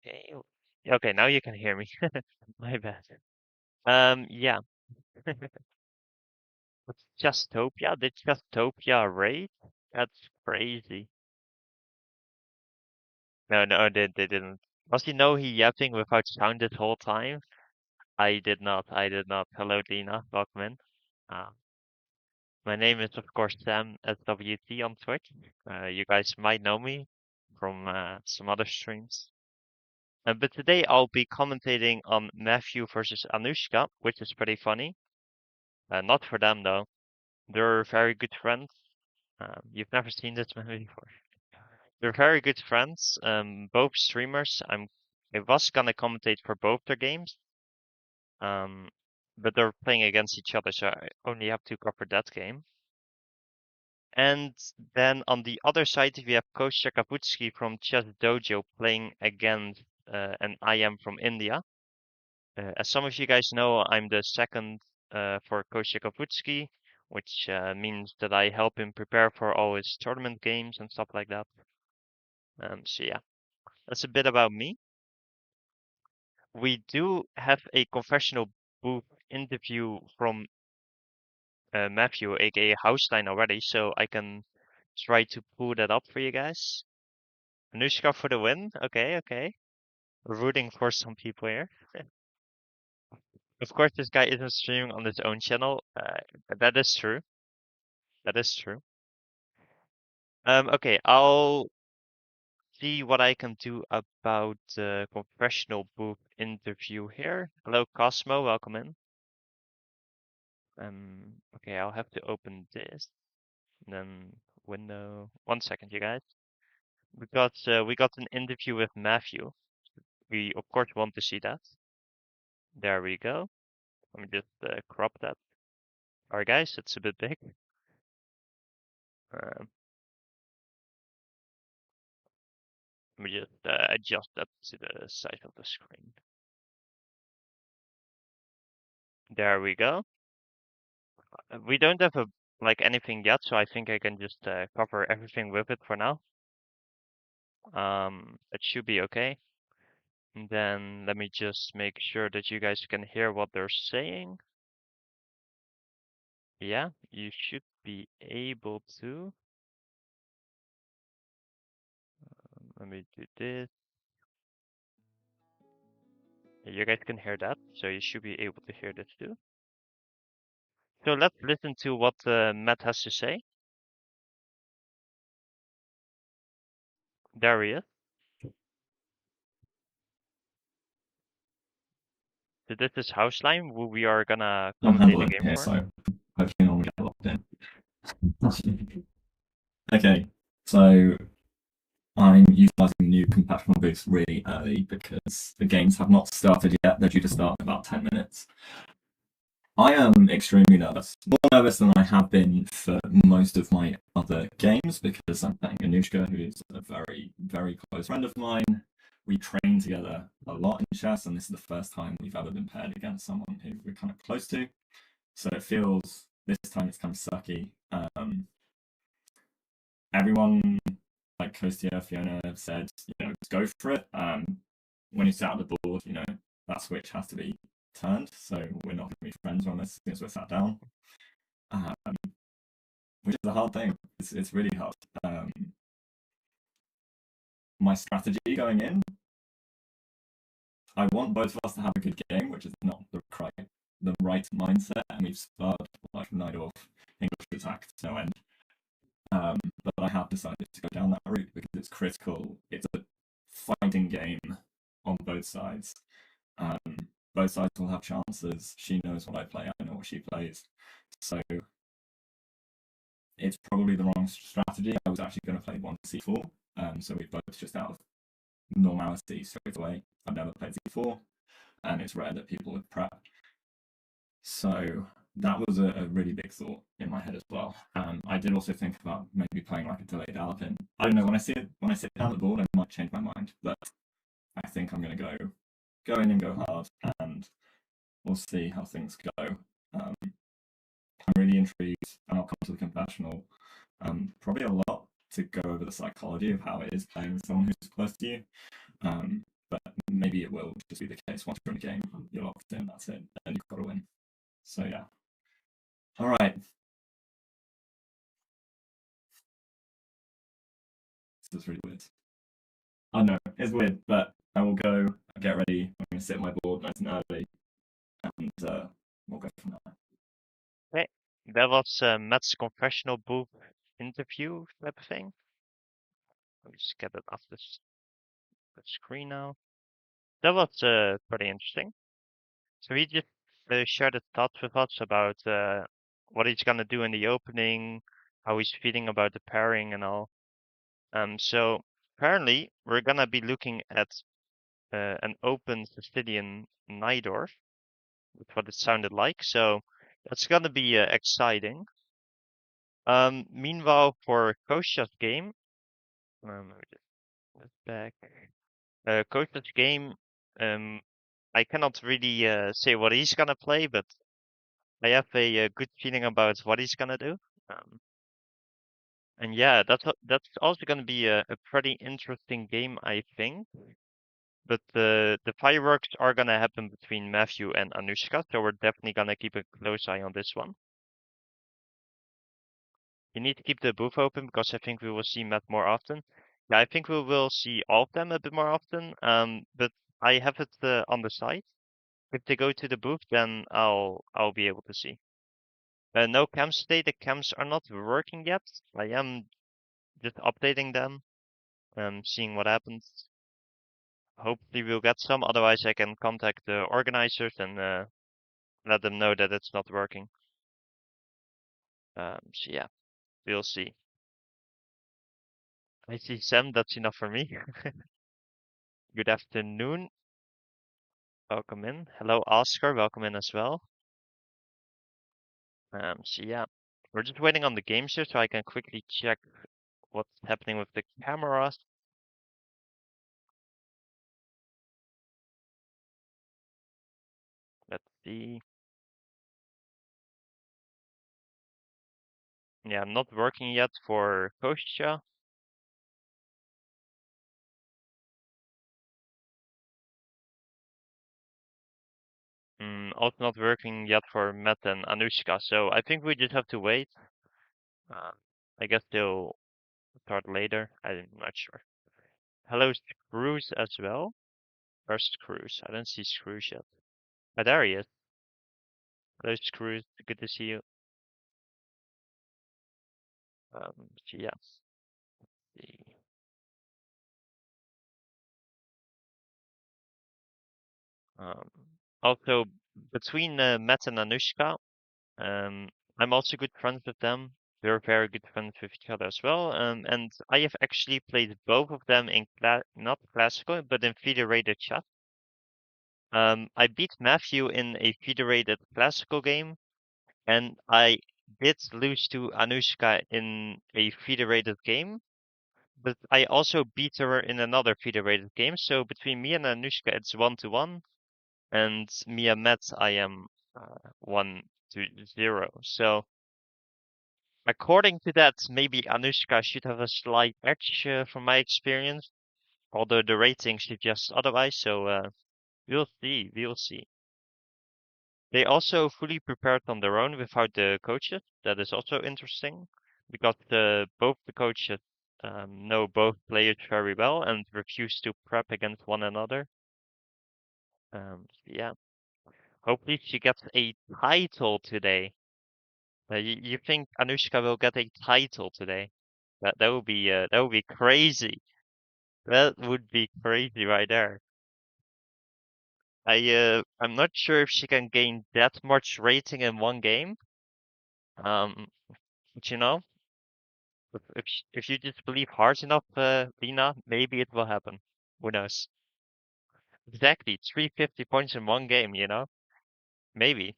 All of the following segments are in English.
Okay. Okay, now you can hear me. My bad. Yeah. What's Justopia? Did Justopia raid? That's crazy. No, no, they didn't. Does he know he yapping without sound this whole time? I did not. I did not. Hello, Dina. Welcome in. Uh, my name is, of course, Sam SWT on Twitch. You guys might know me from some other streams. But today I'll be commentating on Matthew versus Anushka, which is pretty funny. Not for them though. They're very good friends. You've never seen this movie before. They're very good friends. Both streamers. I was gonna commentate for both their games. But they're playing against each other, so I only have to cover that game. And then on the other side, we have Kostya Kavutskiy from ChessDojo playing against and I am from India. As some of you guys know, I'm the second for Kostya Kavutskiy, which means that I help him prepare for all his tournament games and stuff like that. So yeah, that's a bit about me. We do have a confessional booth interview from Matthew, aka Houseline already, so I can try to pull that up for you guys. Anushka for the win. Okay, okay. Rooting for some people here. Of course, this guy isn't streaming on his own channel. That is true. That is true. Okay, I'll see what I can do about the confessional booth interview here. Hello, Cosmo, welcome in. Okay, I'll have to open this, and then window. 1 second, you guys. We got an interview with Matthew. We of course want to see that. There we go. Let me just crop that. Alright, guys, it's a bit big. Um, Let me just adjust that to the size of the screen. There we go. We don't have like anything yet, so I think I can just cover everything with it for now. It should be okay. And then let me just make sure that you guys can hear what they're saying. Yeah, you should be able to. Let me do this. You guys can hear that, so you should be able to hear this too. So let's listen to what Matt has to say. There he is. So this is Houseline, who we are gonna commentate the game here, for. so hopefully no one will get locked in. Okay, so I'm utilizing new compatible booths really early because the games have not started yet. They're due to start in about 10 minutes. I am extremely nervous, more nervous than I have been for most of my other games because I'm playing Anushka, who is a very, very close friend of mine. We train together a lot in chess, and this is the first time we've ever been paired against someone who we're kind of close to. So it feels, this time it's kind of sucky. Everyone, like Kostya, Fiona, have said, just go for it. When you set out the board, that switch has to be turned, so we're not going to be friends on this as soon as we're sat down. Which is a hard thing. It's really hard. My strategy going in, I want both of us to have a good game, which is not the right mindset, and we've sparred like knight off English attack to no end. But I have decided to go down that route because it's critical. It's a fighting game on both sides. Both sides will have chances. She knows what I play, I know what she plays. So it's probably the wrong strategy. I was actually going to play 1c4, so we both just out of normality straight away. I've never played c4, and it's rare that people would prep. So that was a really big thought in my head as well. I did also think about maybe playing like a delayed Alpin. I don't know, when I sit down the board, I might change my mind, but I think I'm going to go in and go hard, and we'll see how things go. I'm really intrigued, and I'll come to the confessional. Probably a lot to go over the psychology of how it is playing with someone who's close to you. But maybe it will just be the case once you're in a game, you're locked in, that's it, and you've got to win. So yeah. All right. This is really weird. I know, it's weird, but I will go get ready. I'm going to sit at my board nice and early, and we'll go from there. Okay, that was Matt's confessional booth interview type of thing. Let me just get it off the screen now. That was pretty interesting. So he just shared his thoughts with us about what he's gonna do in the opening, how he's feeling about the pairing and all. So apparently we're gonna be looking at an open Sicilian Najdorf, with what it sounded like. So that's gonna be exciting. Meanwhile, for Kostya's game, let me just get this back. Kostya's game, I cannot really say what he's gonna play, but I have a good feeling about what he's gonna do. Um, and yeah, that's also gonna be a pretty interesting game, I think. But the fireworks are gonna happen between Matthew and Anushka, so we're definitely gonna keep a close eye on this one. You need to keep the booth open because I think we will see Matt more often. Yeah, I think we will see all of them a bit more often. But I have it on the side. If they go to the booth, then I'll be able to see. No cams today. The cams are not working yet. I am just updating them, seeing what happens. Hopefully we'll get some. Otherwise, I can contact the organizers and let them know that it's not working. So yeah, we'll see. I see Sam. That's enough for me. Good afternoon. Welcome in. Hello, Oscar. Welcome in as well. So yeah, we're just waiting on the games here so I can quickly check what's happening with the cameras. Let's see. Yeah, not working yet for Kostya. Also not working yet for Matt and Anushka. So I think we just have to wait. Uh, I guess they'll start later. I'm not sure. Hello, Screws as well. Where's Screws? I don't see Screws yet. Oh, there he is. Hello, Screws. Good to see you. So yeah. See. Um, Also, between Matt and Anushka, I'm also good friends with them. We're very good friends with each other as well. And I have actually played both of them in not classical, but in federated chess. I beat Matthew in a federated classical game, and I did lose to Anushka in a federated game, but I also beat her in another federated game. So between me and Anushka, it's 1-1, and me and Matt, I am 1-0. So according to that, maybe Anushka should have a slight edge from my experience, although the rating suggests otherwise. So we'll see. We'll see. They also fully prepared on their own without the coaches. That is also interesting because both the coaches know both players very well and refuse to prep against one another. Yeah. Hopefully she gets a title today. You think Anushka will get a title today? That would be crazy. That would be crazy right there. I'm not sure if she can gain that much rating in one game. But you know, if you just believe hard enough, Lena, maybe it will happen. Who knows? Exactly, 350 points in one game, you know? Maybe.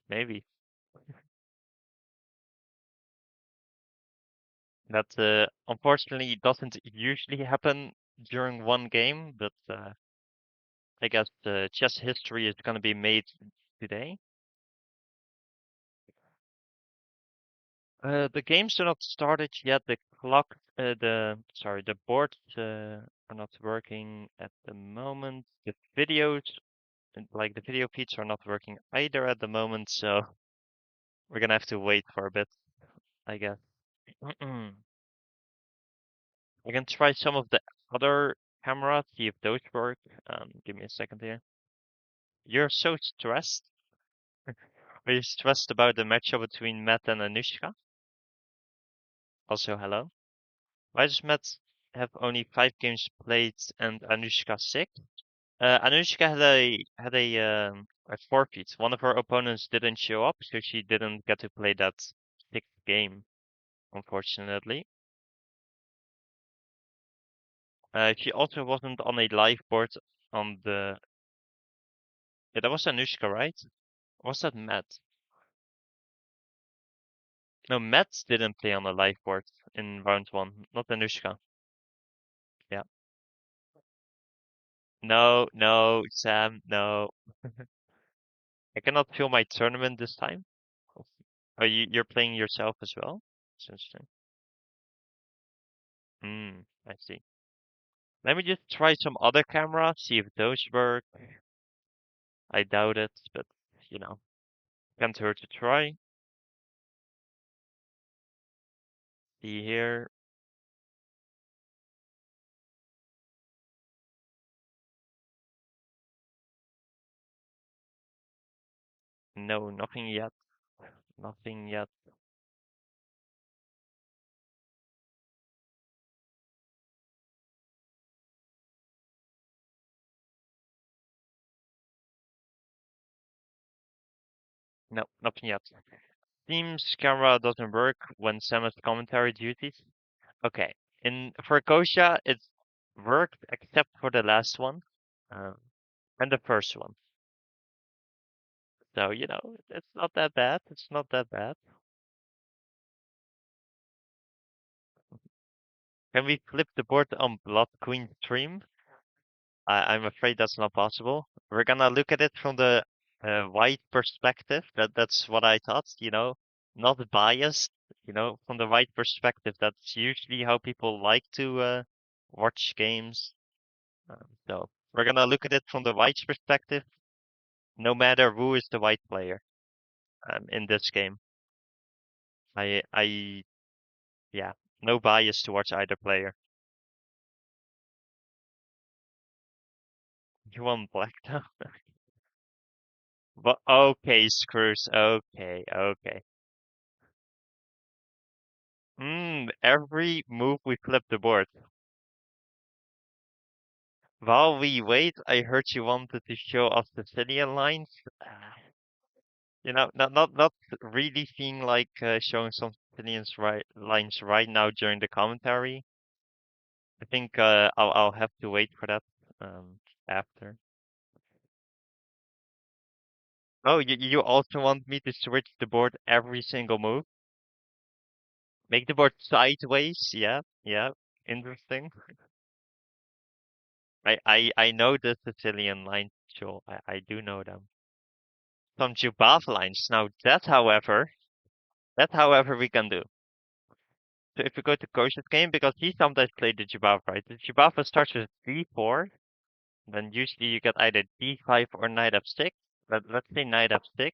That unfortunately doesn't usually happen during one game, but I guess the chess history is gonna be made today. The games are not started yet. The board are not working at the moment. The videos, like the video feeds, are not working either at the moment, so we're gonna have to wait for a bit, I guess. I can try some of the other cameras, see if those work. Give me a second here. You're so stressed. Are you stressed about the matchup between Matt and Anushka? Also, hello. Why does Matt have only 5 games played and Anushka 6? Anushka had a forfeit. One of her opponents didn't show up, so she didn't get to play that 6th game, unfortunately. She also wasn't on a live board on the. Yeah, that was Anushka, right? Or was that Matt? No, Matt didn't play on a live board in round 1, not Anushka. Yeah. No, no, Sam, no. I cannot fill my tournament this time. Oh, you're playing yourself as well? That's interesting. I see. Let me just try some other camera, see if those work. I doubt it, but you know, can't hurt to try. See here. No, nothing yet. Nothing yet. No, nothing yet. Seems camera doesn't work when Sam has commentary duties. Okay. For Kostya, it worked except for the last one, and the first one. So, it's not that bad. It's not that bad. Can we flip the board on Blood Queen stream? I'm afraid that's not possible. We're gonna look at it from the white perspective. That's what I thought, not biased, from the white perspective. That's usually how people like to watch games. So we're gonna look at it from the white perspective, no matter who is the white player in this game. I yeah, no bias towards either player. You want black though? But okay, Screws. Okay, okay. Every move we flip the board. While we wait, I heard you wanted to show us the Sicilian lines. Not really seeing like showing some Sicilian lines right now during the commentary. I think I'll have to wait for that after. Oh, you also want me to switch the board every single move? Make the board sideways? Yeah, yeah. Interesting. I know the Sicilian lines, Joel. I do know them. Some Jubaf lines. Now that however we can do. So if we go to Coach's game, because he sometimes played the Jubaf, right? The Jubaf starts with d4, then usually you get either d5 or knight f6. Let's say knight f6,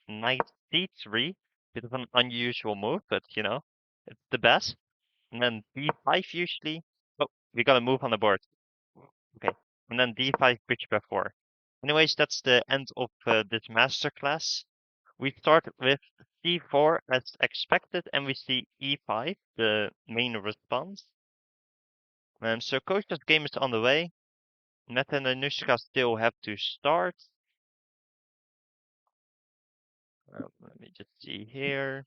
knight c3, bit of an unusual move, but it's the best. And then d5 usually. Oh, we got a move on the board. Okay. And then d5 bishop f4. Anyways, that's the end of this masterclass. We start with c4 as expected, and we see e5, the main response. So Kostya's game is on the way. Matt and Anushka still have to start. Let me just see here.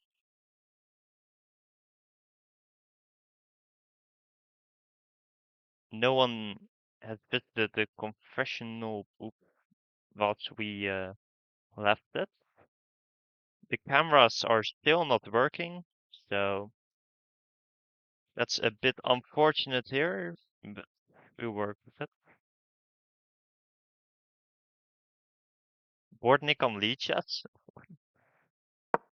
No one has visited the confessional booth whilst we left it. The cameras are still not working, so that's a bit unfortunate here, but we work with it. Boardnik on lead chess.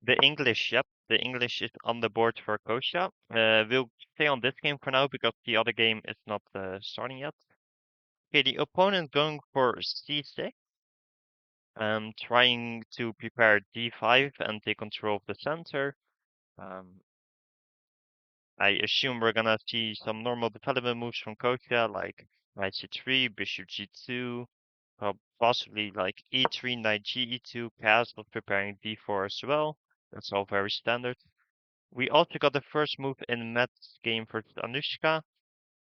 The English, yep. the English is on the board for Kostya. We'll stay on this game for now because the other game is not starting yet. Okay, the opponent going for c6, trying to prepare d5 and take control of the center. I assume we're gonna see some normal development moves from Kostya, like knight c3, bishop g2, possibly like e3, knight ge2, castle, preparing d4 as well. That's all very standard. We also got the first move in Matt's game versus Anushka.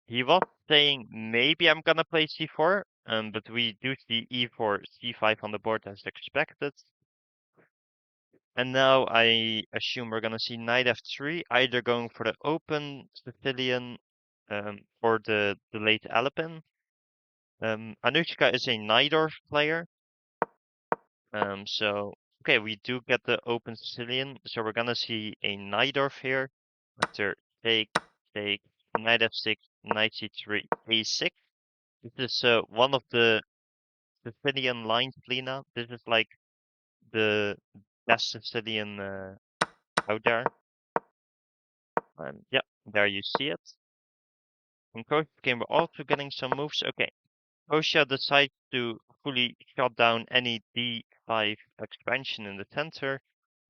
He was saying maybe I'm gonna play c4, but we do see e4, c5 on the board as expected. And now I assume we're gonna see knight f3, either going for the open Sicilian or the late Alpin. Anushka is a Najdorf player. So okay, we do get the open Sicilian, so we're gonna see a Najdorf here. After take, take, knight f6, knight c3, a6. This is one of the Sicilian lines, Lena. This is like the best Sicilian out there. And yeah, there you see it. In Kosha's game, we're also getting some moves. Okay, Kosha decides to fully shut down any d5 expansion in the center,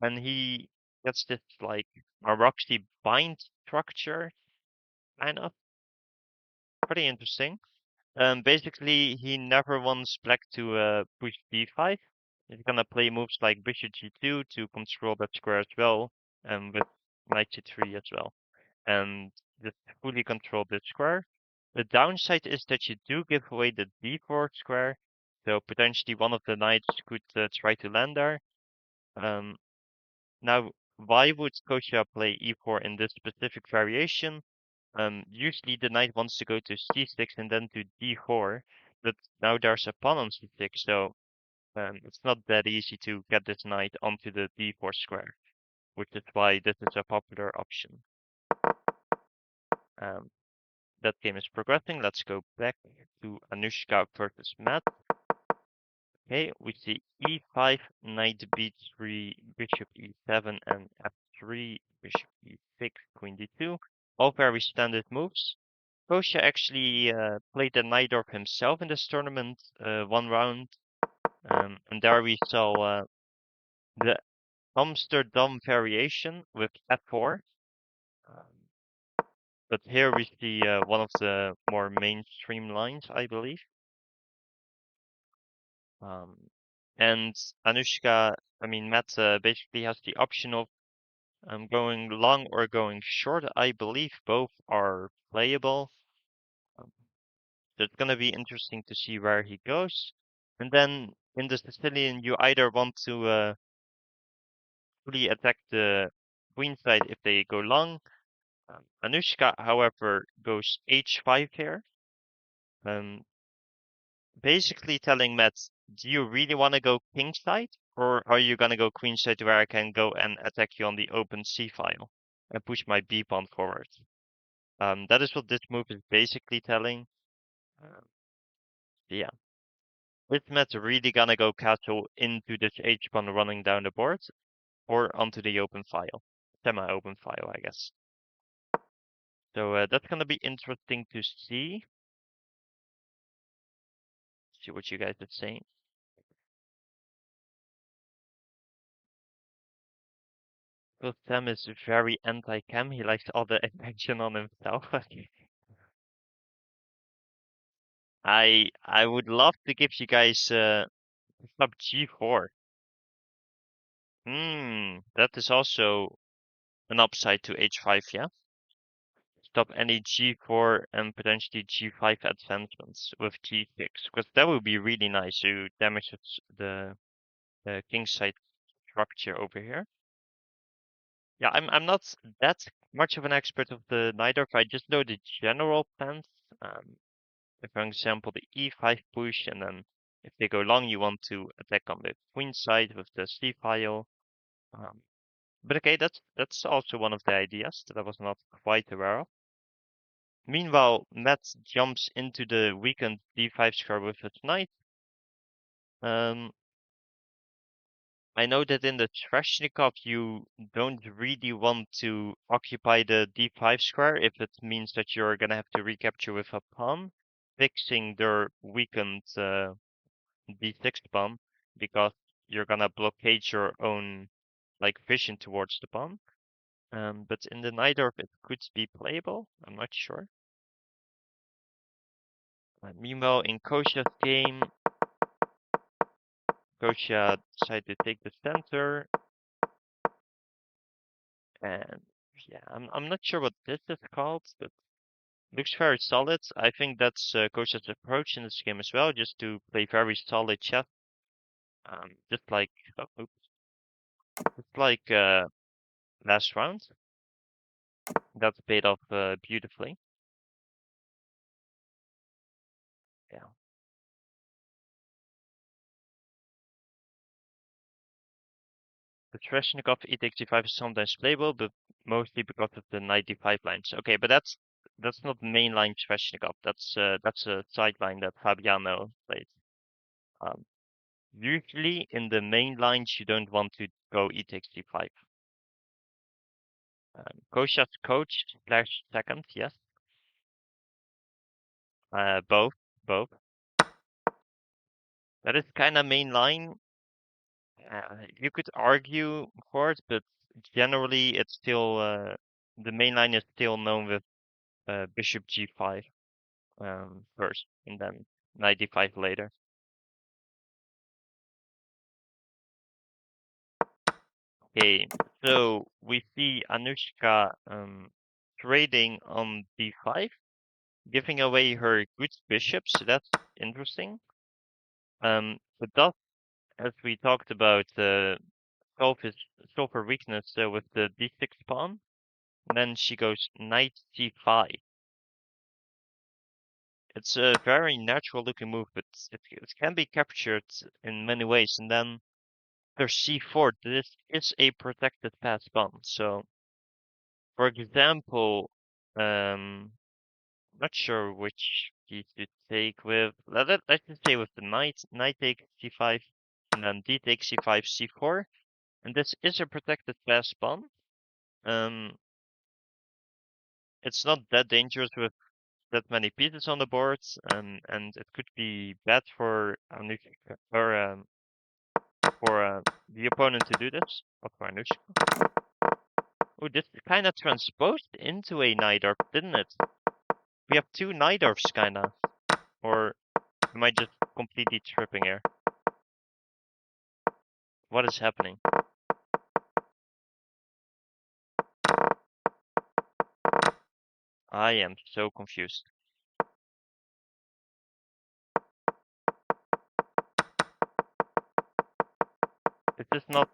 and he gets this like Maroxy bind structure, kind of pretty interesting. Basically, he never wants black to push d5. He's gonna play moves like bishop g2 to control that square as well, and with knight c3 as well, and just fully control the square. The downside is that you do give away the d4 square, so potentially one of the knights could try to land there. Now, why would Kosha play e4 in this specific variation? Usually the knight wants to go to c6 and then to d4, but now there's a pawn on c6, so it's not that easy to get this knight onto the d4 square, which is why this is a popular option. That game is progressing. Let's go back to Anushka versus Matt. Okay, we see e5, knight b3, bishop e7, and f3, bishop e6, queen d2. All very standard moves. Kosha actually played the Najdorf himself in this tournament, one round. And there we saw the Amsterdam variation with f4. But here we see one of the more mainstream lines, I believe. And Anushka, Matt basically has the option of going long or going short. I believe both are playable. So it's going to be interesting to see where he goes. And then in the Sicilian, you either want to fully attack the queen side if they go long. Anushka, however, goes h5 here. Basically telling Matt, do you really want to go king side? Or are you going to go queen side where I can go and attack you on the open c file and push my b pawn forward? That is what this move is basically telling. Yeah. Is Matt really gonna go castle into this h-pawn running down the board? Or onto the open file? Semi-open file, I guess. So that's gonna be interesting to see. See what you guys are saying. Well, Sam is very anti-cam. He likes all the attention on himself. I would love to give you guys sub g4. That is also an upside to h5, yeah? Stop any g4 and potentially g5 advancements with g6, because that would be really nice to damage the king side structure over here. Yeah, I'm not that much of an expert of the Najdorf. I just know the general plans. For example, the e5 push, and then if they go long, you want to attack on the queen side with the c file. But okay, that's also one of the ideas that I was not quite aware of. Meanwhile, Matt jumps into the weakened d5 square with his knight. I know that in the Sveshnikov you don't really want to occupy the d5 square if it means that you're gonna have to recapture with a pawn, fixing their weakened d6 pawn, because you're gonna blockade your own like vision towards the pawn. But in the Najdorf it could be playable. I'm not sure. Meanwhile, in Kostya's game, Kostya decided to take the center, and yeah, I'm not sure what this is called, but looks very solid. I think that's Kostya's approach in this game as well, just to play very solid chess. Just like oops, just like last round. That's paid off beautifully. Yeah. The Sveshnikov e takes d5 is sometimes playable, but mostly because of the knight d5 lines. Okay, but that's not mainline Sveshnikov. That's a sideline that Fabiano plays. Um, Usually in the main lines you don't want to go e takes d5. Kostya's coach slash second, yes. Both, both. That is kind of main line. You could argue for it, but generally it's still the main line is still known with bishop g5 first, and then knight d5 later. Okay, so we see Anushka trading on d5, giving away her good bishop, so that's interesting. But thus, as we talked about, solve his solve her weakness with the d6 pawn. And then she goes knight c5. It's a very natural looking move, but it can be captured in many ways. And then there's c4. This is a protected pass pawn. So, for example, not sure which piece to take with. Let's just say with the knight. Knight takes c5, and then d takes c5, c4. And this is a protected pass pawn. It's not that dangerous with that many pieces on the board, and it could be bad for Anushka or for the opponent to do this, or for Anushka. Oh, this kind of transposed into a Najdorf, didn't it? We have two Najdorfs, kinda. Or am I just completely tripping here? What is happening? I am so confused. Is this not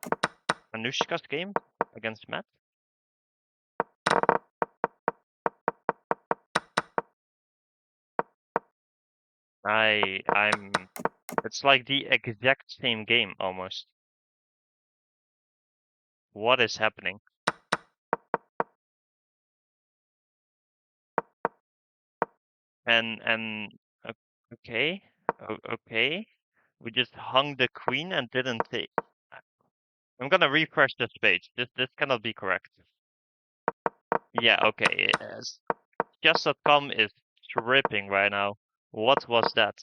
Anushka's game against Matt? I'm. It's like the exact same game almost. What is happening? And okay, okay. We just hung the queen and didn't take. I'm gonna refresh this page. This cannot be correct. Yeah, okay. Chess.com is tripping right now. What was that?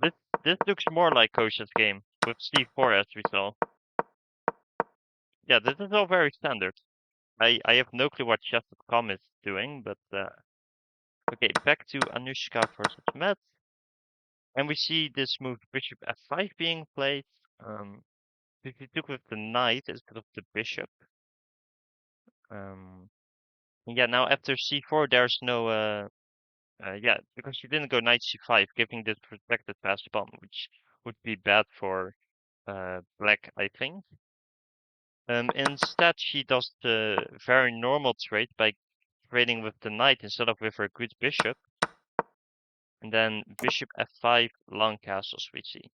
This this looks more like Kosha's game with c4 as we saw. Yeah, this is all very standard. I have no clue what chess.com is doing, but okay, back to Anushka versus Matt. And we see this move bishop f5 being played. If you took with the knight instead of the bishop. Yeah, now after c4, there's no yeah, because you didn't go knight c5, giving this protected passed pawn, which would be bad for black, I think. Instead, she does the very normal trade by trading with the knight instead of with her good bishop. And then bishop f5, long castles we see.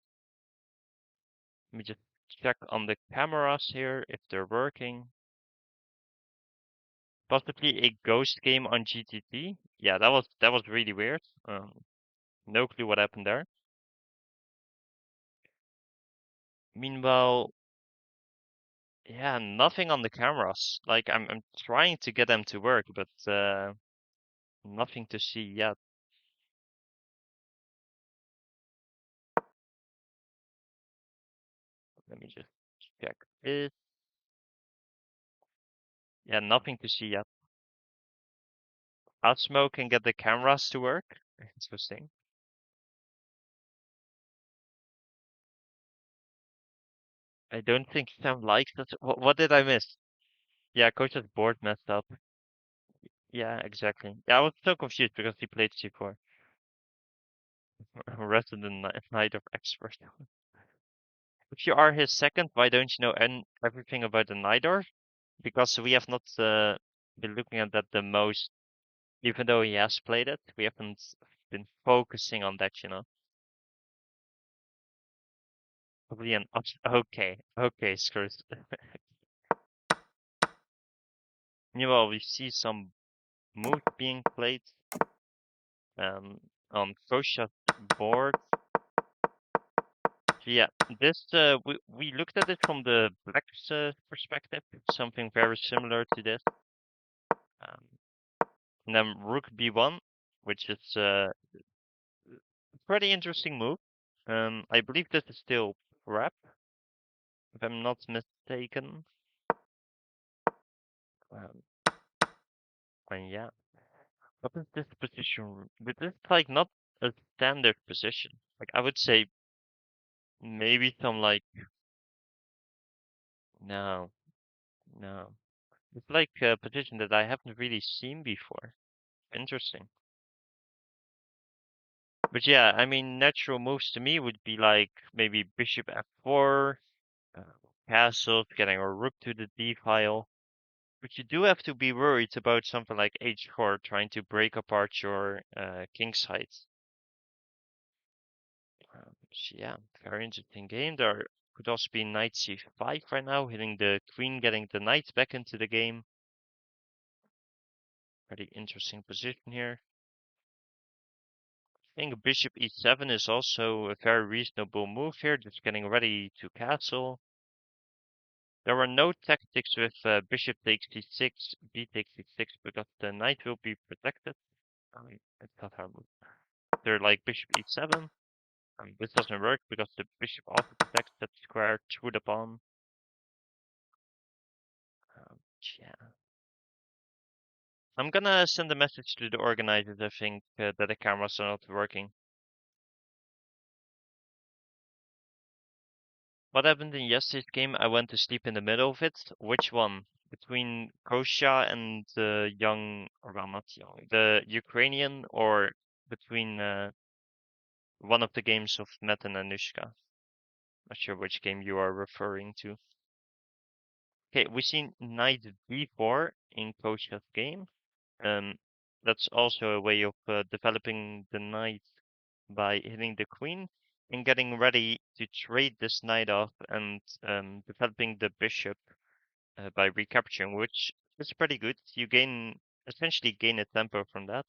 Let me just check on the cameras here if they're working. Possibly a ghost game on GTT. Yeah, that was really weird. No clue what happened there. Meanwhile, yeah, nothing on the cameras. Like I'm trying to get them to work, but nothing to see yet. Let me just check this. Yeah, nothing to see yet. Osmo can get the cameras to work. Interesting. I don't think Sam likes it. What did I miss? Yeah, coach's board messed up. Yeah, exactly. Yeah, I was so confused because he played C4. Resident Knight of Expert. If you are his second, why don't you know everything about the Nidor? Because we have not been looking at that the most, even though he has played it, we haven't been focusing on that, you know. Probably an okay, okay, screws. Meanwhile, we see some moves being played um, on Kostya's board. So yeah, this we looked at it from the black's perspective, something very similar to this. Um, and then Rook B1, which is a pretty interesting move. I believe this is still prep, if I'm not mistaken. Um, and yeah, what is this position? But this is like not a standard position. Like I would say maybe some like no, no. It's like a position that I haven't really seen before. Interesting. But yeah, I mean, natural moves to me would be like maybe bishop f4, uh, castle, getting a rook to the d file. But you do have to be worried about something like h4 trying to break apart your king sides. So yeah, very interesting game. There could also be knight c5 right now, hitting the queen, getting the knight back into the game. Pretty interesting position here. I think bishop e7 is also a very reasonable move here, just getting ready to castle. There were no tactics with bishop takes c6, b takes c6 because the knight will be protected. I mean, it's not her move. They're like bishop e7. This doesn't work because the bishop also protects that square through the pawn. Yeah. I'm gonna send a message to the organizers. I think that the cameras are not working. What happened in yesterday's game? I went to sleep in the middle of it. Which one? Between Kostya and the young, or well, not young, the Ukrainian, or between one of the games of Matt and Anushka? Not sure which game you are referring to. Okay, we see knight d4 in Kostya's game. Um, that's also a way of developing the knight by hitting the queen and getting ready to trade this knight off and developing the bishop by recapturing, which is pretty good. You essentially gain a tempo from that.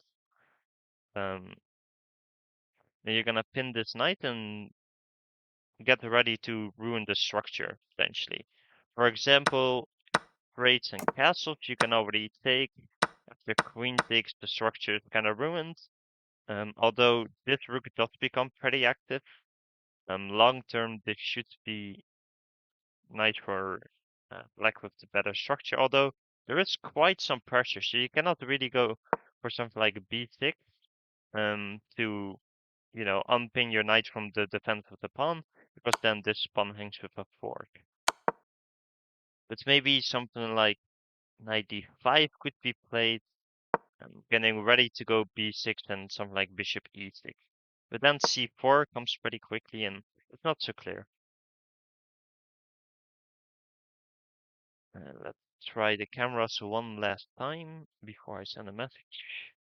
Then you're gonna pin this knight and get ready to ruin the structure, essentially. For example, raids and castles you can already take. If the queen takes, the structure is kind of ruined. Although this rook does become pretty active, long term this should be nice for black with the better structure. Although there is quite some pressure, so you cannot really go for something like b6 to unpin your knight from the defense of the pawn, because then this pawn hangs with a fork. But maybe something like knight d5 could be played, getting ready to go b6 and something like bishop e6. But then c4 comes pretty quickly and it's not so clear. Let's try the cameras one last time before I send a message.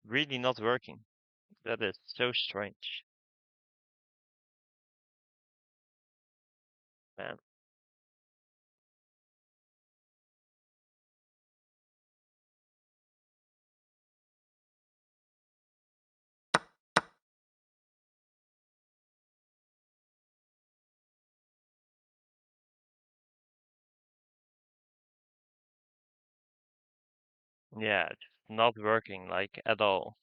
Really not working. That is so strange. Man. Yeah, it's not working like at all.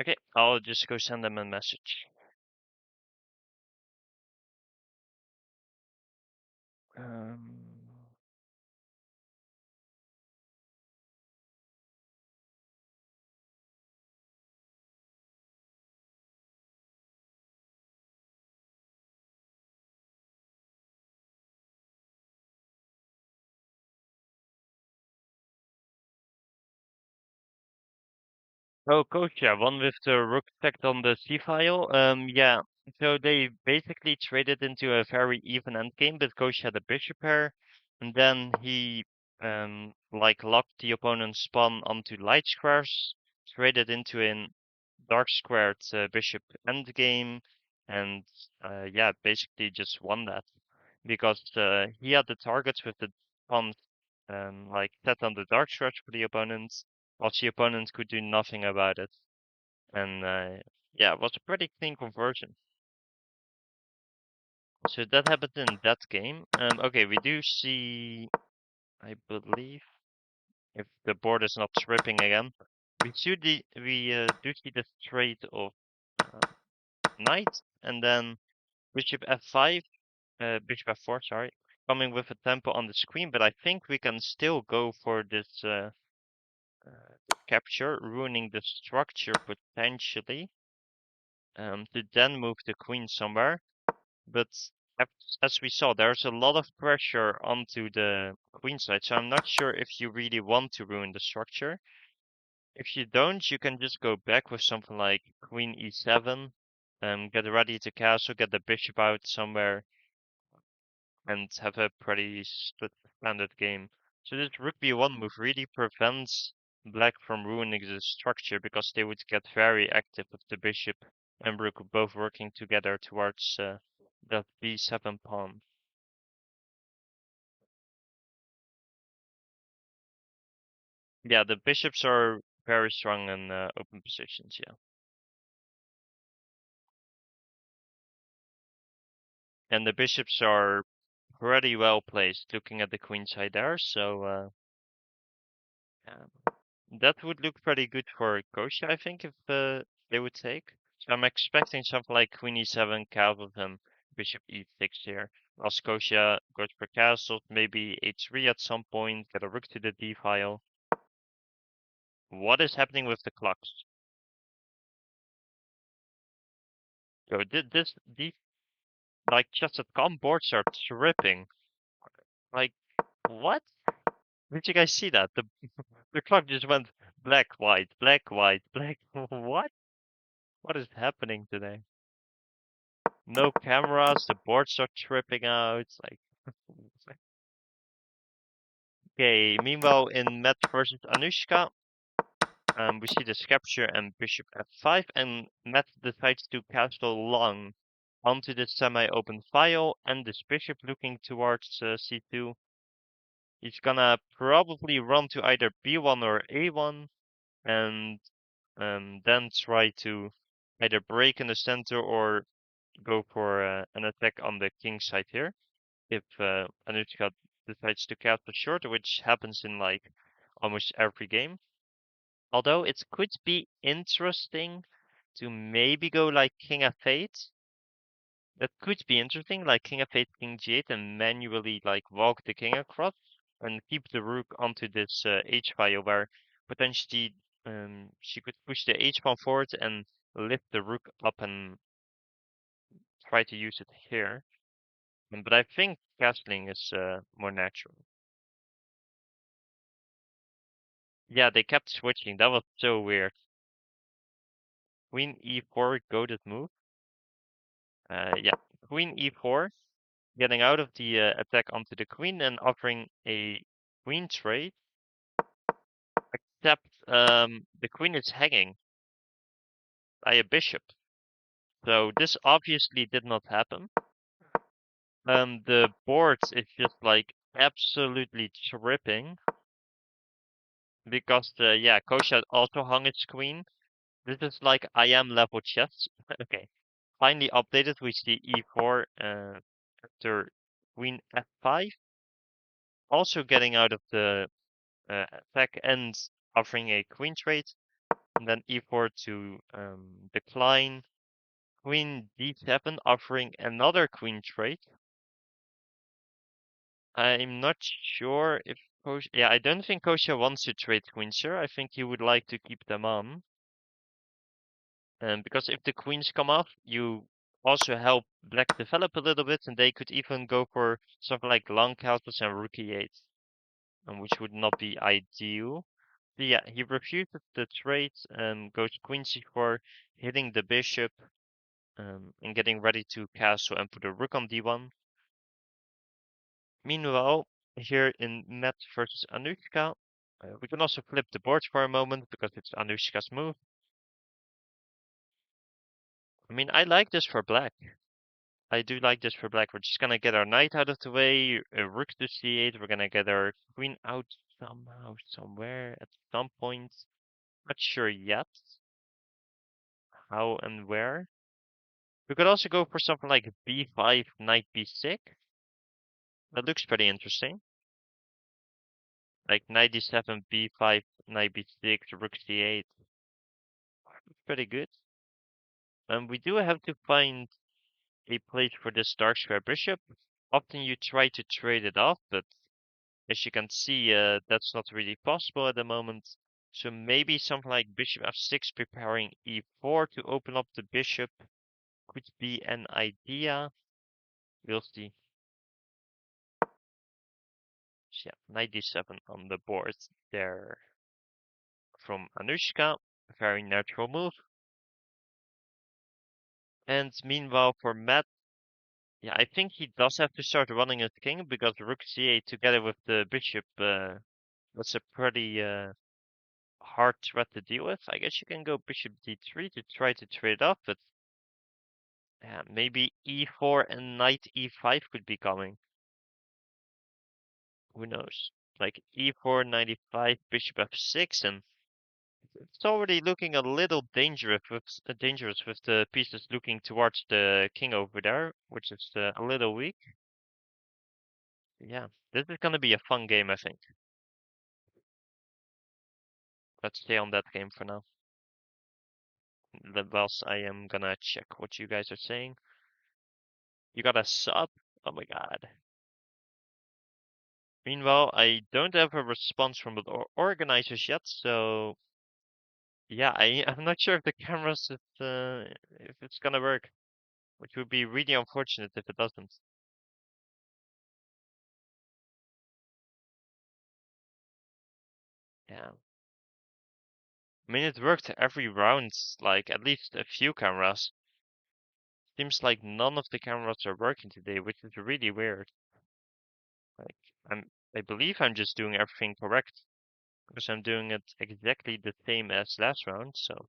Okay, I'll just go send them a message. Um, Oh, Kostya, one with the rook stacked on the c file. Yeah. So they basically traded into a very even endgame, but Kostya had a bishop pair, and then he like locked the opponent's pawn onto light squares, traded into a dark squared bishop endgame, and yeah, basically just won that because he had the targets with the pawns like set on the dark squares for the opponent, while the opponent could do nothing about it. And yeah, it was a pretty clean conversion. So that happened in that game. Okay, we do see, I believe, if the board is not tripping again, we do see the trade of uh, knight and then bishop f5, bishop f4, sorry, coming with a tempo on the screen. But I think we can still go for this capture, ruining the structure potentially, to then move the queen somewhere. But as we saw, there's a lot of pressure onto the queen side, so I'm not sure if you really want to ruin the structure. If you don't, you can just go back with something like queen e7, get ready to castle, get the bishop out somewhere, and have a pretty standard game. So this rook b1 move really prevents black from ruining the structure because they would get very active with the bishop and rook both working together towards that b7 pawn. Yeah, the bishops are very strong in open positions, yeah. And the bishops are pretty well placed looking at the queen side there, so yeah. That would look pretty good for Kostya, I think, if they would take. So I'm expecting something like queen e7, castle, and bishop e6 here. Whilst Kostya goes for castles, maybe h3 at some point, get a rook to the d file. What is happening with the clocks? So these like chess.com boards are tripping. Like what? Did you guys see that? The clock just went black, white, black, white, black. What? What is happening today? No cameras, the boards are tripping out. Like, okay. Meanwhile, in Matt versus Anushka, we see this capture and bishop f5, and Matt decides to castle long onto this semi-open file, and this bishop looking towards c2. He's gonna probably run to either b1 or a1, and then try to either break in the center or go for an attack on the king side here. If Anushka decides to castle short, which happens in like almost every game. Although it could be interesting to maybe go like king f8. That could be interesting, like king f8, king g8, and manually like walk the king across and keep the rook onto this h file where potentially she could push the h pawn forward and lift the rook up and try to use it here. But I think castling is more natural. Yeah, they kept switching. That was so weird. Queen e4 goaded move. Yeah, queen e4, getting out of the attack onto the queen and offering a queen trade. Except the queen is hanging by a bishop. So this obviously did not happen. The board is just like absolutely tripping because yeah, Kosha also hung its queen. This is like I am level chess. Okay. Finally updated, we see e4 after queen f5. also getting out of the attack and offering a queen trade, and then e4 to decline. Queen d7 offering another queen trade. I'm not sure if yeah, I don't think Kostya wants to trade queens here. I think he would like to keep them on. Because if the queens come off, you also help black develop a little bit, and they could even go for something like long castles and rook e8, which would not be ideal. So yeah, he refuses the trade and goes queen c4, hitting the bishop, and getting ready to castle and put a rook on d1. Meanwhile, here in Matt versus Anushka, we can also flip the board for a moment because it's Anushka's move. I mean, I like this for black. I do like this for black. We're just gonna get our knight out of the way, rook to c8. We're gonna get our queen out somehow, somewhere, at some point. Not sure yet how and where. We could also go for something like b5, knight b6. That looks pretty interesting. Like knight d7, b5, knight b6, rook c8. Pretty good. And we do have to find a place for this dark square bishop. Often you try to trade it off, but as you can see, that's not really possible at the moment. So maybe something like bishop f6, preparing e4 to open up the bishop could be an idea. We'll see. So yeah, knight d7 on the board there from Anushka. Very natural move. And meanwhile for Matt, yeah, I think he does have to start running his king because rook c8 together with the bishop, that's a pretty hard threat to deal with. I guess you can go bishop d3 to try to trade off, but yeah, maybe e4 and knight e5 could be coming. Who knows? Like e4, knight e5, bishop f6, and it's already looking a little dangerous with the pieces looking towards the king over there, which is a little weak. Yeah, this is gonna be a fun game, I think. Let's stay on that game for now. Whilst I am gonna check what you guys are saying. You got a sub? Oh my god. Meanwhile, I don't have a response from the organizers yet, so yeah, I'm not sure if the cameras if it's gonna work, which would be really unfortunate if it doesn't. Yeah. I mean, it worked every round, like at least a few cameras. Seems like none of the cameras are working today, which is really weird. Like, I believe I'm just doing everything correct because I'm doing it exactly the same as last round, so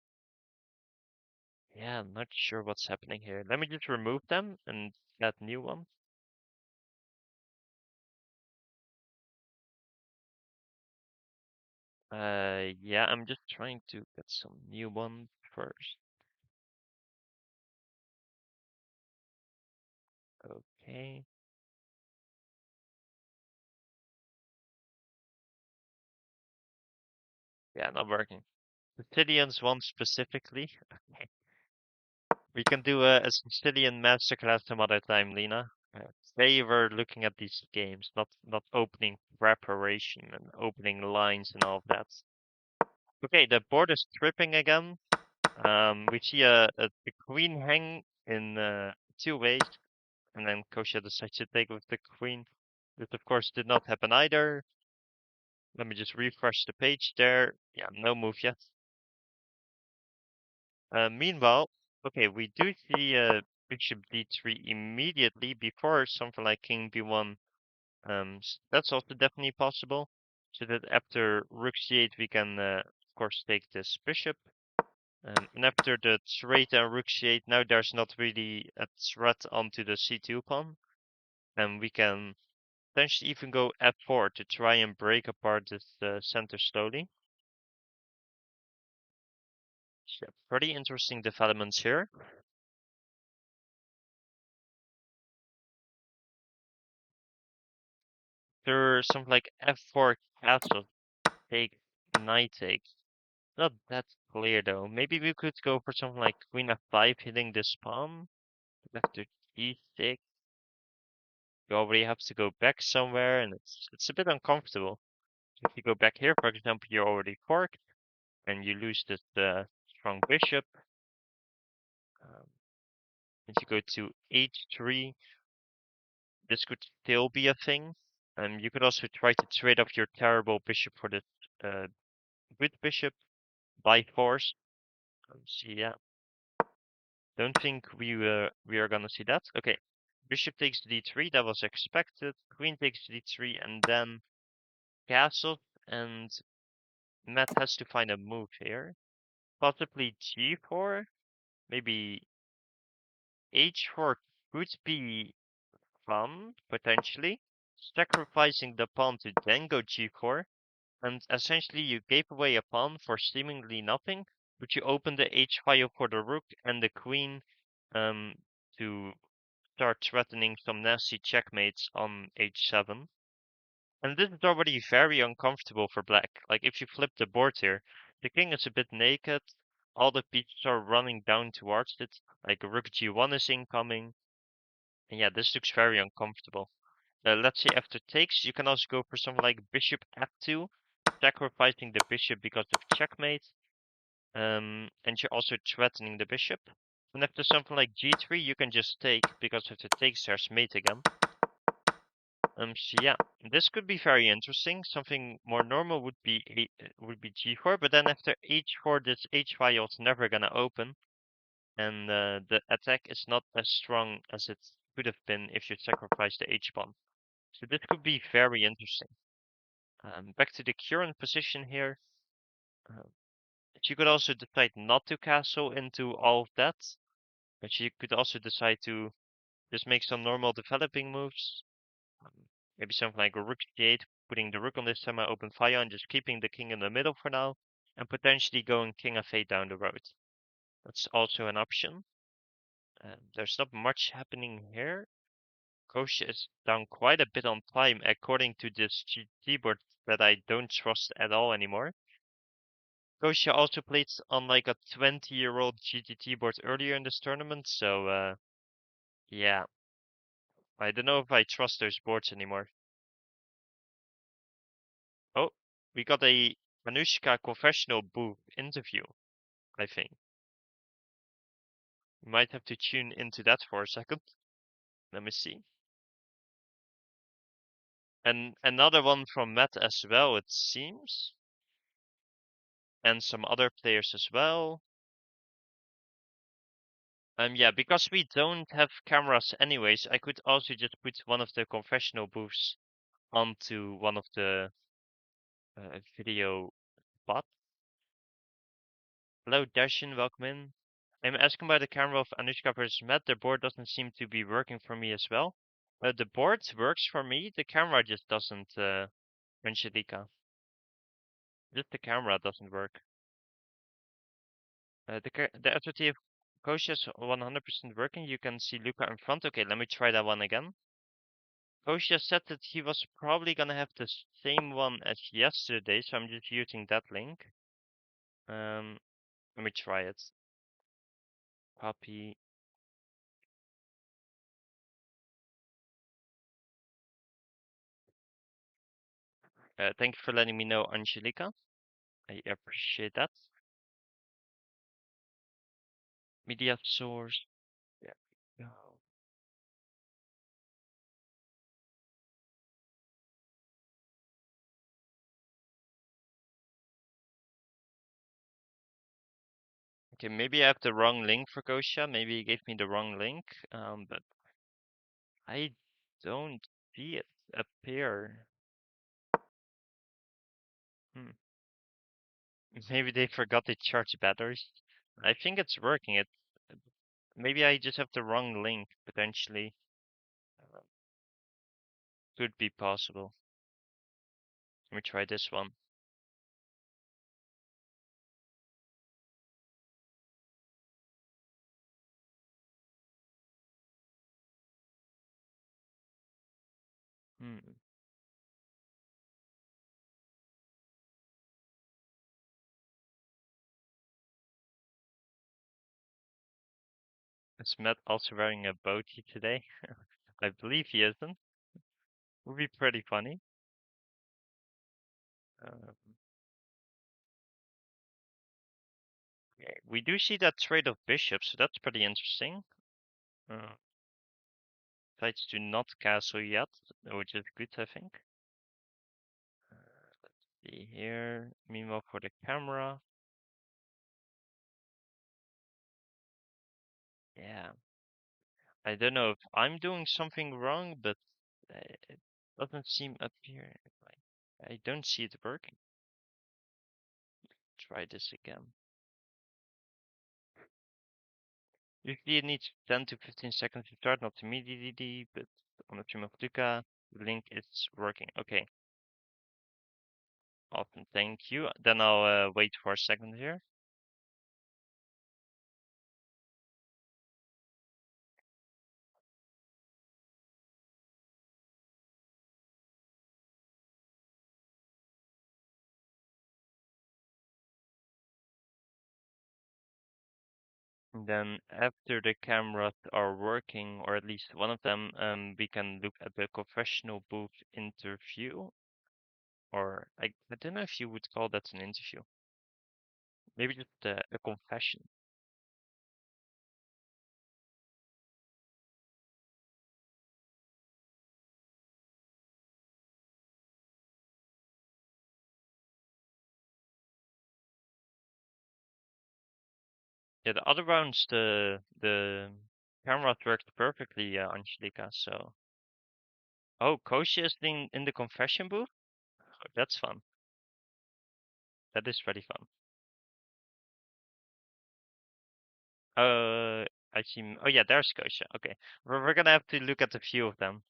yeah, I'm not sure what's happening here. Let me just remove them and add new ones. Yeah, I'm just trying to get some new ones first. Okay. Yeah, not working. Sicilians one specifically. Okay. We can do a Sicilian masterclass some other time, Lena. Today we're looking at these games, not opening preparation and opening lines and all of that. Okay, the board is tripping again. We see a queen hang in two ways, and then Kostya decides to take with the queen. This, of course, did not happen either. Let me just refresh the page there. Yeah, no move yet. Meanwhile, okay, we do see bishop d3 immediately before something like king b1. That's also definitely possible. So that after rook c8, we can, of course, take this bishop. And after the trade and rook c8, now there's not really a threat onto the c2 pawn. And we can potentially even go f4 to try and break apart this center slowly. So, pretty interesting developments here. after something like f4 castle take, knight take. Not that clear though. Maybe we could go for something like queen f5 hitting this pawn. After g6. You already have to go back somewhere and it's a bit uncomfortable. If you go back here, for example, you're already forked and you lose this strong bishop. If you go to h3, this could still be a thing. You could also try to trade off your terrible bishop for this good bishop by force. So yeah, don't think we are gonna see that. Okay, bishop takes d3. That was expected. Queen takes d3, and then castle. And Matt has to find a move here. Possibly g4. Maybe h4 could be fun potentially. Sacrificing the pawn to then go g4. And essentially you gave away a pawn for seemingly nothing, but you open the h file for the rook and the queen to start threatening some nasty checkmates on h7. And this is already very uncomfortable for black. Like if you flip the board here, the king is a bit naked, all the pieces are running down towards it, like rook g1 is incoming. And yeah, this looks very uncomfortable. Let's say after takes, you can also go for something like bishop f2, sacrificing the bishop because of checkmate. And you're also threatening the bishop. And after something like g3, you can just take, because if the takes, there's mate again. So yeah, this could be very interesting. Something more normal would be g4, but then after h4, this h file is never gonna open, and the attack is not as strong as it could have been if you sacrifice the h pawn. So this could be very interesting. Back to the current position here. You could also decide not to castle into all of that, but you could also decide to just make some normal developing moves. Maybe something like a rook c8, putting the rook on this semi-open file and just keeping the king in the middle for now, and potentially going king f8 down the road. That's also an option. There's not much happening here. Kostya is down quite a bit on time according to this GT board that I don't trust at all anymore. Kostya also played on like a 20-year-old GTT board earlier in this tournament, so yeah, I don't know if I trust those boards anymore. Oh, we got a Anushka confessional booth interview, I think. We might have to tune into that for a second. Let me see. And another one from Matt as well, it seems. And some other players as well. Yeah, because we don't have cameras anyways, I could also just put one of the confessional booths onto one of the video spots. Hello, Dashin, welcome in. I'm asking about the camera of Anushka versus Matt. The board doesn't seem to be working for me as well. The board works for me, the camera just doesn't, Angelica. Just the camera doesn't work. The SRT of Kostya is 100% working. You can see Luca in front. Okay, let me try that one again. Kostya said that he was probably gonna have the same one as yesterday, so I'm just using that link. Let me try it. Copy. Thank you for letting me know, Angelica. I appreciate that. Media source. There we go. Okay, maybe I have the wrong link for Kostya. Maybe he gave me the wrong link. But I don't see it appear. Hmm. Maybe they forgot to charge batteries. I think it's working. Maybe I just have the wrong link potentially. Uh, Could be possible. Let me try this one. Hmm. Is Matt also wearing a boaty today? I believe he isn't. Would be pretty funny. Um, okay. We do see that trade of bishops, so that's pretty interesting. Decides to not castle yet, which is good, I think. Let's see here. Meanwhile, for the camera, yeah, I don't know if I'm doing something wrong, but it doesn't seem up here. I don't see it working. Try this again. Usually it needs 10 to 15 seconds to start, not immediately, but on the stream of Luca, the link is working. Okay, awesome, thank you. Then I'll wait for a second here. Then after the cameras are working, or at least one of them, we can look at the confessional booth interview. Or I don't know if you would call that an interview. Maybe just a confession. Yeah, the other rounds, the cameras worked perfectly, Angelika, so. Oh, Kostya is in the confession booth? Oh, that's fun. That is pretty fun. I see. Oh yeah, there's Kostya. Okay, we're gonna have to look at a few of them.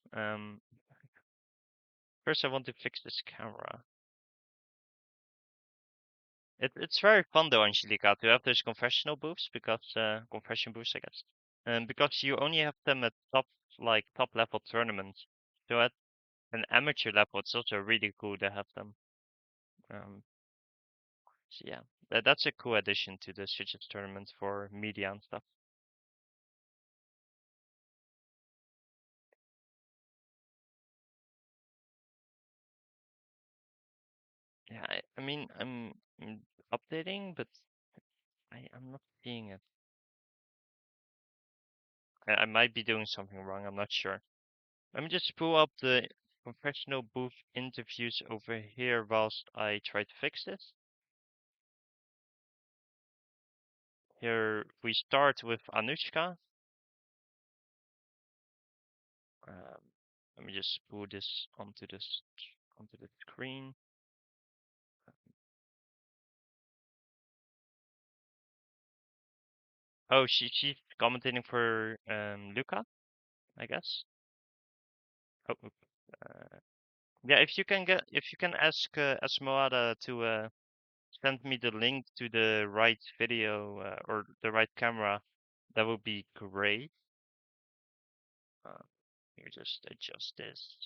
First I want to fix this camera. It's very fun though, Angelica, to have those confessional booths because confession booths, I guess. Because you only have them at top level tournaments. So at an amateur level, it's also really cool to have them. So yeah, that's a cool addition to the Sitges tournament for media and stuff. Yeah, I mean, I'm updating, but I'm not seeing it. I might be doing something wrong. I'm not sure. Let me just pull up the professional booth interviews over here whilst I try to fix this. Here we start with Anushka. Um, Let me just pull this onto the screen. Oh, she's commentating for Luca, I guess. Oh, yeah. If you can ask Esmeralda to send me the link to the right video or the right camera, that would be great. You just adjust this.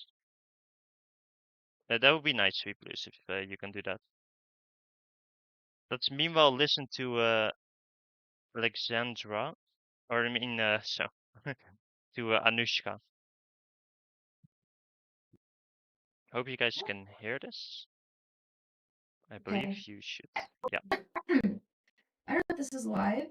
That would be nice, Sweet Blues, if you can do that. Let's meanwhile listen to Alexandra, or I mean, so to Anushka. Hope you guys can hear this. I believe Okay. you should. Yeah. I don't know if this is live.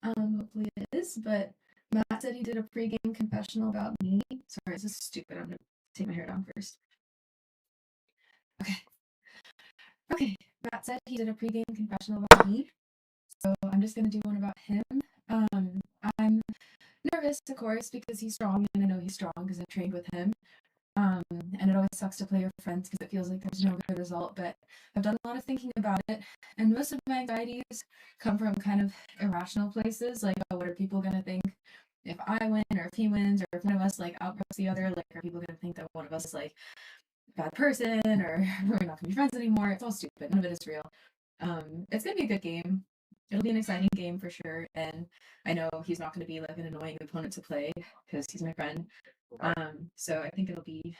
Hopefully it is, but Matt said he did a pregame confessional about me. Sorry, this is stupid. I'm gonna take my hair down first. Okay. Okay. Matt said he did a pregame confessional about me. So I'm just gonna do one about him. I'm nervous, of course, because he's strong, and I know he's strong because I've trained with him. And it always sucks to play with friends because it feels like there's no good result, but I've done a lot of thinking about it, and most of my anxieties come from kind of irrational places, like, oh, what are people gonna think if I win, or if he wins, or if one of us like outgrows the other, like, are people gonna think that one of us is like a bad person, or we're not gonna be friends anymore? It's all stupid. None of it is real. It's gonna be a good game. It'll be an exciting game for sure, and I know he's not gonna be like an annoying opponent to play because he's my friend. So I think it'll be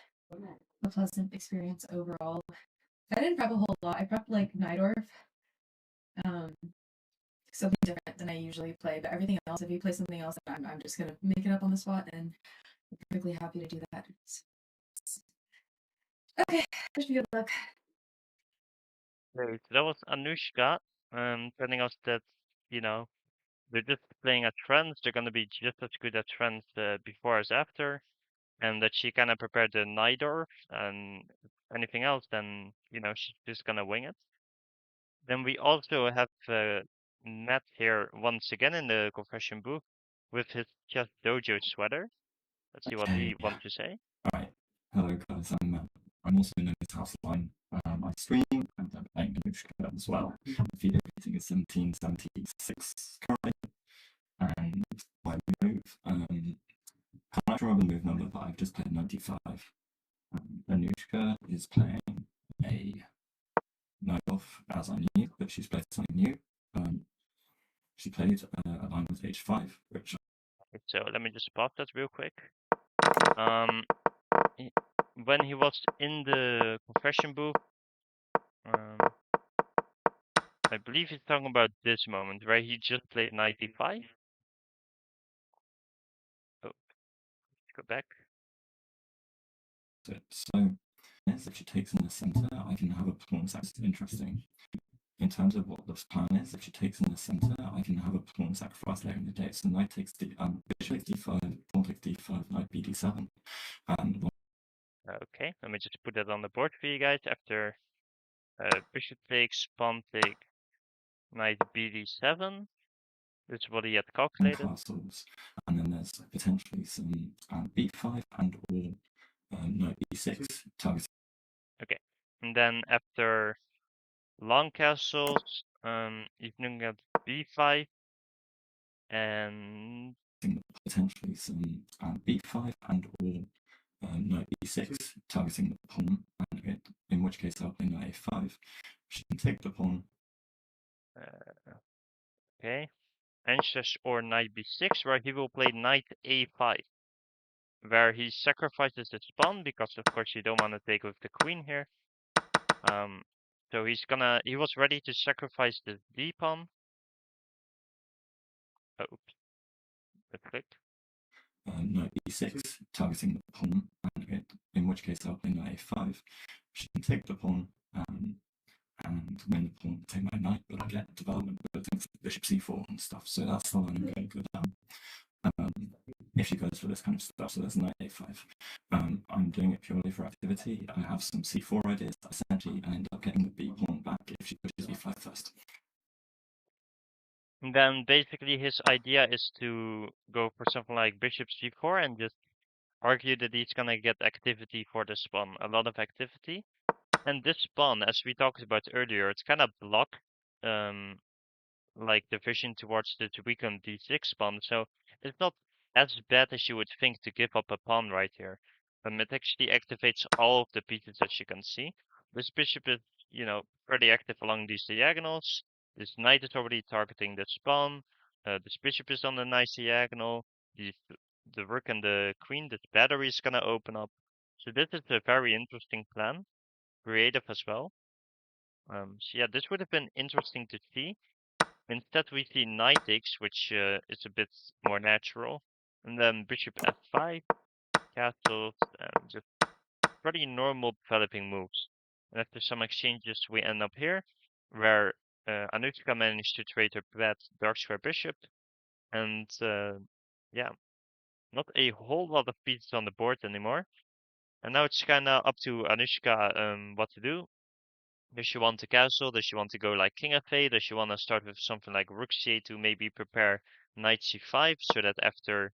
a pleasant experience overall. I didn't prep a whole lot. I prepped like Nidorf. Um, something different than I usually play. But everything else, if he plays something else, I'm just gonna make it up on the spot, and I'm perfectly happy to do that. Okay, wish me good luck. Great. That was Anushka, telling us that, you know, they're just playing at trends. They're gonna be just as good at trends before as after, and that she kind of prepared the Nidor, and anything else, then, you know, she's just gonna wing it. Then we also have Matt here once again in the confession booth with his Chess Dojo sweater. Let's see what he wants to say. Alright. Hello guys, I'm also known as Houseline. I stream and I'm playing Kavutskiy as well. The video rating is 1776 currently. And my move, can't remember the move number, but I've just played 95. Anushka is playing a night off as I knew, but she's played something new. She played a line with h5, which So let me just pause that real quick. When he was in the confession booth, I believe he's talking about this moment where he just played 95. Oh, let's go back. So, yes, if she takes in the center, I can have a pawn sack. Interesting. In terms of what the plan is, if she takes in the center, I can have a pawn sacrifice later in the day. So knight takes bishop takes d5, pawn takes d5, knight bd7. Okay, let me just put that on the board for you guys. After bishop takes, pawn take, knight bd7. This is what he had calculated. Castles, and then there's potentially some b5 and or knight b6 targeting. Okay, and then after long castles, you can get b5 and potentially some b5 and or knight b6 targeting the pawn, and in which case I'll play knight a5. She can take the pawn. Okay, Anxious or knight b6, where he will play knight a5, where he sacrifices his pawn because of course you don't want to take with the queen here. So he was ready to sacrifice the d pawn. Oh, oops, that clicked. Knight b6 targeting the pawn, and in which case I'll play knight a5. She can take the pawn, and when the pawn take my knight, but I get development, but things like bishop c4 and stuff. So that's the line I'm going to go down. If she goes for this kind of stuff, so there's knight a5. I'm doing it purely for activity. I have some c4 ideas. Essentially, I end up getting the b pawn back if she pushes b5 first. And then basically his idea is to go for something like bishop c4 and just argue that he's gonna get activity for the pawn, a lot of activity. And this pawn, as we talked about earlier, it's kind of block like the vision towards the weakened d6 pawn, so it's not as bad as you would think to give up a pawn right here. It actually activates all of the pieces that you can see. This bishop is, you know, pretty active along these diagonals. This knight is already targeting this pawn. This bishop is on the nice diagonal. The rook and the queen, this battery is gonna open up. So this is a very interesting plan, creative as well. So yeah, this would have been interesting to see. Instead, we see knight takes, which is a bit more natural, and then bishop f5, castles, and just pretty normal developing moves. And after some exchanges, we end up here, where Anushka managed to trade her bad dark square bishop, and yeah, not a whole lot of pieces on the board anymore. And now it's kind of up to Anushka what to do. Does she want to castle? Does she want to go like king f8? Does she want to start with something like rook c8 to maybe prepare knight c5 so that after,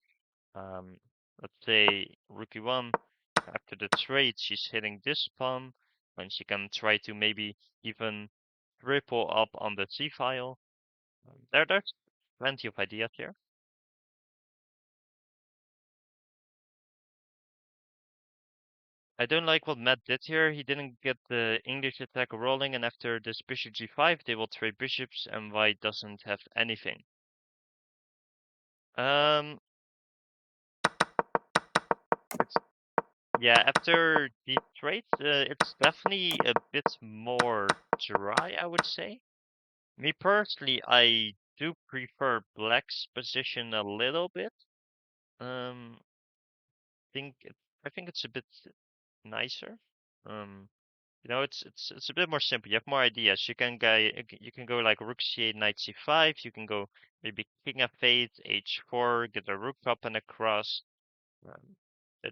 let's say, rook e1, after the trade, she's hitting this pawn, and she can try to maybe even triple up on the c file. There's plenty of ideas here. I don't like what Matt did here. He didn't get the English attack rolling, and after this bishop g5, they will trade bishops, and white doesn't have anything. Yeah, after these trades, it's definitely a bit more dry, I would say. Me personally, I do prefer black's position a little bit. Think it, I think it's a bit nicer. Um, it's a bit more simple. You have more ideas. You can go like rook c8, knight c5. You can go maybe king f8, h4, get a rook up and across. Um,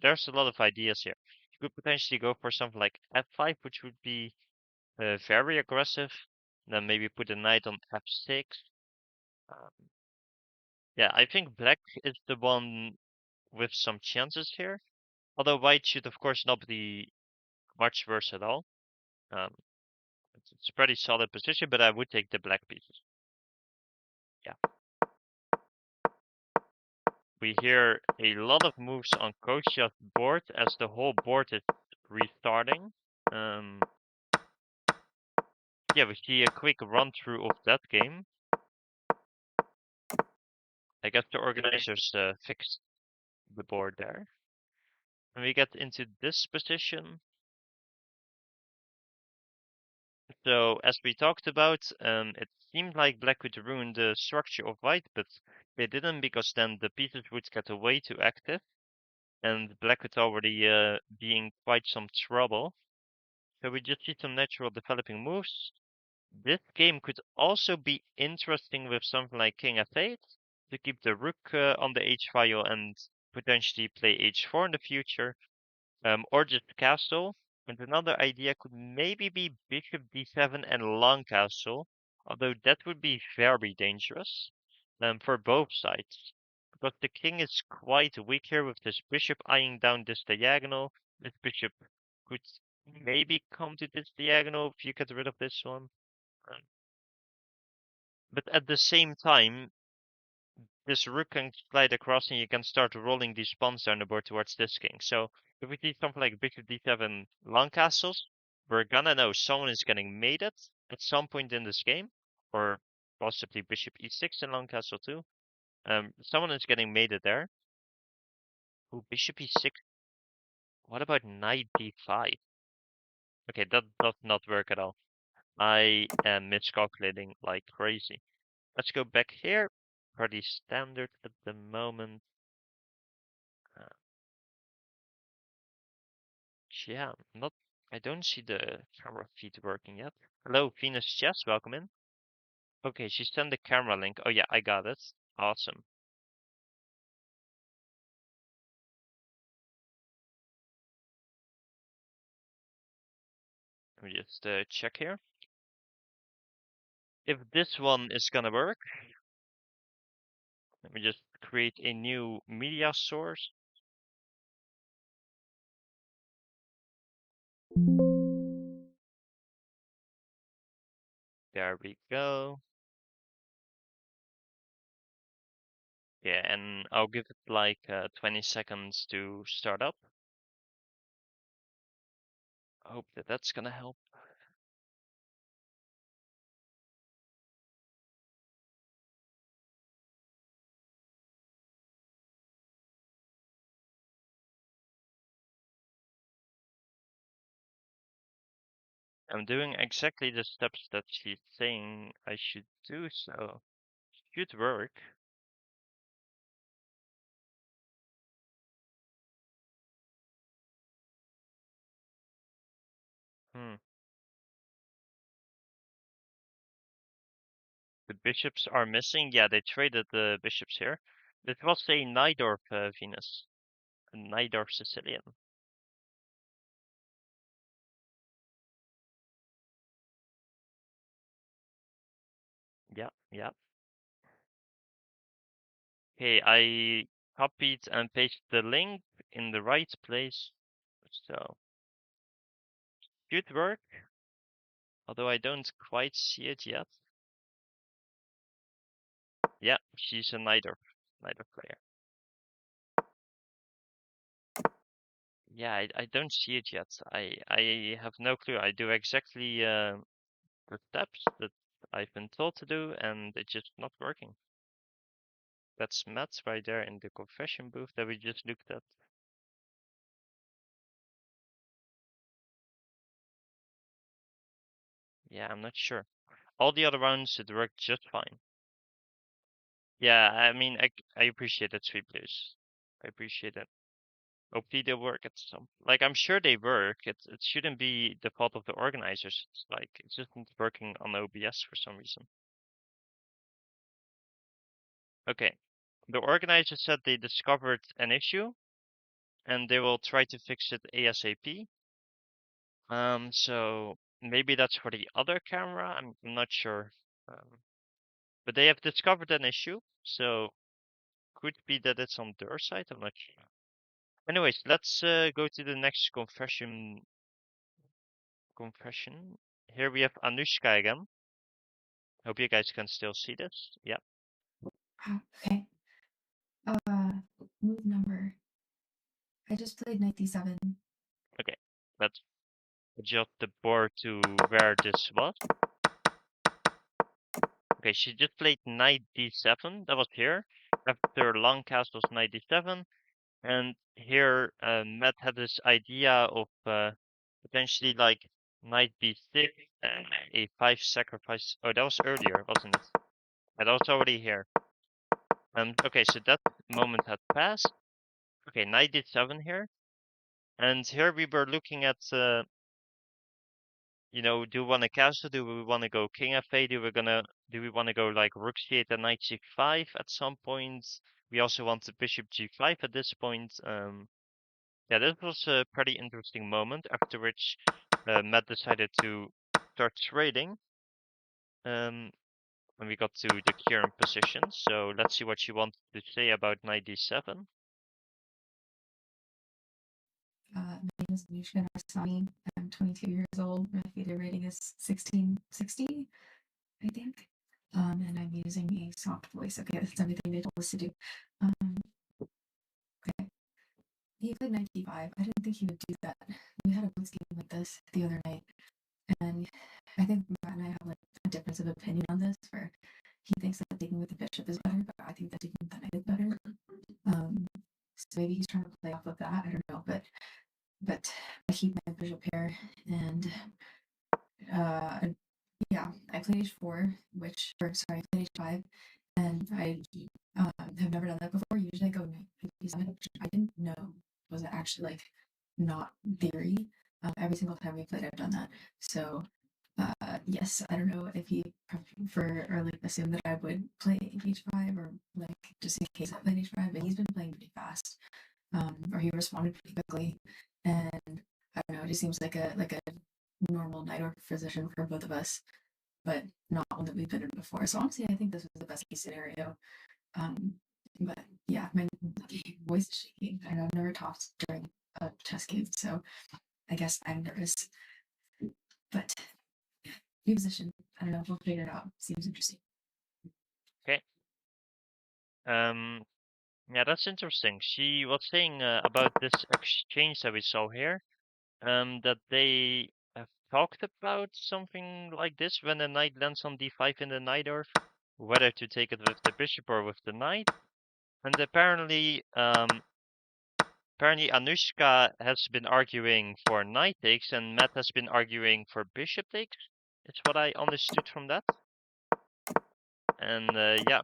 there's a lot of ideas here. You could potentially go for something like f5, which would be very aggressive. Then maybe put a knight on f6. Um, yeah, I think black is the one with some chances here. Although white should, of course, not be much worse at all. Um, it's a pretty solid position, but I would take the black pieces. Yeah. We hear a lot of moves on Kostya's board as the whole board is restarting. Yeah, we see a quick run through of that game. I guess the organizers fixed the board there. And we get into this position. So as we talked about, it seemed like black could ruin the structure of white, but they didn't because then the pieces would get way too active, and black would already be in quite some trouble. So we just see some natural developing moves. This game could also be interesting with something like king f8 to keep the rook on the h file and potentially play h4 in the future, or just castle. And another idea could maybe be bishop d7 and long castle, although that would be very dangerous for both sides. Because the king is quite weak here with this bishop eyeing down this diagonal. This bishop could maybe come to this diagonal if you get rid of this one. Um, but at the same time, this rook can slide across and you can start rolling these pawns down the board towards this king. So if we see something like bishop d7 long castles, we're gonna know someone is getting mated at some point in this game, or possibly bishop e6 and long castle too. Someone is getting mated there. Ooh, bishop e6. What about knight d5? Okay, that does not work at all. I am miscalculating like crazy. Let's go back here. Pretty standard at the moment. Uh, Yeah, not. I don't see the camera feed working yet. Hello, Venus Chess, welcome in. Okay, she sent the camera link. Oh yeah, I got it. Awesome. Let me just check here. If this one is gonna work, let me just create a new media source. There we go. Yeah, and I'll give it like 20 seconds to start up. I hope that that's gonna help. I'm doing exactly the steps that she's saying I should do, so should work. Hmm. The bishops are missing. Yeah, they traded the bishops here. It was a Najdorf Venus, a Najdorf Sicilian. Yeah, yeah. Okay, I copied and pasted the link in the right place, so should work. Although I don't quite see it yet. Yeah, she's a Najdorf player. Yeah, I don't see it yet. I have no clue. I do exactly the steps that I've been told to do, and it's just not working. That's Matt right there in the confession booth that we just looked at. Yeah, I'm not sure. All the other rounds it worked just fine. Yeah, I mean, I appreciate it, Sweet Blues. I appreciate it. Hopefully they work at some. Like, I'm sure they work. It shouldn't be the fault of the organizers. It's like it's just not working on OBS for some reason. Okay, the organizers said they discovered an issue, and they will try to fix it ASAP. So maybe that's for the other camera. I'm not sure. But they have discovered an issue, so could be that it's on their side. I'm not sure. Anyways, let's go to the next confession. Here we have Anushka again. Hope you guys can still see this. Yeah. Okay. Move number. I just played knight d7. Okay. Let's adjust the board to where this was. Okay, she just played knight d7. That was here. After long castles, knight d7. And here, Matt had this idea of potentially like knight b6 and a 5 sacrifice. Oh, that was earlier, wasn't it? Yeah, that was already here. Okay, so that moment had passed. Okay, knight d7 here. And here we were looking at, you know, do we want to castle? Do we want to go king f8? Do we want to go like rook c8 and knight c5 at some point? We also want the bishop g5 at this point. Yeah, this was a pretty interesting moment. After which, Matt decided to start trading. When we got to the current position. So let's see what she wanted to say about knight d7. My name is Anushka Narsani. I'm 22 years old. My FIDE rating is 1660, I think. And I'm using a soft voice. Okay, that's everything they told us to do. Okay. He played knight d5. I didn't think he would do that. We had a blitz game like this the other night, and I think Matt and I have like a difference of opinion on this, where he thinks that taking with the bishop is better, but I think that taking with the knight is better. So maybe he's trying to play off of that. I don't know, but I keep my bishop here, and yeah, I played h4, I played h5, and I have never done that before. Usually I go knight d7, which I didn't know was actually like not theory. Every single time we played, I've done that. So yes, I don't know if he prefer or like assumed that I would play h5 or like just in case I played h5, but he's been playing pretty fast. Or he responded pretty quickly, and I don't know, it just seems like a normal knight or position for both of us, but not one that we've been in before. So honestly, I think this was the best case scenario. But yeah, my voice is shaking. I know I've never talked during a chess game, so I guess I'm nervous. But new position. I don't know. We'll figure it out. Seems interesting. Okay. Yeah, that's interesting. She was saying about this exchange that we saw here, that they have talked about something like this when the knight lands on d5 in the knight earth, whether to take it with the bishop or with the knight. And apparently, Anushka has been arguing for knight takes, and Matt has been arguing for bishop takes. It's what I understood from that. And yeah,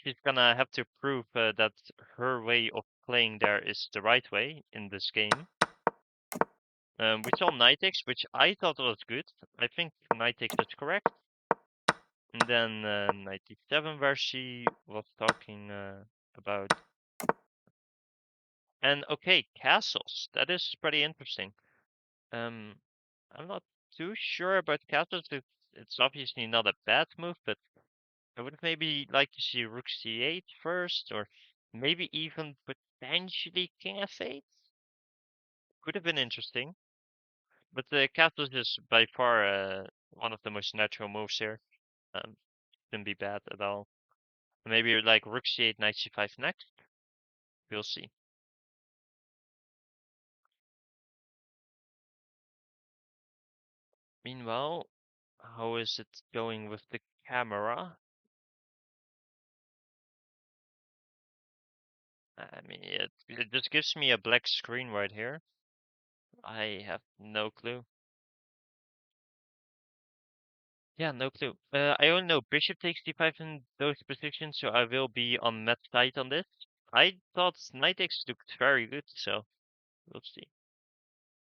she's gonna have to prove that her way of playing there is the right way in this game. We saw knight takes, which I thought was good. I think knight takes is correct. And then knight d7, where she was talking about. And okay, castles. That is pretty interesting. I'm not too sure about castles. It's obviously not a bad move, but I would maybe like to see rook c8 first, or maybe even potentially king f8. Could have been interesting. But the castles is by far one of the most natural moves here. Shouldn't be bad at all. Maybe like rook c8, knight c5 next. We'll see. Meanwhile, how is it going with the camera? I mean, it just gives me a black screen right here. I have no clue. Yeah, no clue. I only know bishop takes d5 in those positions, so I will be on Matt's side on this. I thought knight takes looked very good, so we'll see.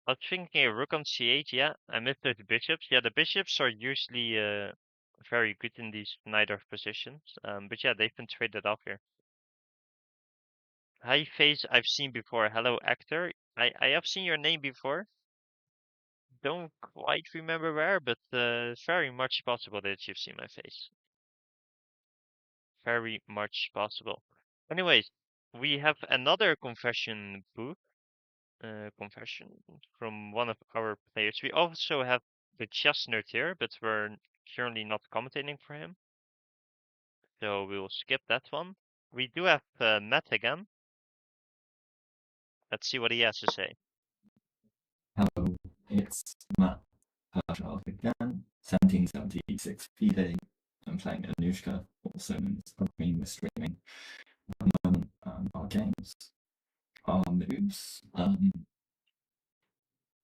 I was thinking a rook on c8, yeah. I missed those bishops. Yeah, the bishops are usually very good in these neither positions. But yeah, they've been traded off here. High face I've seen before. Hello, actor. I have seen your name before. Don't quite remember where, but it's very much possible that you've seen my face. Very much possible. Anyways, we have another confession booth. Confession from one of our players. We also have the chess nerd here, but we're currently not commentating for him, so we will skip that one. We do have Matt again. Let's see what he has to say. Hello, it's Matt Herschel again, 1776 FIDE. I'm playing Anushka, also known as Queen. We're streaming at the moment. Our games, our moves,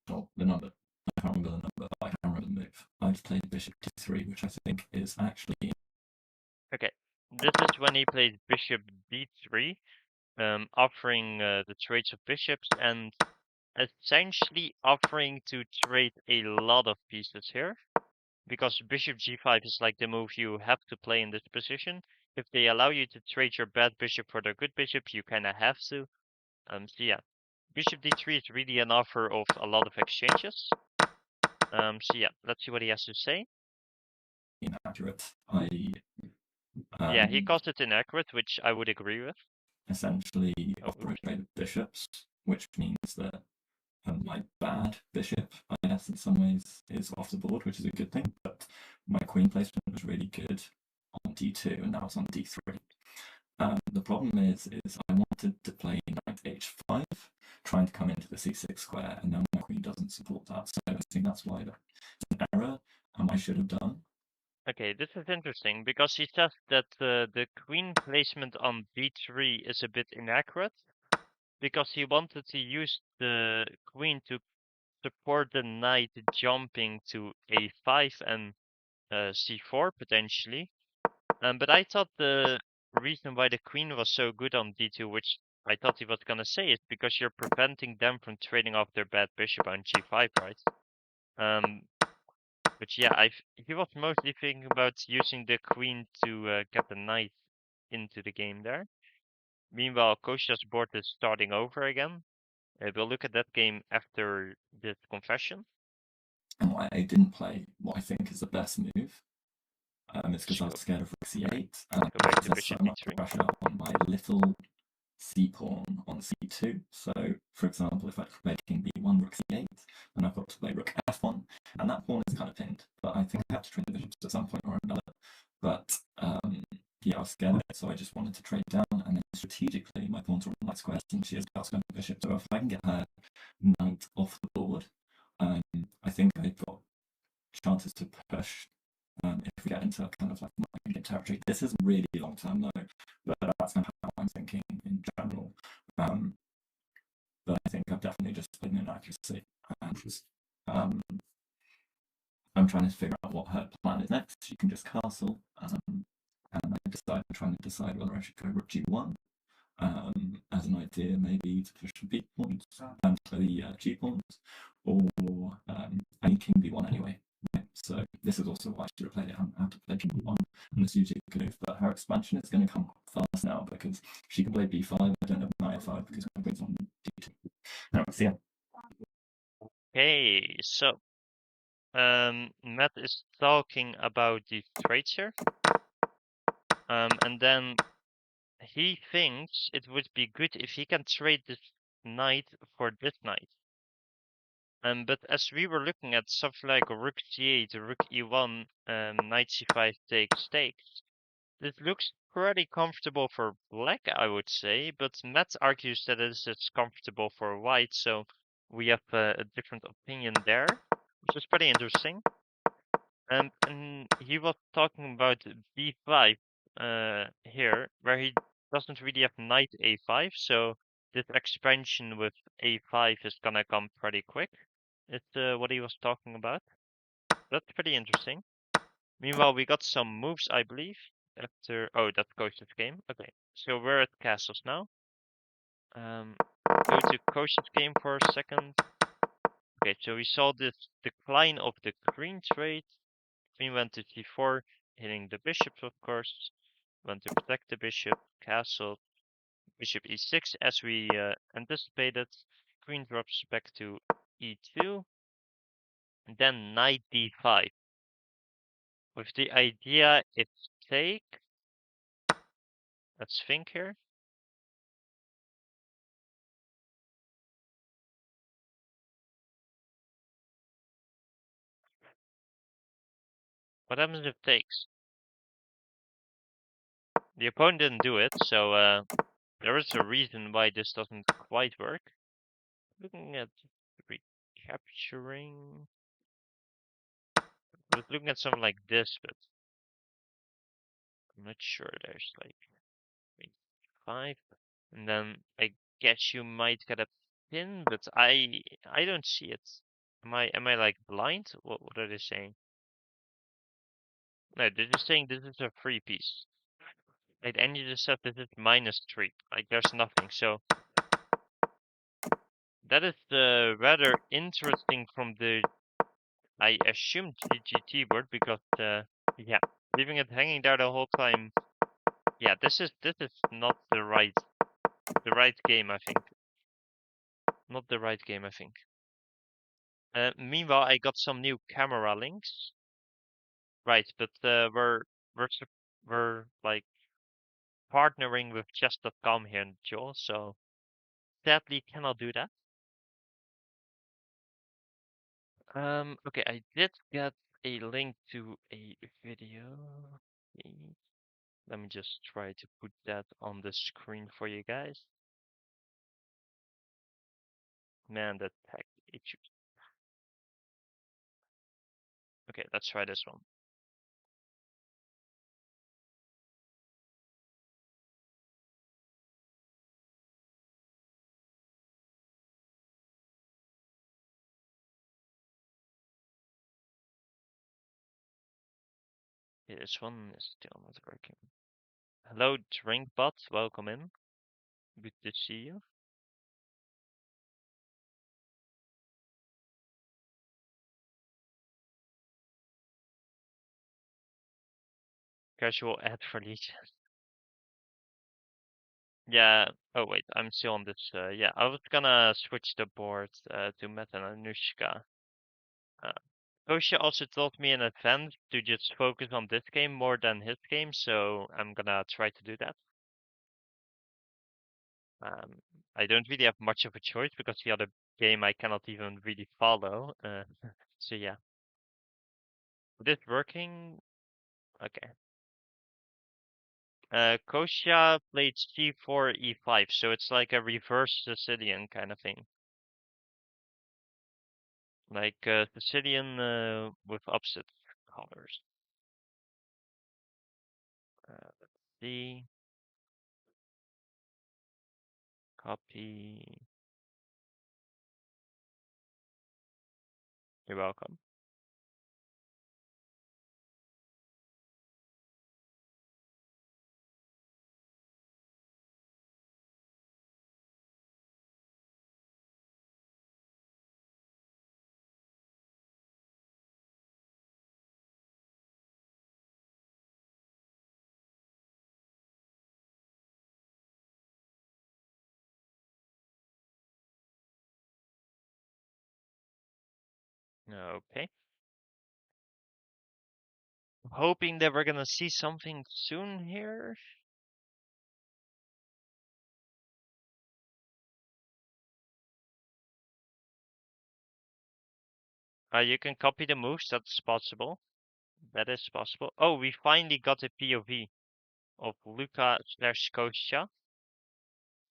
oh, the number. I can't remember the number, but I can remember the move. I've played Bishop d3, which I think is actually. Okay, this is when he plays Bishop d3, offering the trades of bishops and essentially offering to trade a lot of pieces here. Because bishop g5 is like the move you have to play in this position. If they allow you to trade your bad bishop for their good bishop, you kind of have to. So yeah, bishop d3 is really an offer of a lot of exchanges. So yeah, let's see what he has to say. Inaccurate. Yeah, he calls it inaccurate, which I would agree with. Essentially offer a trade of bishops, which means that my bad bishop, I guess, in some ways is off the board, which is a good thing, but my queen placement was really good on d2, and now it's on d3. The problem is I wanted to play knight h5, trying to come into the c6 square, and now my queen doesn't support that, so I think that's why that's an error, I should have done. Okay, this is interesting, because he says that the queen placement on d3 is a bit inaccurate, because he wanted to use the queen to support the knight jumping to a5 and c4 potentially. But I thought the reason why the queen was so good on d2, which I thought he was gonna say, is because you're preventing them from trading off their bad bishop on g5, right? But yeah, he was mostly thinking about using the queen to get the knight into the game there. Meanwhile, Kostya's board is starting over again. We'll look at that game after this confession. And why I didn't play what I think is the best move is because I was scared of rook c8, and Go back to there's so bishop much d3. pressure on my little c pawn on c2. So, for example, if I play king b1, rook c8, then I've got to play rook f1, and that pawn is kind of pinned. But I think I have to trade the bishops at some point or another. But yeah, I was scared of it, so I just wanted to trade down, and then strategically, my pawns are on light squares, and she has outgoing bishop. So if I can get her knight off the board, I think I've got chances to push if we get into kind of like market territory. This is really long term though, but that's kind of how I'm thinking in general. But I think I've definitely just played an inaccuracy. And I'm trying to figure out what her plan is next. She can just castle, and I'm trying to decide whether I should go rook g1 as an idea, maybe to push the b pawns and for the g pawns, or I need king b1 anyway. Right? So this is also why I should have played it. I have to play king b1, and it's usually a good move. But her expansion is going to come fast now because she can play b5. I don't have knight f5 because my queen's on d2. Anyway, so yeah. Okay, so Matt is talking about the trades here. And then he thinks it would be good if he can trade this knight for this knight. But as we were looking at something like rook c8, rook e1, knight c5 takes, this looks pretty comfortable for black, I would say, but Matt argues that it is comfortable for white, so we have a different opinion there, which is pretty interesting. And he was talking about b5 here, where he doesn't really have knight a5, so this expansion with a5 is gonna come pretty quick. It's what he was talking about. That's pretty interesting. Meanwhile, we got some moves, I believe. After that's Kostya's game. Okay, so we're at castles now. Go to Kostya's game for a second. Okay, so we saw this decline of the queen trade. Queen went to c4, hitting the bishops, of course. Went to protect the bishop, castle, bishop e6 as we anticipated. Queen drops back to e2. And then knight d5. With the idea it's take. Let's think here. What happens if takes? The opponent didn't do it, so there is a reason why this doesn't quite work. Looking at recapturing. I was looking at something like this, but I'm not sure. There's like 5, and then I guess you might get a pin, but I don't see it. Am I like blind? What are they saying? No, they're just saying this is a free piece. Like, and you just said this is -3. Like there's nothing. So that is rather interesting from the I assume GGT board because yeah, leaving it hanging there the whole time. Yeah, this is not the right game, I think. Not the right game, I think. Meanwhile, I got some new camera links. Right, but we're we're like partnering with chess.com here in Joel, so sadly cannot do that. Okay, I did get a link to a video. Let me just try to put that on the screen for you guys. Man, that tech issues. Okay, let's try this one. Okay, this one is still not working. Hello, Drinkbot, welcome in. Good to see you. Casual ad for Legion. Yeah. Oh wait, I'm still on this. Yeah, I was gonna switch the board to Meta and Anushka. Kostya also told me in advance to just focus on this game more than his game, so I'm gonna try to do that. I don't really have much of a choice because the other game I cannot even really follow. So yeah. This working? Okay. Kostya played c4 e5, so it's like a reverse Sicilian kind of thing. Like Sicilian with opposite colors. Let's see. Copy. You're welcome. Okay. Hoping that we're gonna see something soon here. You can copy the moves, that's possible. That is possible. Oh, we finally got a POV of Luka/Kostya.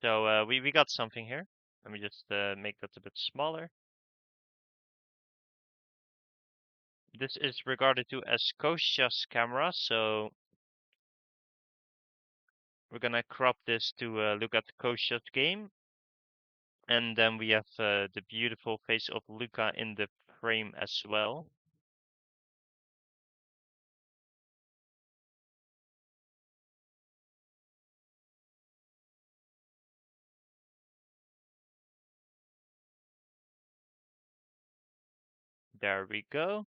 So we got something here. Let me just make that a bit smaller. This is regarded to as Kostya's camera, so we're gonna crop this to look at Kostya's game. And then we have the beautiful face of Luka in the frame as well. There we go.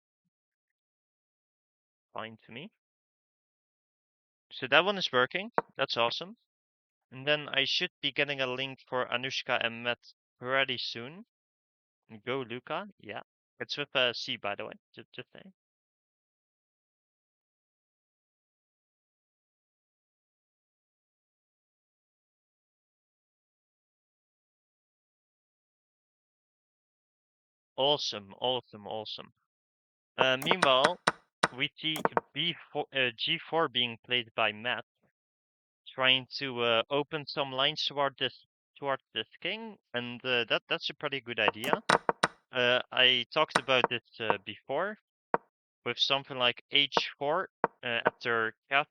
Fine to me. So that one is working. That's awesome. And then I should be getting a link for Anushka and Matt pretty soon. Go Luca. Yeah. It's with a C, by the way. Just saying. Awesome, awesome, awesome. Meanwhile, we see B4, G4 being played by Matt, trying to open some lines towards this king, and that's a pretty good idea. I talked about this before, with something like H4 after cap.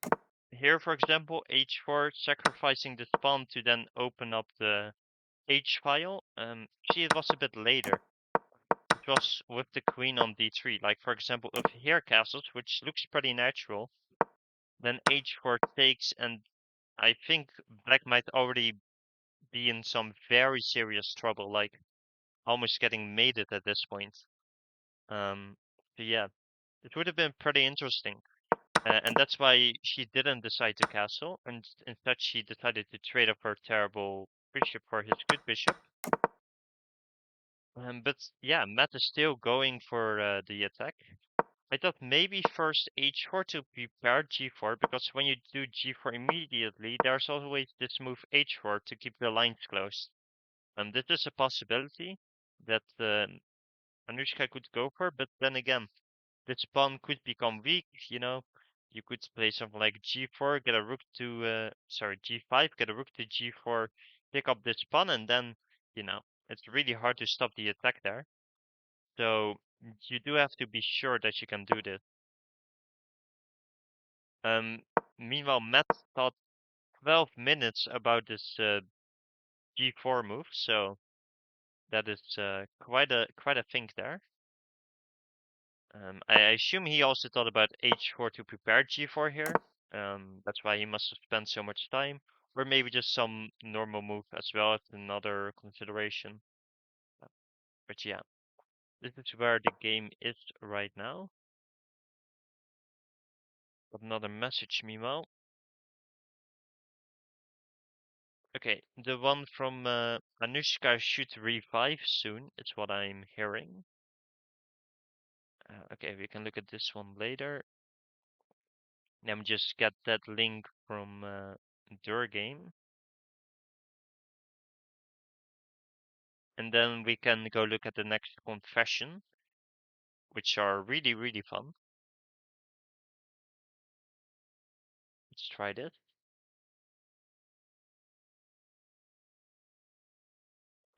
Here, for example, H4 sacrificing the pawn to then open up the H file. See, it was a bit later. It was with the queen on d3. Like, for example, if here castles, which looks pretty natural, then h4 takes, and I think black might already be in some very serious trouble, like almost getting mated at this point. So yeah, it would have been pretty interesting. And that's why she didn't decide to castle, and instead she decided to trade up her terrible bishop for his good bishop. But yeah, Matt is still going for the attack. I thought maybe first h4 to prepare g4, because when you do g4 immediately, there's always this move h4 to keep the lines closed. This is a possibility that Anushka could go for, but then again, this pawn could become weak, you know. You could play something like g4, get a rook to, g5, get a rook to g4, pick up this pawn, and then, you know, it's really hard to stop the attack there. So you do have to be sure that you can do this. Meanwhile, Matt thought 12 minutes about this g4 move, so that is quite a thing there. I assume he also thought about h4 to prepare g4 here. That's why he must have spent so much time, or maybe just some normal move as well as another consideration. But yeah, this is where the game is right now. Got another message meanwhile. Okay, the one from Anushka should revive soon, it's what I'm hearing. Okay, we can look at this one later. Let me just get that link from their game. And then we can go look at the next confession, which are really, really fun. Let's try this.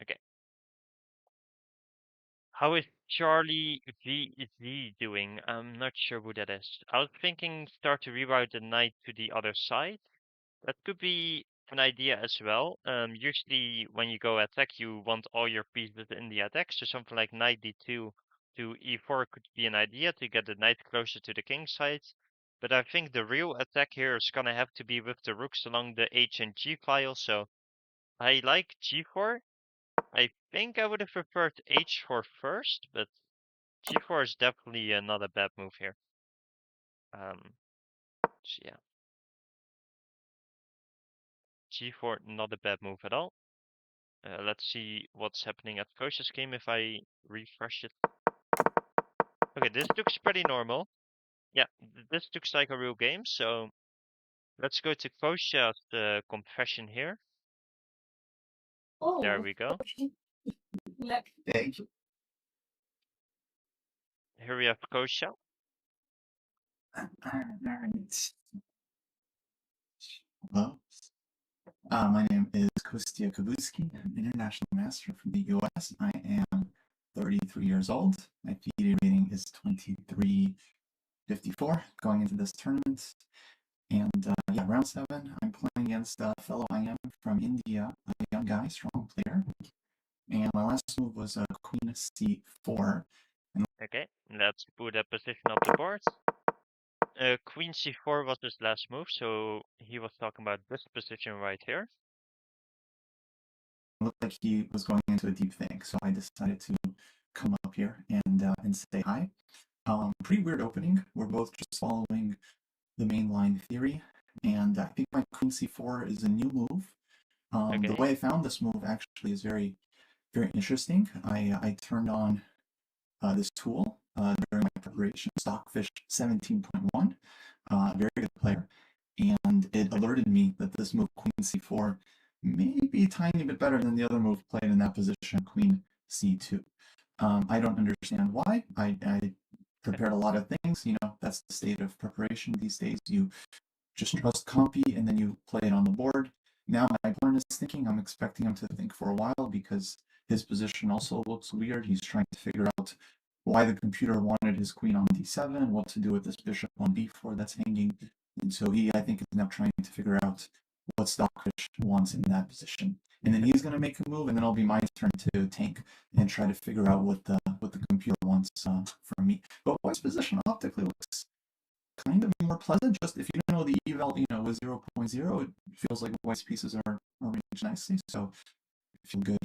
Okay. How is Charlie VZ doing? I'm not sure who that is. I was thinking start to reroute the knight to the other side. That could be an idea as well. Usually when you go attack, you want all your pieces in the attack. So something like knight d2 to e4 could be an idea to get the knight closer to the king side. But I think the real attack here is gonna have to be with the rooks along the h and g file. So I like g4. I think I would have preferred h4 first, but g4 is definitely not a bad move here. So yeah, g4 not a bad move at all. Let's see what's happening at Kostya's game if I refresh it. Okay, this looks pretty normal. Yeah, this looks like a real game, so let's go to Kostya's confession here. Oh, There we go. Hey. Here we have Kostya. Alright. Hello. My name is Kostya Kavutskiy. I'm an international master from the US. I am 33 years old. My FIDE rating is 2354 going into this tournament. And yeah, round 7, I'm playing against a fellow IM from India, a young guy, strong player. And my last move was Queen C4. Okay, let's put a position of the board. Queen C4 was his last move, so he was talking about this position right here. It looked like he was going into a deep think, so I decided to come up here and say hi. Pretty weird opening. We're both just following the mainline theory, and I think my queen c4 is a new move. The way I found this move actually is very, very interesting. I turned on this tool during my preparation, Stockfish 17.1, very good player, and it alerted me that this move, queen c4, may be a tiny bit better than the other move played in that position, queen c2. I don't understand why. I prepared a lot of things. You know, that's the state of preparation these days. You just trust Compy and then you play it on the board. Now my opponent is thinking. I'm expecting him to think for a while because his position also looks weird. He's trying to figure out why the computer wanted his queen on d7, what to do with this bishop on b4 that's hanging. And so he, I think, is now trying to figure out what Stockfish wants in that position. And then he's going to make a move, and then it'll be my turn to tank and try to figure out what the computer wants from me. But White's position optically looks kind of more pleasant. Just if you don't know the eval, with 0.0, it feels like White's pieces are arranged nicely. So I feel good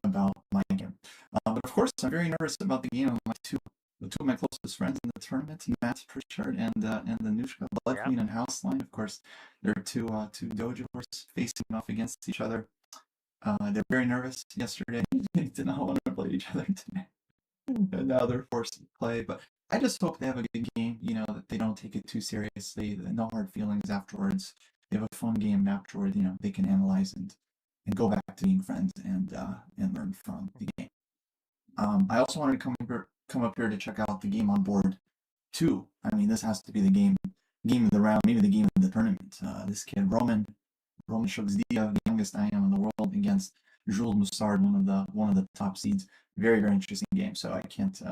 about my game. But of course, I'm very nervous about the game of two of my closest friends in the tournament, Matt Pritchard and Anushka Blood Queen and Houseline. Of course, they're two Dojos facing off against each other. They're very nervous yesterday. They did not want to play each other today. And now they're forced to play. But I just hope they have a good game, that they don't take it too seriously, no hard feelings afterwards. They have a fun game afterward, they can analyze and go back to being friends and learn from the game. I also wanted to come up here to check out the game on board 2. I mean, this has to be the game of the round, maybe the game of the tournament. This kid, Roman Shugsdia, the youngest I am in the world, against Jules Moussard, one of the top seeds. Very, very interesting game. So I can't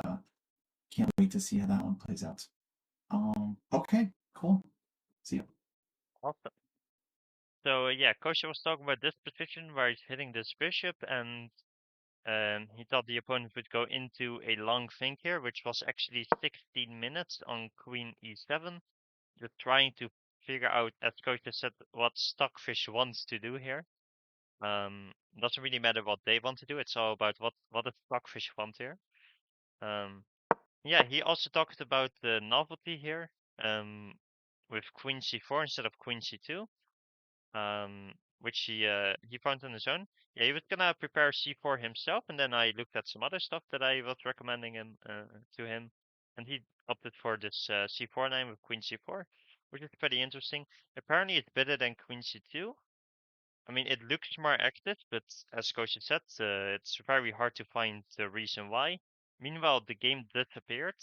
wait to see how that one plays out. Okay, cool. See you. Awesome. So yeah, Kostya was talking about this position where he's hitting this bishop, and he thought the opponent would go into a long think here, which was actually 16 minutes on queen e7. You're trying to figure out, as Kostya said, what Stockfish wants to do here. Doesn't really matter what they want to do. It's all about what does Stockfish want here. Yeah, he also talked about the novelty here, with queen c4 instead of queen c2, which he found on his own. Yeah, he was gonna prepare c4 himself, and then I looked at some other stuff that I was recommending him to him, and he opted for this c4 line with queen c4, which is pretty interesting. Apparently, it's better than queen c2. I mean, it looks more active, but as Coach said, it's very hard to find the reason why. Meanwhile, the game disappeared.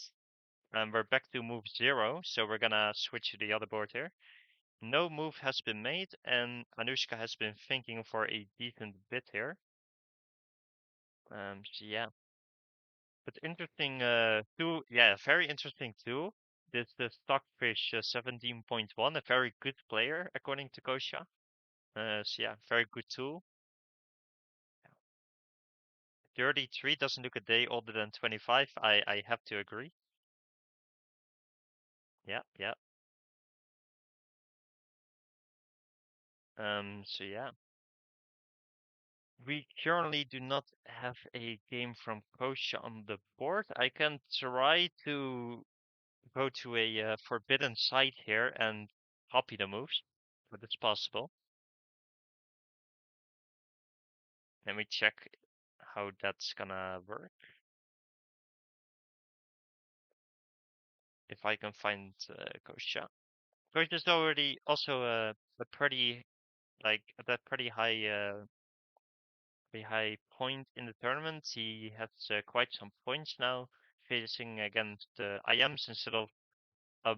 We're back to move 0, so we're gonna switch to the other board here. No move has been made, and Anushka has been thinking for a decent bit here. So yeah. But interesting, too. Yeah, very interesting too. This the Stockfish 17.1, a very good player according to Kostya. So yeah, very good tool. 33 doesn't look a day older than 25. I have to agree. Yeah, yeah. So yeah. We currently do not have a game from Kostya on the board. I can try to go to a forbidden site here and copy the moves, but it's possible. Let me check how that's gonna work. If I can find Kostya. Kostya's already also a pretty at that pretty high point in the tournament. He has quite some points now, facing against IMs instead of a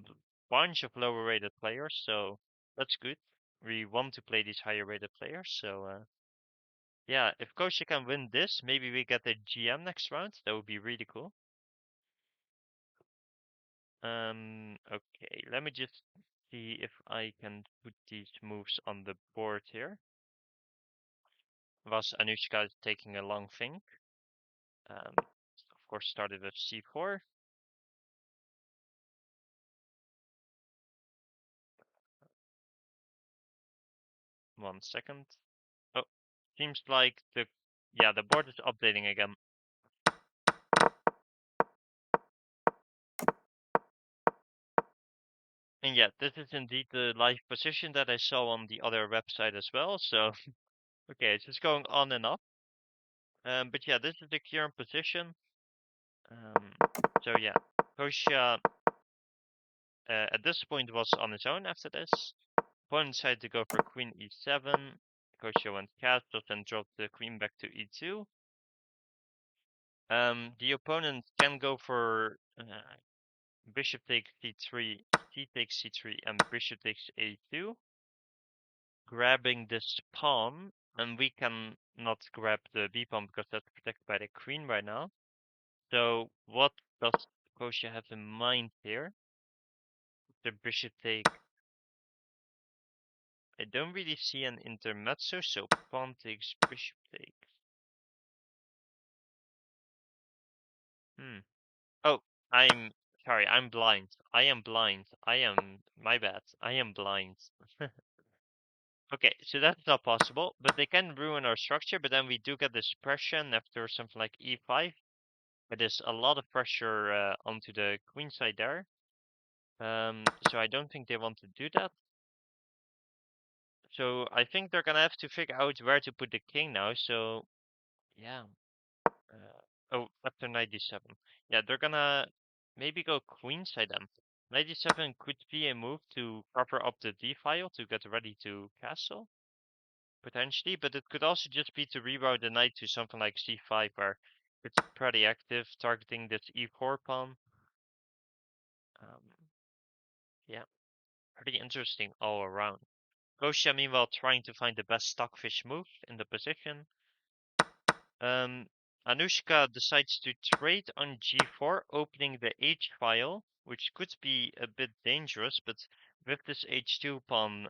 bunch of lower rated players, so that's good. We want to play these higher rated players, so yeah, if Kostya can win this, maybe we get a GM next round. That would be really cool. Okay, let me just see if I can put these moves on the board here. Was Anushka is taking a long think. Of course, started with c4. One second. Oh, seems like the board is updating again. And yeah, this is indeed the live position that I saw on the other website as well. So, okay, it's just going on and off. But yeah, this is the current position. So yeah, Kostya at this point was on his own after this. Opponent decided to go for queen e7. Kostya went castles and dropped the queen back to e2. The opponent can go for bishop takes c3, c takes c3, and bishop takes a2, grabbing this pawn, and we can not grab the b pawn because that's protected by the queen right now. So what does Kostya have in mind here? The bishop take. I don't really see an intermezzo, so pawn takes, bishop takes. Oh, I'm sorry, I'm blind. I am blind. My bad. I am blind. Okay, so that's not possible, but they can ruin our structure, but then we do get this pressure after something like e5. But there's a lot of pressure onto the queen side there. So I don't think they want to do that. So I think they're gonna have to figure out where to put the king now. So yeah. Oh, after knight d7. Yeah, they're gonna maybe go queenside then. Knight d7 could be a move to cover up the d file to get ready to castle, potentially, but it could also just be to reroute the knight to something like c5 where it's pretty active, targeting this e4 pawn. Yeah, pretty interesting all around. Kostya, meanwhile, trying to find the best stockfish move in the position. Anushka decides to trade on g4, opening the h file, which could be a bit dangerous, but with this h2 pawn,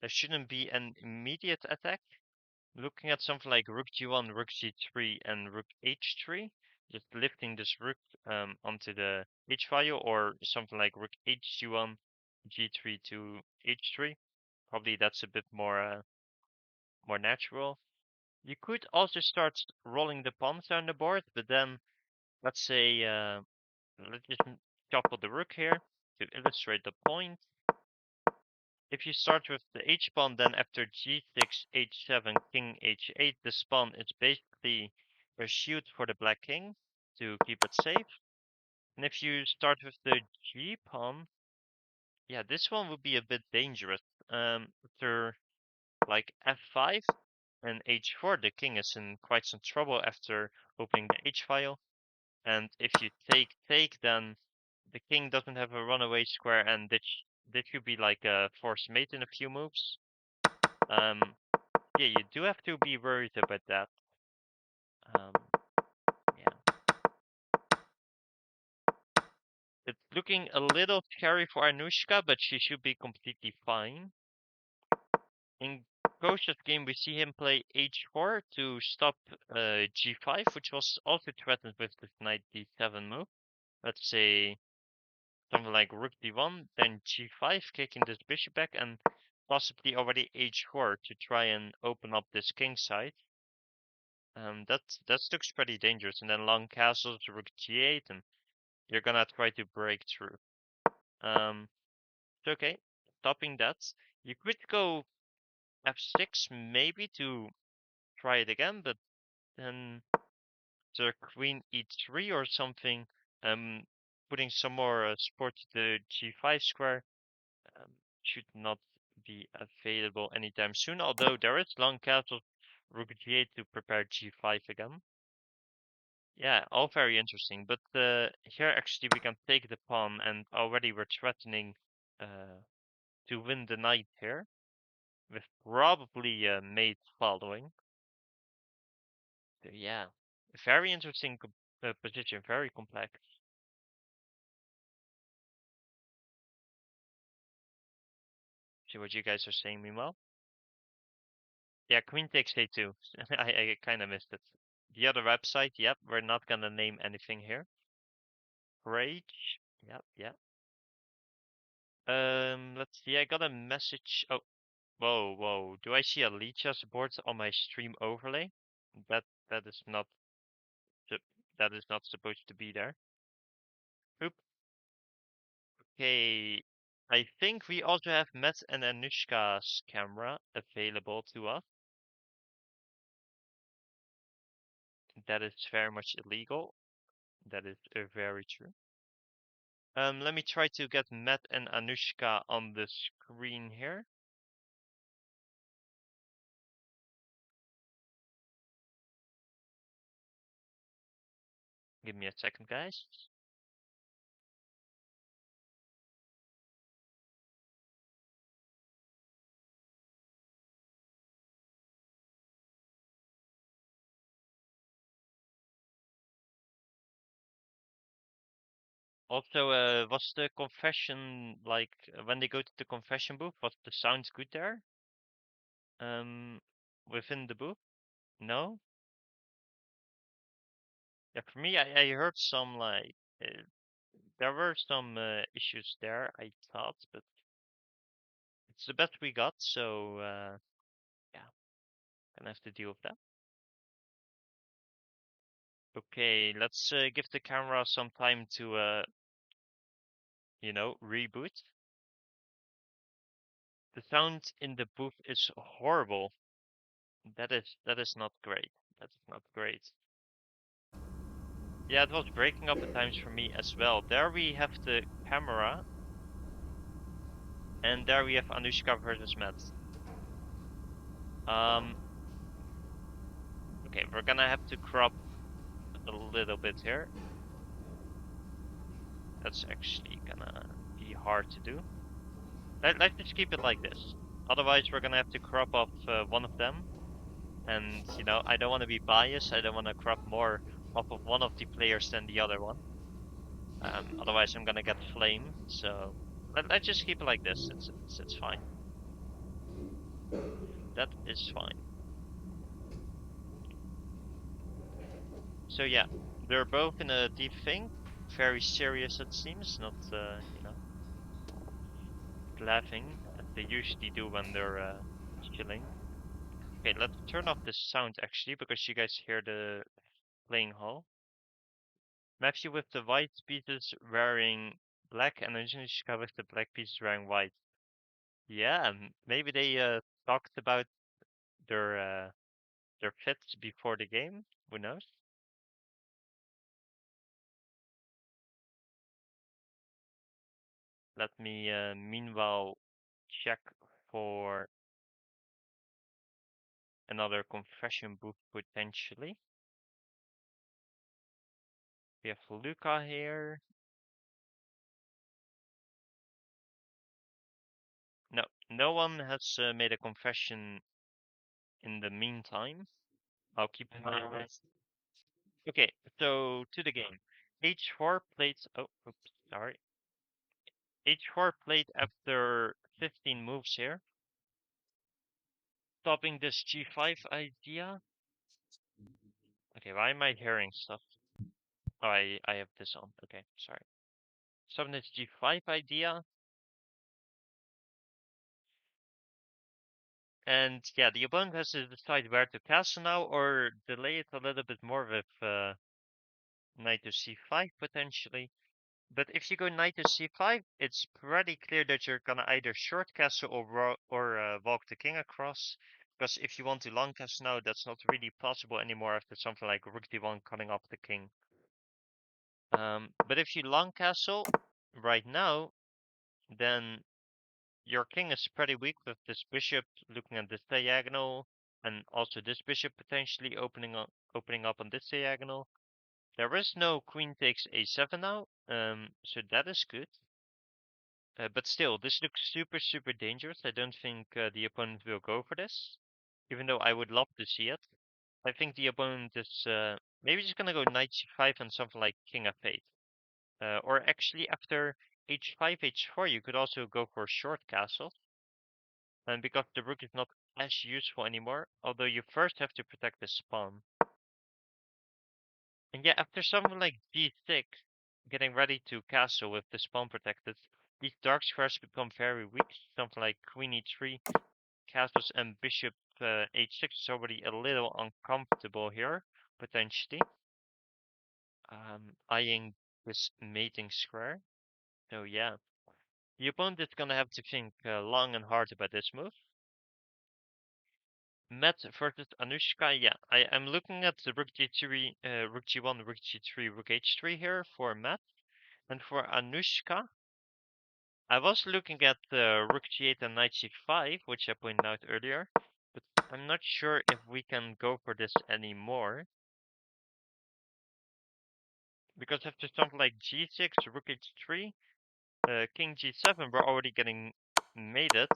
there shouldn't be an immediate attack. Looking at something like rook g1, rook g3, and rook h3, just lifting this rook onto the h file, or something like rook h1, g3 to h3. Probably that's a bit more natural. You could also start rolling the pawns down the board, but then let's say let's just shuffle the rook here to illustrate the point. If you start with the h pawn, then after g6, h7, king h8, this pawn is basically a shield for the black king to keep it safe. And if you start with the g pawn, yeah, this one would be a bit dangerous. After like f5 and h4, the king is in quite some trouble after opening the h file. And if you take, then the king doesn't have a runaway square, and this should be like a forced mate in a few moves. Yeah, you do have to be worried about that. Yeah. It's looking a little scary for Anushka, but she should be completely fine. In Kostya's game, we see him play h4 to stop g5, which was also threatened with this knight d7 move. Let's say something like rook d1, then g5, kicking this bishop back, and possibly already h4 to try and open up this king side. That looks pretty dangerous. And then long castles, rook g8, and you're gonna try to break through. It's okay. Stopping that. You could go f6 maybe to try it again, but then the queen e3 or something, putting some more support to the g5 square, should not be available anytime soon. Although there is long castle, rook g8 to prepare g5 again. Yeah, all very interesting. But here actually we can take the pawn, and already we're threatening to win the knight here, with probably a mate following. So yeah, very interesting position, very complex. See what you guys are saying meanwhile. Yeah, queen takes a2. I kind of missed it. The other website, yep, we're not gonna name anything here. Rage, yep, yep. Let's see. I got a message. Oh, whoa. Do I see a lead chess board on my stream overlay? That that is not that is not supposed to be there. Oop. Okay. I think we also have Matt and Anushka's camera available to us. That is very much illegal. That is very true. Let me try to get Matt and Anushka on the screen here. Give me a second, guys. Also, was the confession like when they go to the confession booth? Was the sound good there? Within the booth? No. Yeah, for me, I heard some like there were some issues there. I thought, but it's the best we got, so yeah, gonna have to deal with that. Okay, let's give the camera some time to reboot. The sound in the booth is horrible. That is not great. That is not great. Yeah, it was breaking up at times for me as well. There we have the camera, and there we have Anushka versus Matt. Okay, we're gonna have to crop a little bit here. That's actually gonna be hard to do. Let's just keep it like this. Otherwise, we're gonna have to crop off one of them. And, I don't want to be biased. I don't want to crop more off of one of the players than the other one. Otherwise, I'm gonna get flamed. So let's just keep it like this. It's fine. That is fine. So yeah, they're both in a deep think. Very serious, it seems. Not, laughing as they usually do when they're chilling. Okay, let's turn off the sound actually, because you guys hear the playing hall. Matthew with the white pieces wearing black and Anjishka with the black pieces wearing white. Yeah, maybe they talked about their fits before the game. Who knows? Let me meanwhile check for another confession booth potentially. We have Luca here. No, no one has made a confession in the meantime. I'll keep an eye on this. Okay, so to the game. H4 plays. Oh, oops, sorry. H4 played after 15 moves here. Stopping this G5 idea. Okay, why am I hearing stuff? Oh, I have this on. Okay, sorry. Stopping this G5 idea. And yeah, the opponent has to decide where to castle now or delay it a little bit more with knight to c5 potentially. But if you go knight to c5, it's pretty clear that you're gonna either short castle or walk the king across. Because if you want to long castle now, that's not really possible anymore after something like rook d1 cutting off the king. But if you long castle right now, then your king is pretty weak with this bishop looking at this diagonal, and also this bishop potentially opening up on this diagonal. There is no queen takes a7 now, so that is good. But still, this looks super, super dangerous. I don't think the opponent will go for this, even though I would love to see it. I think the opponent is maybe just gonna go knight c5 and something like king f8. Or actually, after h5, h4, you could also go for short castles. And because the rook is not as useful anymore, although you first have to protect the pawn. And yeah, after something like d6, getting ready to castle with the pawn protected, these dark squares become very weak. Something like queen e3, castles, and bishop h6 is already a little uncomfortable here, potentially. Eyeing this mating square. So yeah. The opponent is gonna have to think long and hard about this move. Matt versus Anushka, yeah. I'm looking at the rook g3, rook g1, rook g3, rook h3 here for Matt. And for Anushka, I was looking at rook g8 and knight c5, which I pointed out earlier. But I'm not sure if we can go for this anymore. Because after something like g6, rook h3, king g7, we're already getting mated.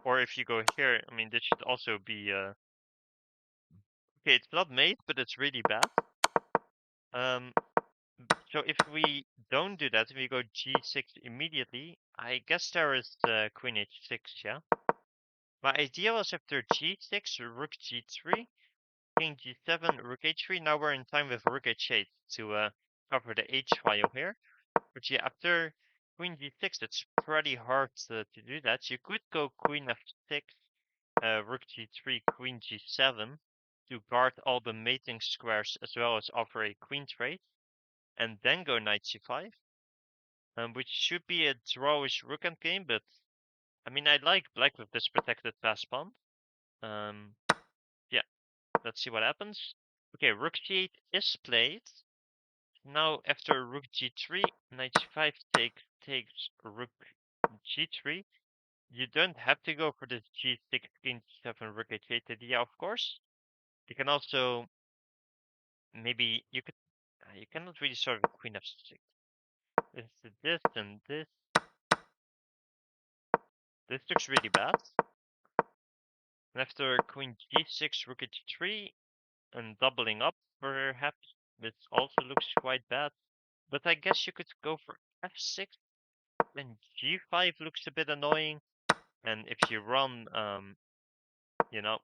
Or if you go here, I mean, this should also be... okay, it's not mate, but it's really bad. So if we don't do that, if we go g6 immediately, I guess there is queen h6, yeah? My idea was after g6, rook g3, king g7, rook h3. Now we're in time with rook h8 to cover the h file here. But yeah, after queen g6, it's pretty hard to do that. You could go queen f6, rook g3, queen g7 to guard all the mating squares as well as offer a queen trade, and then go knight c5, which should be a drawish rook endgame, but I mean, I like black with this protected fast pawn. Yeah, let's see what happens. Okay, rook g8 is played. Now after rook g3, knight c5 takes rook g3. You don't have to go for this g6, king g7, rook h8 idea, of course. You can also maybe you could you cannot really serve with queen f6. This and this. This looks really bad. And after queen g6, rook h3, and doubling up, perhaps, this also looks quite bad. But I guess you could go for f6, and g5 looks a bit annoying. And if you run, you know,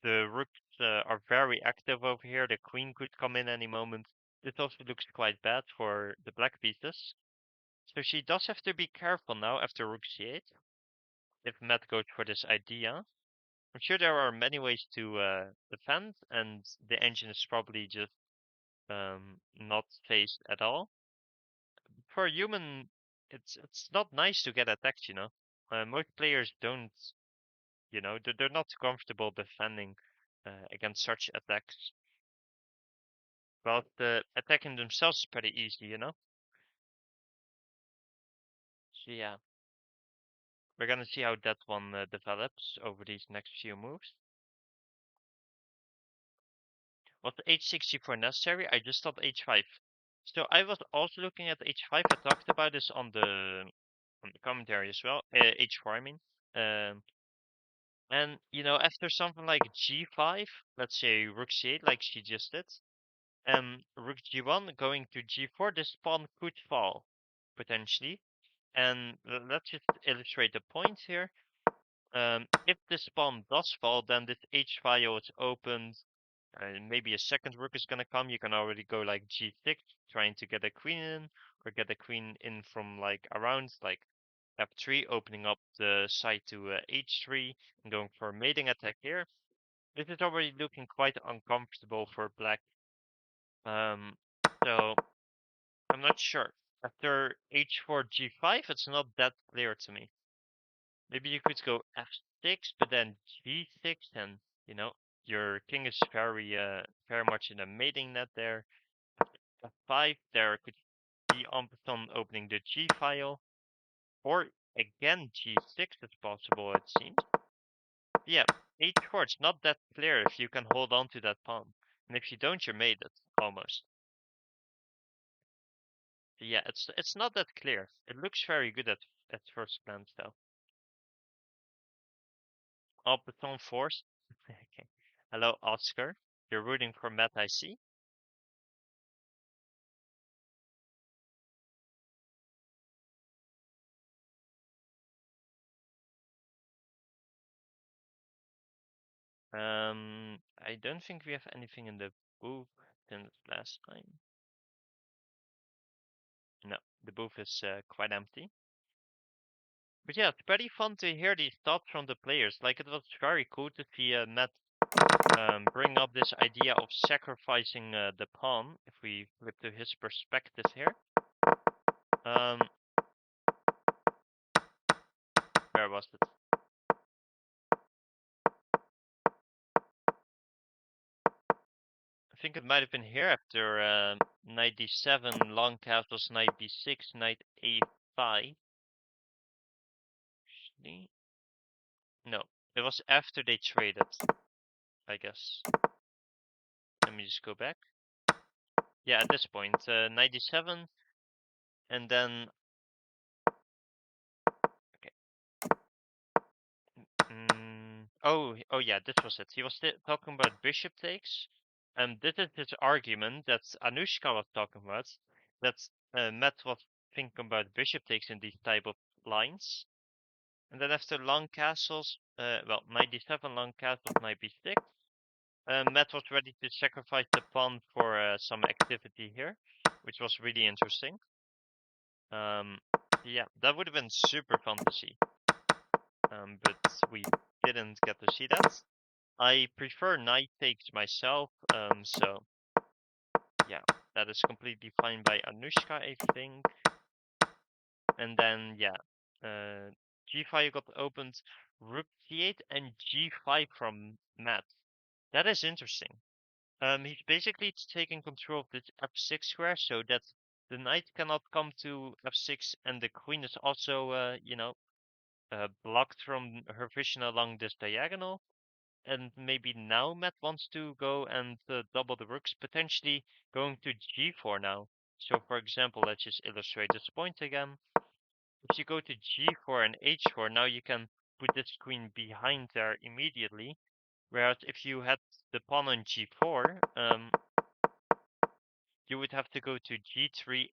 the rooks are very active over here. The queen could come in any moment. This also looks quite bad for the black pieces. So she does have to be careful now after rook c8. If Matt goes for this idea. I'm sure there are many ways to defend, and the engine is probably just not phased at all. For a human, it's not nice to get attacked, you know. Most players don't, you know, they're not comfortable defending against such attacks. Well, the attacking themselves is pretty easy, you know. So yeah, we're gonna see how that one develops over these next few moves. Was h64 necessary? I just thought h5. So I was also looking at h5. I talked about this on the commentary as well. h4, I mean. And you know, after something like g5, let's say rook c8, like she just did, rook g1 going to g4, this pawn could fall potentially. And let's just illustrate the point here. If this pawn does fall, then this h file is opened. Maybe a second rook is gonna come. You can already go like g6, trying to get a queen in, or get a queen in from like around like f3, opening up the side to h3 and going for a mating attack here. This is already looking quite uncomfortable for black. So I'm not sure. After h4 g5, it's not that clear to me. Maybe you could go f6, but then g6, and you know your king is very much in a mating net there. F5, there could be en passant opening the g file, or again g6 is possible, it seems. Yeah, h4, it's not that clear if you can hold on to that pawn, and if you don't, you're mated almost. Yeah, it's not that clear. It looks very good at first glance though. En passant force. Okay. Hello, Oscar. You're rooting for Matt, I see. I don't think we have anything in the booth since last time. No, the booth is quite empty. But yeah, it's pretty fun to hear these thoughts from the players. Like, it was very cool to see Matt bring up this idea of sacrificing the pawn, if we flip to his perspective here. Where was it? I think it might have been here after knight d7, long castles, knight b6, knight a5. Actually, no, it was after they traded, I guess. Let me just go back. Yeah, at this point, knight d7, and then okay. Oh yeah, this was it. He was talking about bishop takes. This is his argument that Anushka was talking about. That Matt was thinking about bishop takes in these type of lines. And then after long castles, well, knight d7, long castles, knight b6. Matt was ready to sacrifice the pawn for some activity here, which was really interesting. Yeah, that would have been super fun to see. But we didn't get to see that. I prefer knight takes myself, so yeah, that is completely fine by Anushka, I think. And then yeah, g5 got opened, rook c8 and g5 from Matt. That is interesting. He's basically taking control of this f6 square so that the knight cannot come to f6 and the queen is also, blocked from her vision along this diagonal. And maybe now Matt wants to go and double the rooks, potentially going to g4 now. So for example, let's just illustrate this point again. If you go to g4 and h4, now you can put this queen behind there immediately. Whereas if you had the pawn on g4, you would have to go to g3,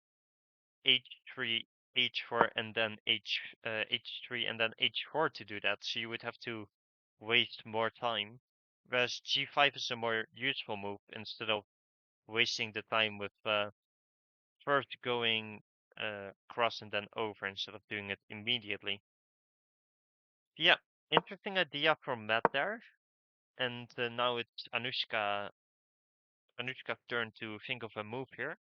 h3, h4, and then h3, and then h4 to do that. So you would have to waste more time. Whereas g5 is a more useful move instead of wasting the time with first going cross and then over instead of doing it immediately. Yeah, interesting idea from Matt there. And now it's Anushka's turn to think of a move here.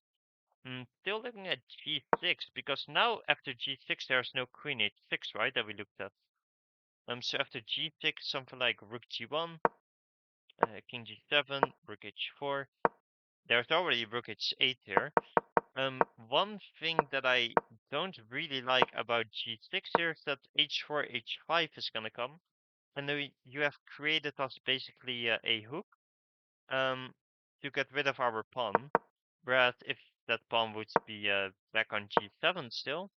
Still looking at g6 because now after g6 there's no queen h6, right? That we looked at. So after g6, something like rook g1, king g7, rook h4. There's already rook h8 here. One thing that I don't really like about g6 here is that h4, h5 is gonna come, and then you have created us basically a hook to get rid of our pawn. Whereas if that pawn would be back on g7 still,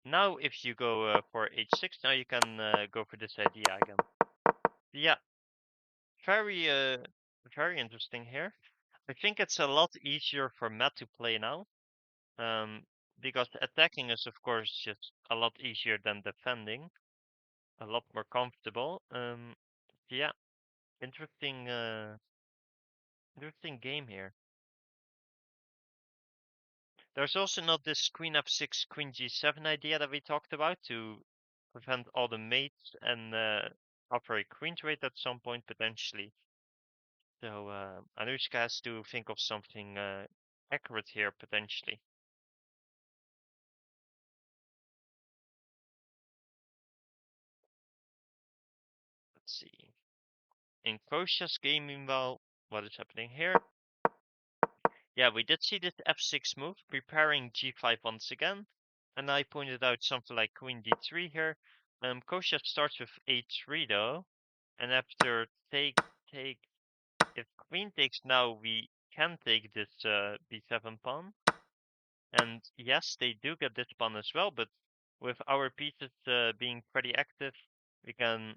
now if you go for h6, now you can go for this idea again. Yeah, very very interesting here. I think it's a lot easier for Matt to play now, because attacking is of course just a lot easier than defending, a lot more comfortable. Yeah, interesting interesting game here. There's also not this queen f6, queen g7 idea that we talked about to prevent all the mates and offer a queen trade at some point potentially. So Anushka has to think of something accurate here potentially. Let's see. In Kostya's game, meanwhile, what is happening here? Yeah, we did see this f6 move, preparing g5 once again. And I pointed out something like queen d3 here. Kostya starts with a3 though. And after take, if queen takes now, we can take this b7 pawn. And yes, they do get this pawn as well, but with our pieces being pretty active, we can,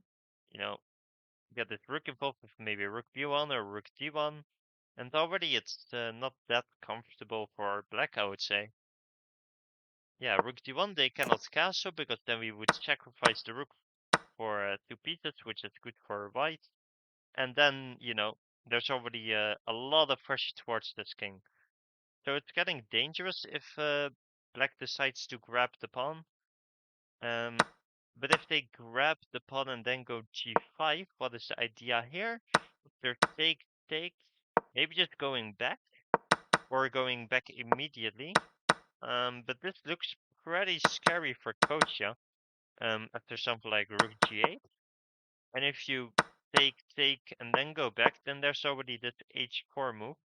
you know, get this rook involved with maybe rook b1 or rook d1. And already it's not that comfortable for black, I would say. Yeah, rook d1 they cannot castle because then we would sacrifice the rook for 2 pieces, which is good for white. And then, there's already a lot of pressure towards this king. So it's getting dangerous if black decides to grab the pawn. But if they grab the pawn and then go g5, what is the idea here? If they're take, maybe just going back or going back immediately. But this looks pretty scary for Kostya. After something like rook g8. And if you take, and then go back, then there's already this h4 move.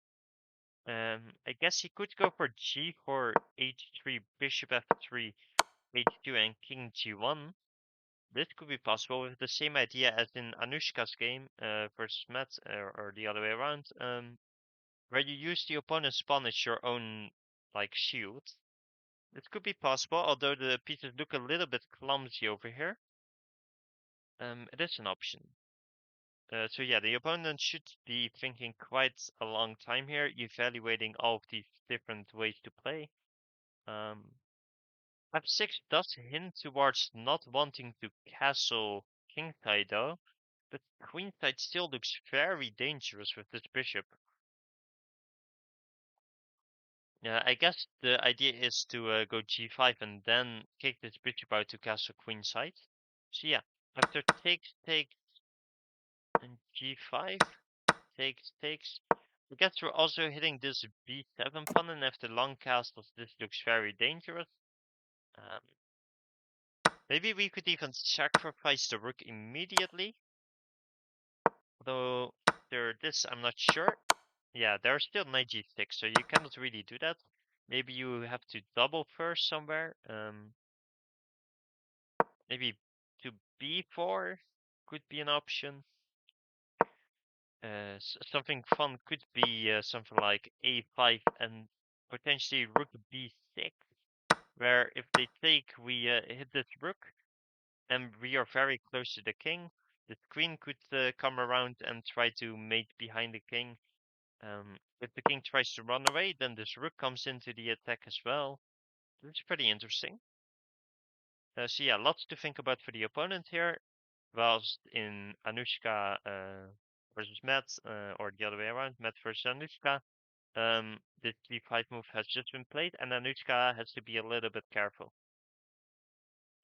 I guess he could go for g4, h3, bishop f3, h2, and king g1. This could be possible with the same idea as in Anushka's game versus Matt, or the other way around, where you use the opponent's pawn as your own like shield. This could be possible, although the pieces look a little bit clumsy over here. It is an option. So yeah, the opponent should be thinking quite a long time here, evaluating all of these different ways to play. F6 does hint towards not wanting to castle kingside though, but queenside still looks very dangerous with this bishop. Yeah, I guess the idea is to go g5 and then kick this bishop out to castle queenside. So yeah, after takes, and g5, takes. I guess we're also hitting this b7 pawn, and after long castles, this looks very dangerous. Maybe we could even sacrifice the rook immediately. Although this, I'm not sure. Yeah, there's still knight g6, so you cannot really do that. Maybe you have to double first somewhere. Maybe to b4 could be an option. Something fun could be something like a5 and potentially rook b6, where if they take, we hit this rook, and we are very close to the king. The queen could come around and try to mate behind the king. If the king tries to run away, then this rook comes into the attack as well. It's pretty interesting. So yeah, lots to think about for the opponent here. Whilst in Anushka versus Matt, or the other way around, Matt versus Anushka, the d5 move has just been played, and Anushka has to be a little bit careful.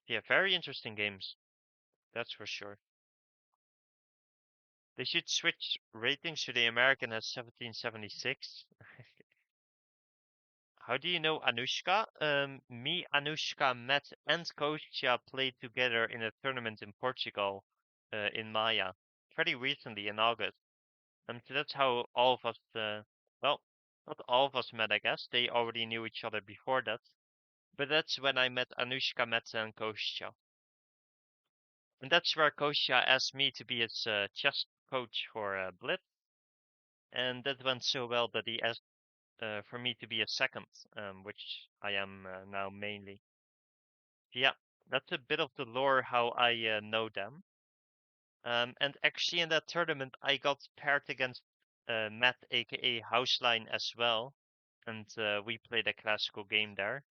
Yeah, very interesting games, that's for sure. They should switch ratings so the American has 1776. How do you know Anushka? Me, Anushka, Matt, and Kostya played together in a tournament in Portugal, in Maya, pretty recently in August. So that's how all of us, well, not all of us met, I guess. They already knew each other before that. But that's when I met Anushka, Matt, and Kostya. And that's where Kostya asked me to be his chess coach for Blitz. And that went so well that he asked for me to be a second, which I am now mainly. Yeah, that's a bit of the lore how I know them. And actually in that tournament I got paired against Matt, aka Houseline, as well, and we played a classical game there,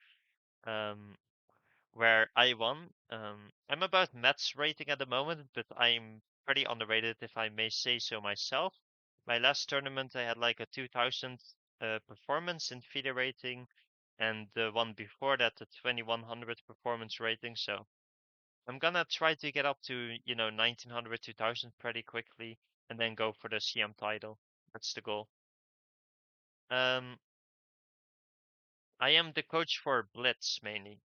where I won. I'm about Matt's rating at the moment, but I'm pretty underrated if I may say so myself. My last tournament I had like a 2000 performance in FIDE rating, and the one before that a 2100 performance rating, so I'm gonna try to get up to, 1900, 2000 pretty quickly, and then go for the CM title. That's the goal. I am the coach for Blitz mainly.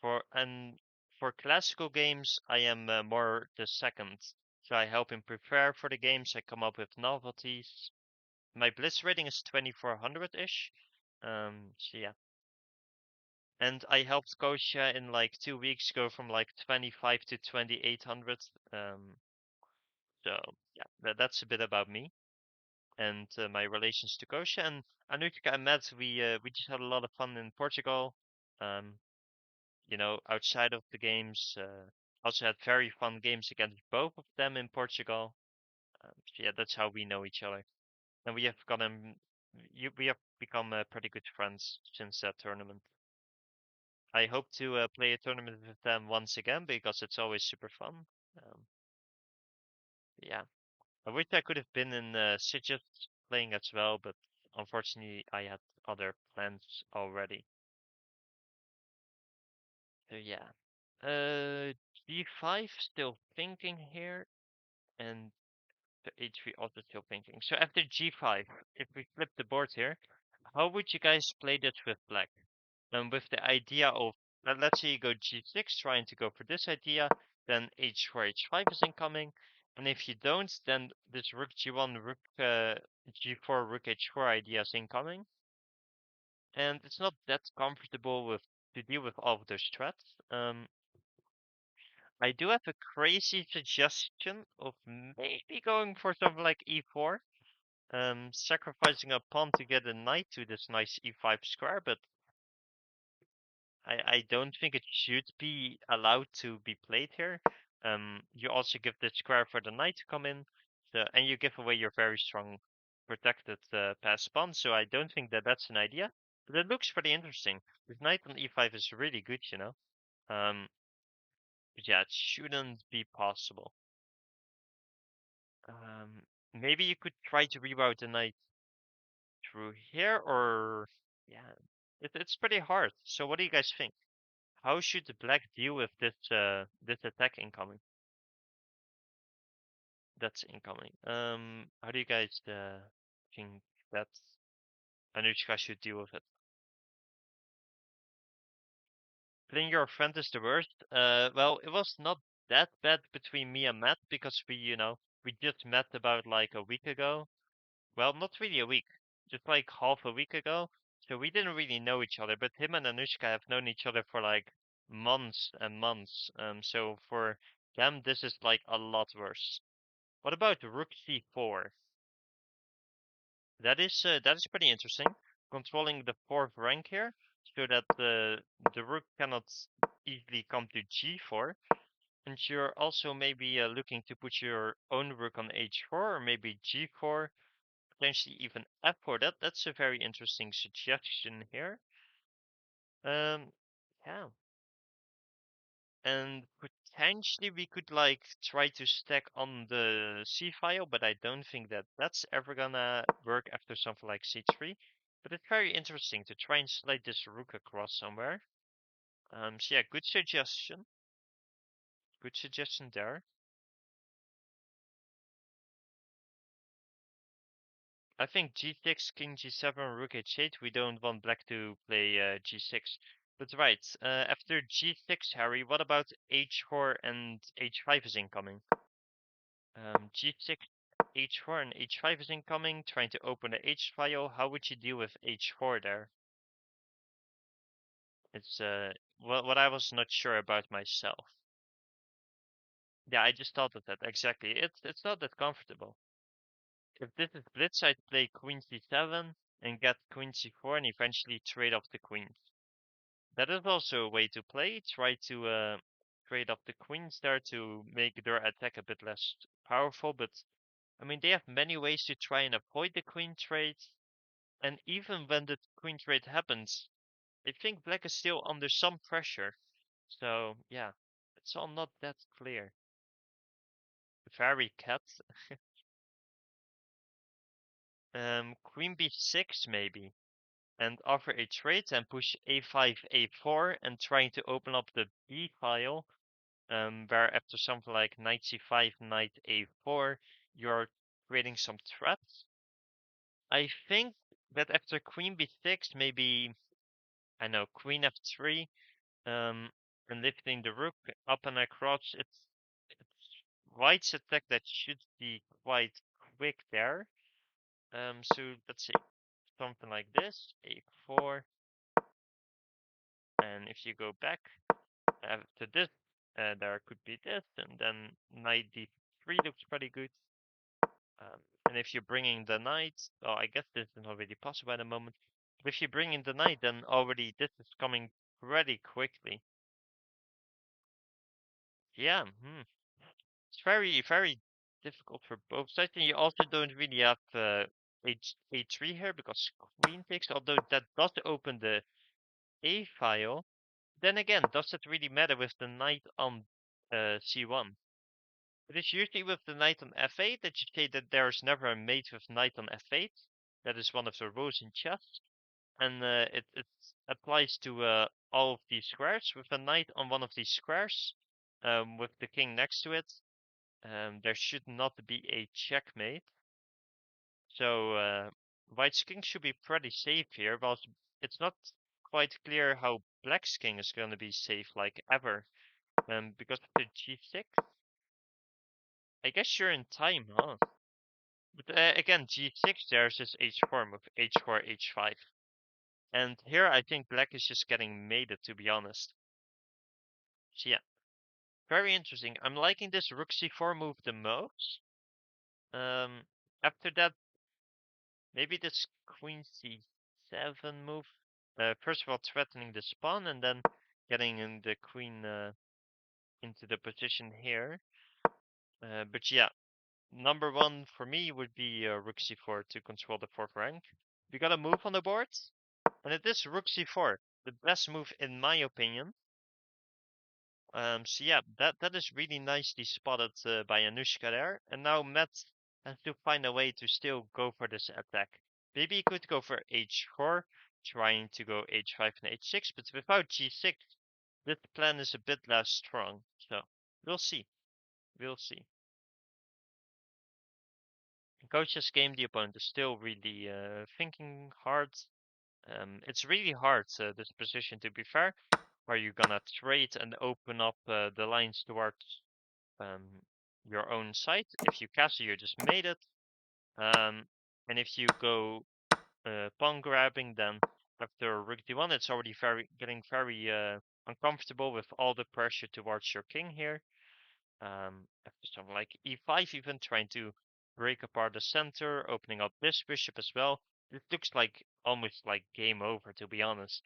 For classical games, I am more the second. So I help him prepare for the games. I come up with novelties. My Blitz rating is 2400-ish. So yeah. And I helped Kostya in like 2 weeks go from like 25 to 2800. So yeah, that's a bit about me and my relations to Kostya. And Anushka and Matt, we just had a lot of fun in Portugal. Outside of the games, also had very fun games against both of them in Portugal. So yeah, that's how we know each other, and we have become pretty good friends since that tournament. I hope to play a tournament with them once again because it's always super fun. Um, yeah, I wish I could have been in Sitges playing as well, but unfortunately I had other plans already. So yeah, g5 still thinking here, and the h3 also still thinking. So after g5, if we flip the board here, how would you guys play this with black? with the idea of, let's say you go g6, trying to go for this idea, then h4, h5 is incoming, and if you don't, then this rook g1, rook g4, rook h4 idea is incoming, and it's not that comfortable with to deal with all of those threats. I do have a crazy suggestion of maybe going for something like e4, sacrificing a pawn to get a knight to this nice e5 square, but I don't think it should be allowed to be played here. You also give the square for the knight to come in, so, and you give away your very strong protected pass pawn, so I don't think that that's an idea. But it looks pretty interesting. This knight on e5 is really good, you know. But yeah, it shouldn't be possible. Maybe you could try to reroute the knight through here, or yeah, it's pretty hard. So what do you guys think? How should the black deal with this attack incoming? That's incoming. How do you guys think that Anushka should deal with it? Playing your friend is the worst. Well, it was not that bad between me and Matt because we just met about like a week ago. Well, not really a week, just like half a week ago. So we didn't really know each other, but him and Anushka have known each other for like months and months. So for them, this is like a lot worse. What about Rook C4? That is pretty interesting. Controlling the fourth rank here, so that the rook cannot easily come to G4, and you're also maybe looking to put your own rook on H4 or maybe G4, potentially even F4. That's a very interesting suggestion here. Yeah. And potentially we could like try to stack on the C file, but I don't think that that's ever gonna work after something like C3. But it's very interesting to try and slide this rook across somewhere. So yeah, good suggestion. Good suggestion there. I think G6, King G7, Rook H8. We don't want black to play G6. But right, after G6, Harry, what about H4 and H5 is incoming? G6, H4, and H5 is incoming. Trying to open the H file. How would you deal with H4 there? It's what I was not sure about myself. Yeah, I just thought of that exactly. It's not that comfortable. If this is blitz, I'd play Queen C7 and get Queen C4 and eventually trade off the queens. That is also a way to play. Try to trade off the queens there to make their attack a bit less powerful, but I mean, they have many ways to try and avoid the queen trade, and even when the queen trade happens, I think black is still under some pressure. So, yeah, it's all not that clear. Very cat. Queen b6 maybe, and offer a trade and push a5, a4, and trying to open up the b file, where after something like knight c5, knight a4, you're creating some threats. I think that after queen b6, maybe, I know, queen f3, and lifting the rook up and across. It's white's attack that should be quite quick there. So let's see, something like this, a4, and if you go back after this, there could be this, and then knight d3 looks pretty good. And if you're bringing the knight, oh, I guess this is not really possible at the moment. But if you bring in the knight, then already this is coming pretty quickly. Yeah, it's very, very difficult for both sides. And you also don't really have a3 here because queen takes, although that does open the a file. Then again, does it really matter with the knight on c1? It is usually with the knight on f8 that you say that there is never a mate with knight on f8. That is one of the rules in chess. And it applies to all of these squares. With a knight on one of these squares, with the king next to it, there should not be a checkmate. So white's king should be pretty safe here. Well, it's not quite clear how black's king is going to be safe, like ever. Because of the g6. I guess you're in time, huh? But again, g6, there's this h4 move, h4, h5. And here I think black is just getting mated, to be honest. So yeah, very interesting. I'm liking this rook c4 move the most. After that, maybe this queen c7 move. First of all, threatening the pawn, and then getting in the queen into the position here. But yeah, number one for me would be rook c4 to control the fourth rank. We got a move on the board, and it is rook c4, the best move in my opinion. So yeah, that is really nicely spotted by Anushka there. And now Matt has to find a way to still go for this attack. Maybe he could go for h4, trying to go h5 and h6, but without g6, this plan is a bit less strong. So we'll see. We'll see. In Kostya's game, the opponent is still really thinking hard. It's really hard, this position, to be fair. Are you gonna trade and open up the lines towards your own side? If you castle, you just made it. And if you go pawn grabbing, then after rook d1, it's already getting very uncomfortable with all the pressure towards your king here. After something like e5, even trying to break apart the center, opening up this bishop as well. It looks like almost like game over, to be honest.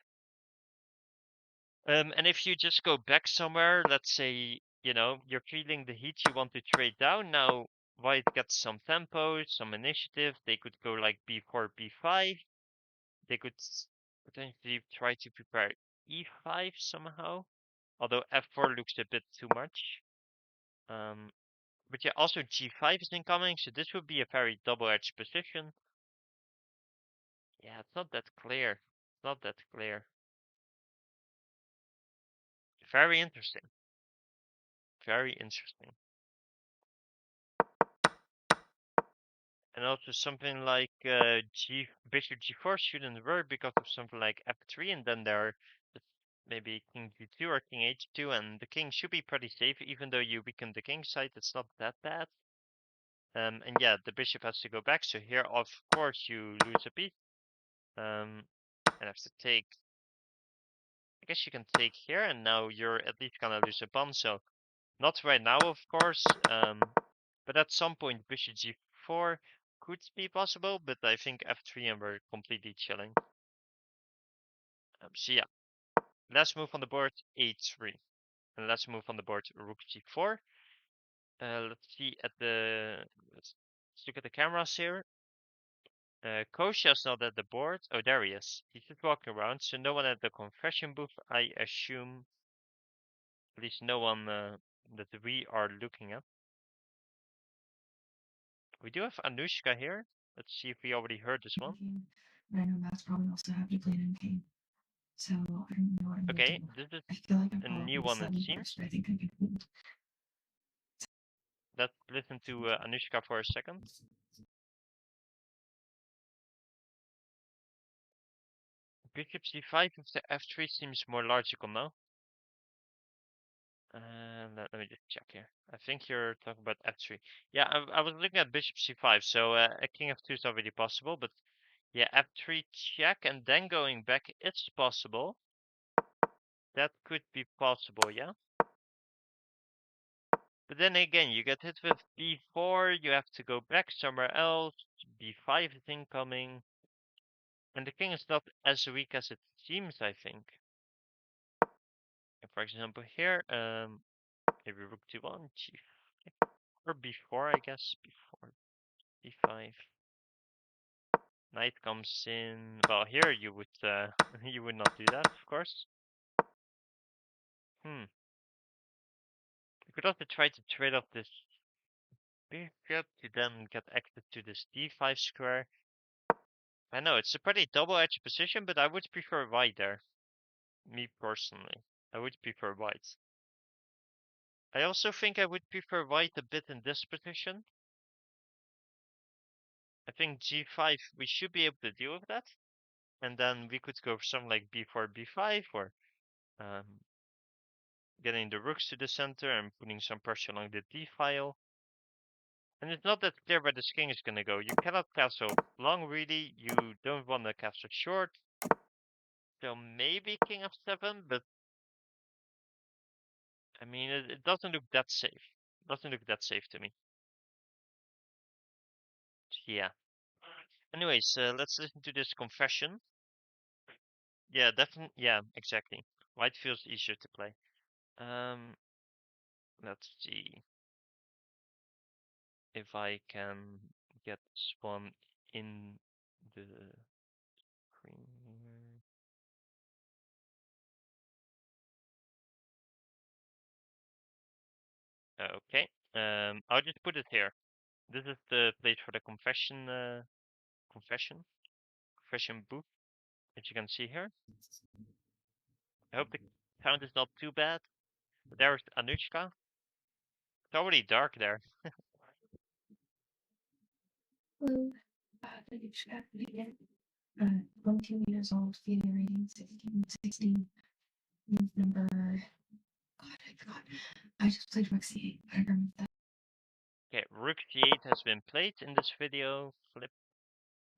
And if you just go back somewhere, let's say, you know, you're feeling the heat, you want to trade down. Now, white gets some tempo, some initiative. They could go like b4, b5. They could potentially try to prepare e5 somehow. Although f4 looks a bit too much. But yeah, also g5 is incoming, so this would be a very double-edged position. Yeah, it's not that clear. It's not that clear. Very interesting. Very interesting. And also something like bishop g4 shouldn't work because of something like f3, and then there are maybe king g2 or king h2, and the king should be pretty safe, even though you weaken the king side, it's not that bad. And yeah, the bishop has to go back, so here of course you lose a piece. And have to take, I guess you can take here, and now you're at least gonna lose a pawn, so not right now of course, but at some point bishop g4 could be possible, but I think f3 and we're completely chilling. So yeah, let's move on the board a3, and let's move on the board rook g4. Let's see at the let's look at the cameras here. Kostya's not at the board. Oh, there he is. He's just walking around, so no one at the confession booth, I assume. At least no one that we are looking at. We do have Anushka here. Let's see if we already heard this one. Game, but I know Matt's probably also happy to play an game. So I don't know what I'm Okay, gonna do. this is I feel like I'm a probably new one it slightly seems. worse, but I think I can hold. Let's listen to Anushka for a second. Bishop c5 with the f3 seems more logical now. Let me just check here. I think you're talking about f3. Yeah, I was looking at bishop c5, so a king f2 is already possible, but yeah, f3 check and then going back, it's possible. That could be possible, yeah. But then again, you get hit with b4, you have to go back somewhere else, b5 is incoming. And the king is not as weak as it seems, I think. And for example here, maybe rook d1, g5, or b4, I guess, b4, b5. Knight comes in. Well, here you would you would not do that, of course. You could also try to trade off this bishop to then get access to this d5 square. I know it's a pretty double-edged position, but I would prefer white there. Me personally, I would prefer white. I also think I would prefer white a bit in this position. I think g5, we should be able to deal with that. and then we could go for something like b4, b5, or getting the rooks to the center and putting some pressure along the d file. And it's not that clear where this king is going to go. You cannot castle long, really. You don't want to castle short. So maybe king f7, but I mean, it doesn't look that safe. It doesn't look that safe to me. Yeah. Anyways, let's listen to this confession. Yeah, definitely. Yeah, exactly. White feels easier to play. Let's see if I can get this one in the screen here. Okay. I'll just put it here. This is the place for the confession booth, which you can see here. I hope the sound is not too bad. But there's Anushka. It's already dark there. Hello, Anushka again. 22 years old, female rating 16, number. God, I forgot. I just played Rook C8. I remember that. Okay, Rook C8 has been played in this video. Flip.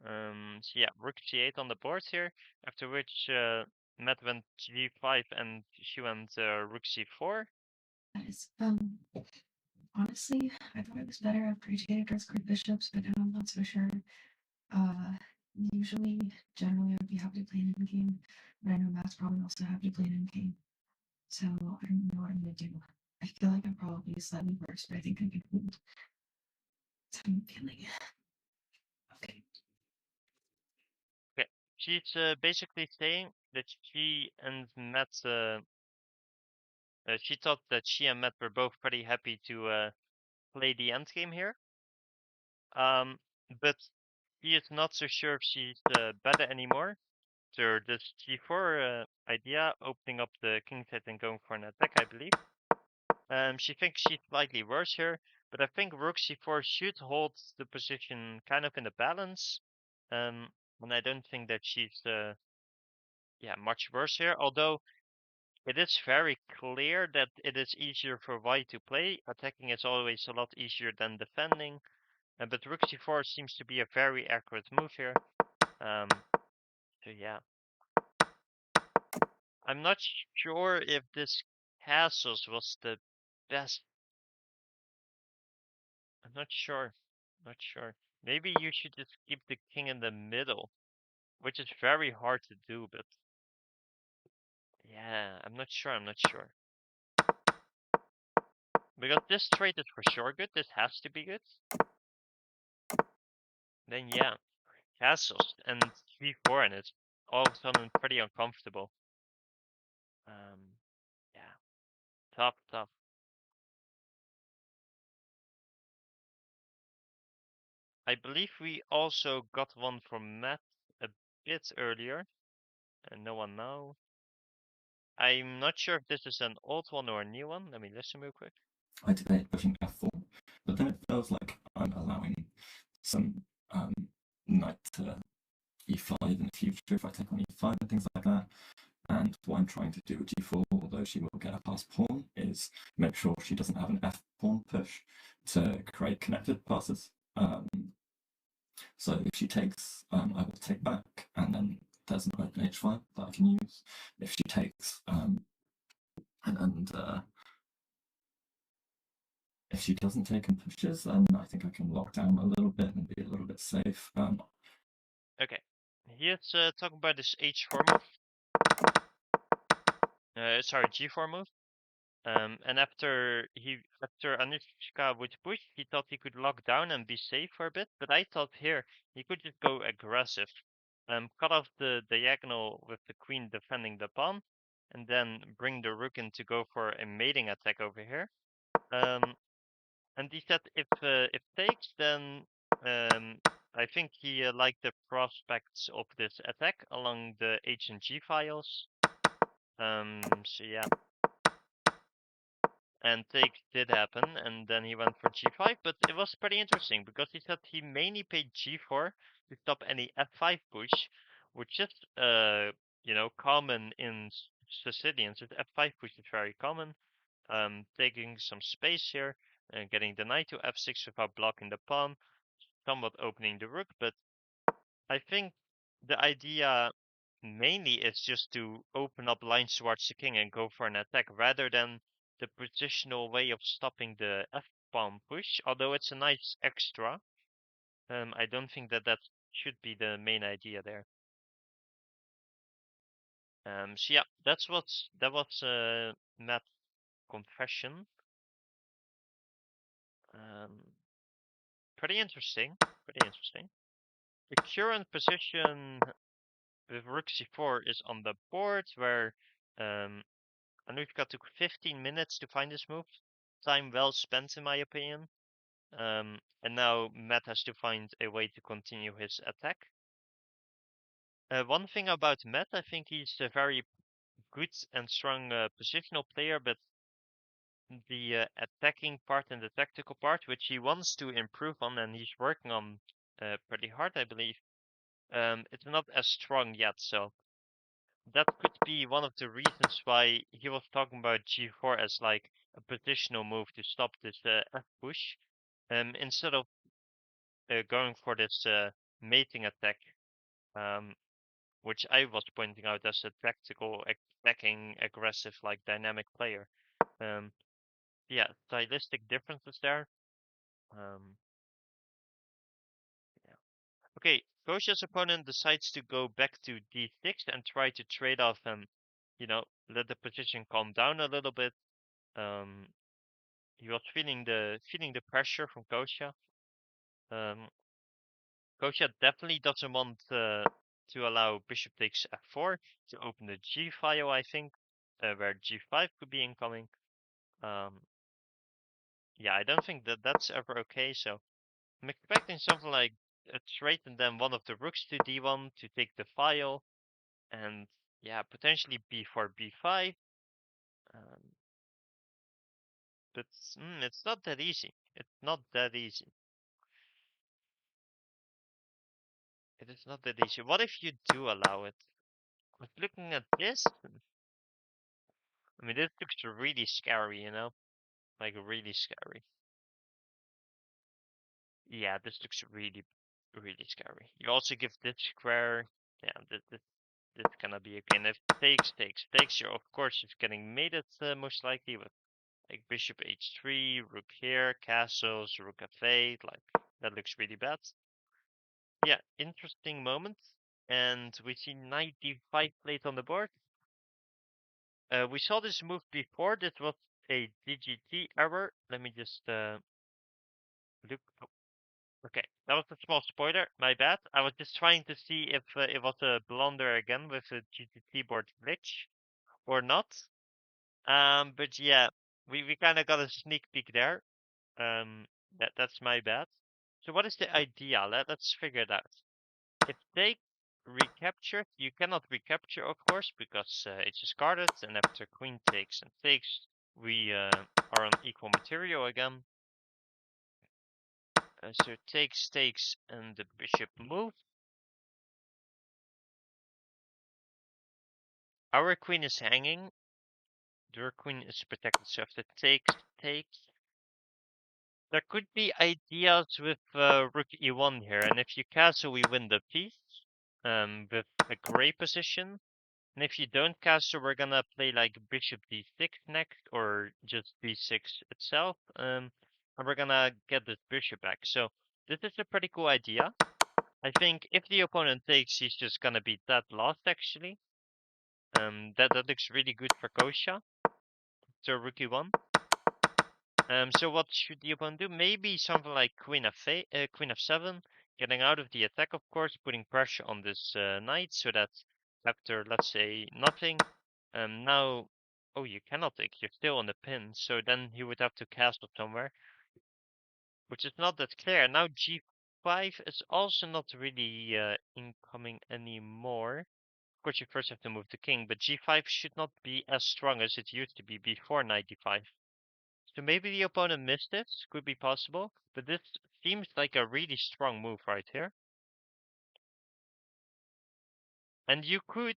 So yeah, Rook C8 on the board here. After which Matt went G5 and she went Rook C4. That is honestly, I thought it was better after H8 address card bishops, but now I'm not so sure. Generally, I would be happy to play an endgame, but I know Matt's probably also happy to play an endgame. So I don't know what I'm gonna do. I feel like I'm probably slightly worse, but I think I can hold. So I'm feeling. Okay. Okay, she's basically saying that she and Matt, she thought that she and Matt were both pretty happy to play the endgame here. But she is not so sure if she's better anymore. So this G4 idea, opening up the king set and going for an attack, I believe. She thinks she's slightly worse here, but I think Rook C4 should hold the position kind of in the balance. And I don't think that she's much worse here. Although it is very clear that it is easier for White to play. Attacking is always a lot easier than defending. But Rook C4 seems to be a very accurate move here. So yeah. I'm not sure if this castles was the best. I'm not sure. Not sure. Maybe you should just keep the king in the middle, which is very hard to do, but yeah, I'm not sure. I'm not sure. Because this trade is for sure good. This has to be good. Then yeah, castles and g4, and it's all of a sudden pretty uncomfortable. Yeah, tough, tough. I believe we also got one from Matt a bit earlier, and no one now. I'm not sure if this is an old one or a new one. Let me listen real quick. I debate pushing f4, but then it feels like I'm allowing some knight to e5 in the future if I take on e5 and things like that. And what I'm trying to do with g4, although she will get a passed pawn, is make sure she doesn't have an f pawn push to create connected passes. So if she takes, I will take back, and then there's an open h5 that I can use. If she takes, if she doesn't take and pushes, then I think I can lock down a little bit and be a little bit safe. Okay, here's talking about this h4 move. Sorry, g4 move. And after Anushka would push, he thought he could lock down and be safe for a bit. But I thought here he could just go aggressive, cut off the diagonal with the queen defending the pawn, and then bring the rook in to go for a mating attack over here. And he said if takes, then I think he liked the prospects of this attack along the H and G files. So yeah. And take did happen, and then he went for g5, but it was pretty interesting because he said he mainly played g4 to stop any f5 push, which is common in Sicilians. F5 push is very common. Taking some space here and getting the knight to f6 without blocking the pawn, somewhat opening the rook. But I think the idea mainly is just to open up lines towards the king and go for an attack rather than the positional way of stopping the f-pawn push. Although it's a nice extra, I don't think that should be the main idea there. So yeah, that was Matt's confession. Pretty interesting. Pretty interesting. The current position with rook c4 is on the board where Anushka took 15 minutes to find this move. Time well spent, in my opinion. And now Matt has to find a way to continue his attack. One thing about Matt, I think he's a very good and strong positional player, but the attacking part and the tactical part, which he wants to improve on and he's working on pretty hard, I believe, it's not as strong yet. So that could be one of the reasons why he was talking about g4 as like a positional move to stop this f push, instead of going for this mating attack, which I was pointing out as a tactical, attacking, aggressive, like dynamic player. Yeah, stylistic differences there. Yeah. Okay, Kostya's opponent decides to go back to d6 and try to trade off and, let the position calm down a little bit. He was feeling the pressure from Kostya. Kostya definitely doesn't want to allow bishop takes f4 to open the g file, I think, where g5 could be incoming. Yeah, I don't think that's ever okay, so I'm expecting something like a trade and then one of the rooks to d1 to take the file, and yeah, potentially b4, b5. But it's not that easy. It's not that easy. It is not that easy. What if you do allow it? But looking at this, I mean, this looks really scary, like really scary. Yeah, this looks really, really scary. You also give this square. Yeah, this gonna be okay. And if takes, you're of course just getting mated most likely with like bishop h3, rook here, castles, rook f8. Like that looks really bad. Yeah, interesting moment. And we see knight d5 played on the board. We saw this move before. This was a DGT error. Let me just look. Oh, okay, that was a small spoiler. My bad. I was just trying to see if it was a blunder again with a GTT board glitch or not. But yeah, we kind of got a sneak peek there. That's my bad. So what is the idea? Let's figure it out. If they recapture, you cannot recapture, of course, because it's discarded, and after queen takes and takes, we are on equal material again. So takes, and the bishop move. Our queen is hanging. Their queen is protected, so if the takes, there could be ideas with rook e1 here, and if you castle, we win the piece with a gray position. And if you don't castle, we're gonna play like bishop d6 next, or just b6 itself, and we're gonna get this bishop back. So this is a pretty cool idea. I think if the opponent takes, he's just gonna be dead lost actually. That looks really good for Kostya. So rook e1. So what should the opponent do? Maybe something like queen f7, getting out of the attack, of course, putting pressure on this knight so that after, let's say, nothing, now, oh, you cannot take, you're still on the pin, so then he would have to castle somewhere, which is not that clear. Now g5 is also not really incoming anymore. Of course, you first have to move the king, but g5 should not be as strong as it used to be before knight d5. So maybe the opponent missed it, could be possible, but this seems like a really strong move right here. And you could,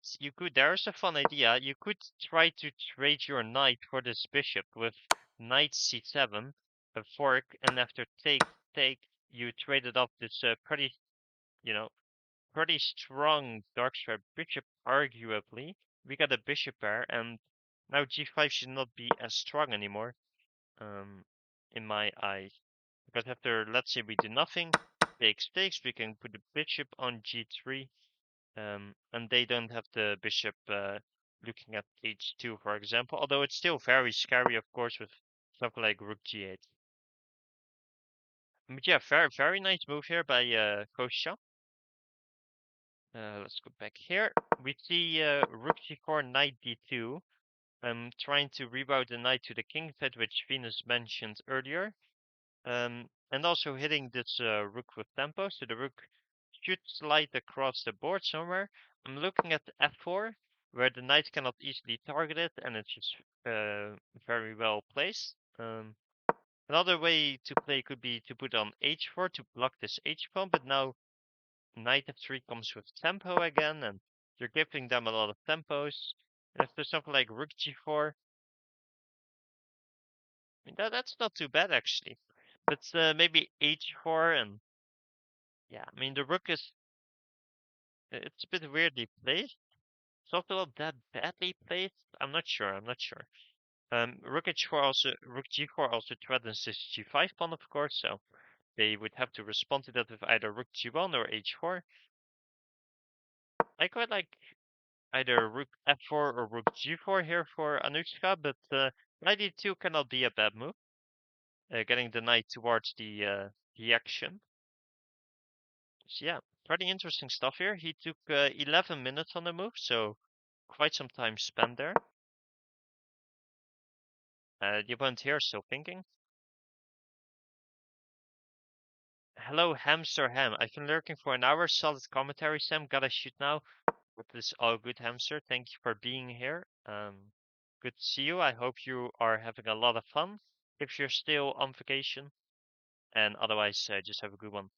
there's a fun idea. You could try to trade your knight for this bishop with knight c7, a fork, and after take, you traded off this pretty, pretty strong dark square bishop, arguably. We got a bishop pair, and now g5 should not be as strong anymore, in my eyes. Because after, let's say we do nothing, takes, we can put the bishop on g3, and they don't have the bishop looking at h2, for example. Although it's still very scary, of course, with something like rook g8. But yeah, very nice move here by Kostya. Let's go back here. We see rook c4, knight d2. Trying to reroute the knight to the king side, which Venus mentioned earlier. And also hitting this rook with tempo, so the rook should slide across the board somewhere. I'm looking at f4, where the knight cannot easily target it, and it's just very well placed. Another way to play could be to put on h4 to block this h-pawn, but now knight f3 comes with tempo again, and you're giving them a lot of tempos. And if there's something like rook g4, I mean, that's not too bad actually. But maybe h4, and yeah, I mean the rook is, it's a bit weirdly placed. It's also not that badly placed. I'm not sure. Rook h4 also, rook g4 also threatens this g5 pawn, of course. So they would have to respond to that with either rook g1 or h4. I quite like either rook f4 or rook g4 here for Anushka, but knight e2 cannot be a bad move. Getting the knight towards the action. So yeah, pretty interesting stuff here. He took 11 minutes on the move, so quite some time spent there. The opponent here is still thinking. Hello, Hamster Ham. I've been lurking for an hour. Solid commentary, Sam. Gotta shoot now. With this all good, Hamster. Thank you for being here. Good to see you. I hope you are having a lot of fun if you're still on vacation. And otherwise, just have a good one.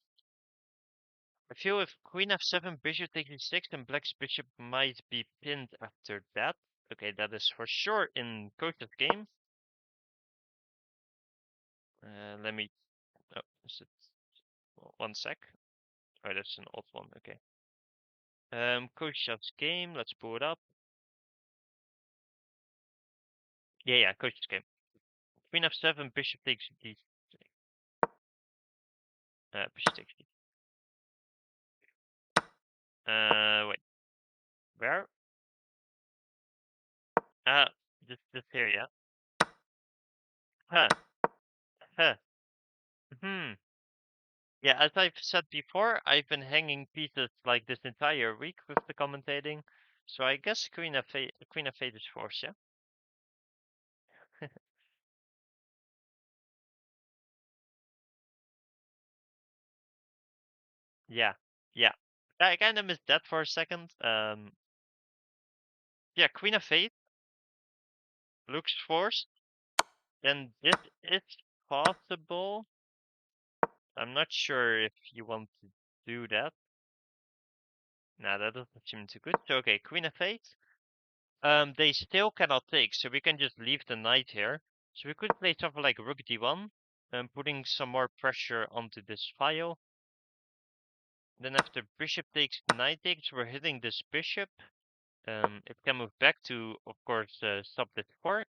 I feel if queen f7, bishop takes e6, then black's bishop might be pinned after that. Okay, that is for sure in Kostya's game. Let me. Oh, is it? One sec. Oh, that's an old one. Okay. Kostya's game. Let's pull it up. Yeah, Kostya's game. Queen f7, bishop takes d. Bishop takes d. Wait. Where? This here, yeah. Huh. Huh. Hmm. Yeah, as I've said before, I've been hanging pieces like this entire week with the commentating, so I guess Queen f8 is forced, yeah. Yeah, yeah. I kind of missed that for a second. Yeah, Queen f8 looks forced. Then this is possible. I'm not sure if you want to do that. Nah, that doesn't seem too good. So okay, Queen f8. They still cannot take, so we can just leave the knight here. So we could play something like rook d1, putting some more pressure onto this file. Then after bishop takes, knight takes, we're hitting this bishop. It can move back to, of course, stop this fork.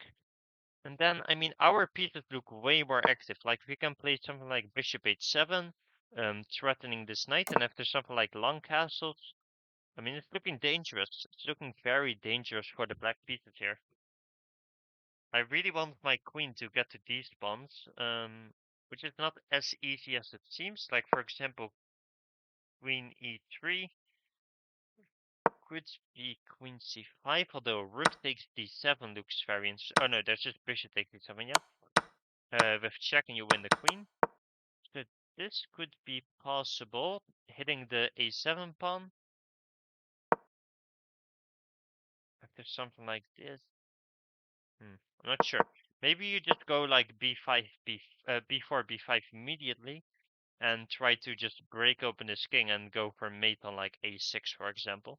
And then, I mean, our pieces look way more active. Like we can play something like bishop h7, threatening this knight. And after something like long castles, I mean, it's looking dangerous. It's looking very dangerous for the black pieces here. I really want my queen to get to these pawns, which is not as easy as it seems. Like, for example, queen e3 could be queen c5, although rook takes d7 looks very interesting. Oh no, that's just bishop takes d7, yeah. With check and you win the queen. So this could be possible, hitting the a7 pawn. After something like this. I'm not sure. Maybe you just go like b5, b4, b5 immediately, and try to just break open this king and go for mate on like a6, for example.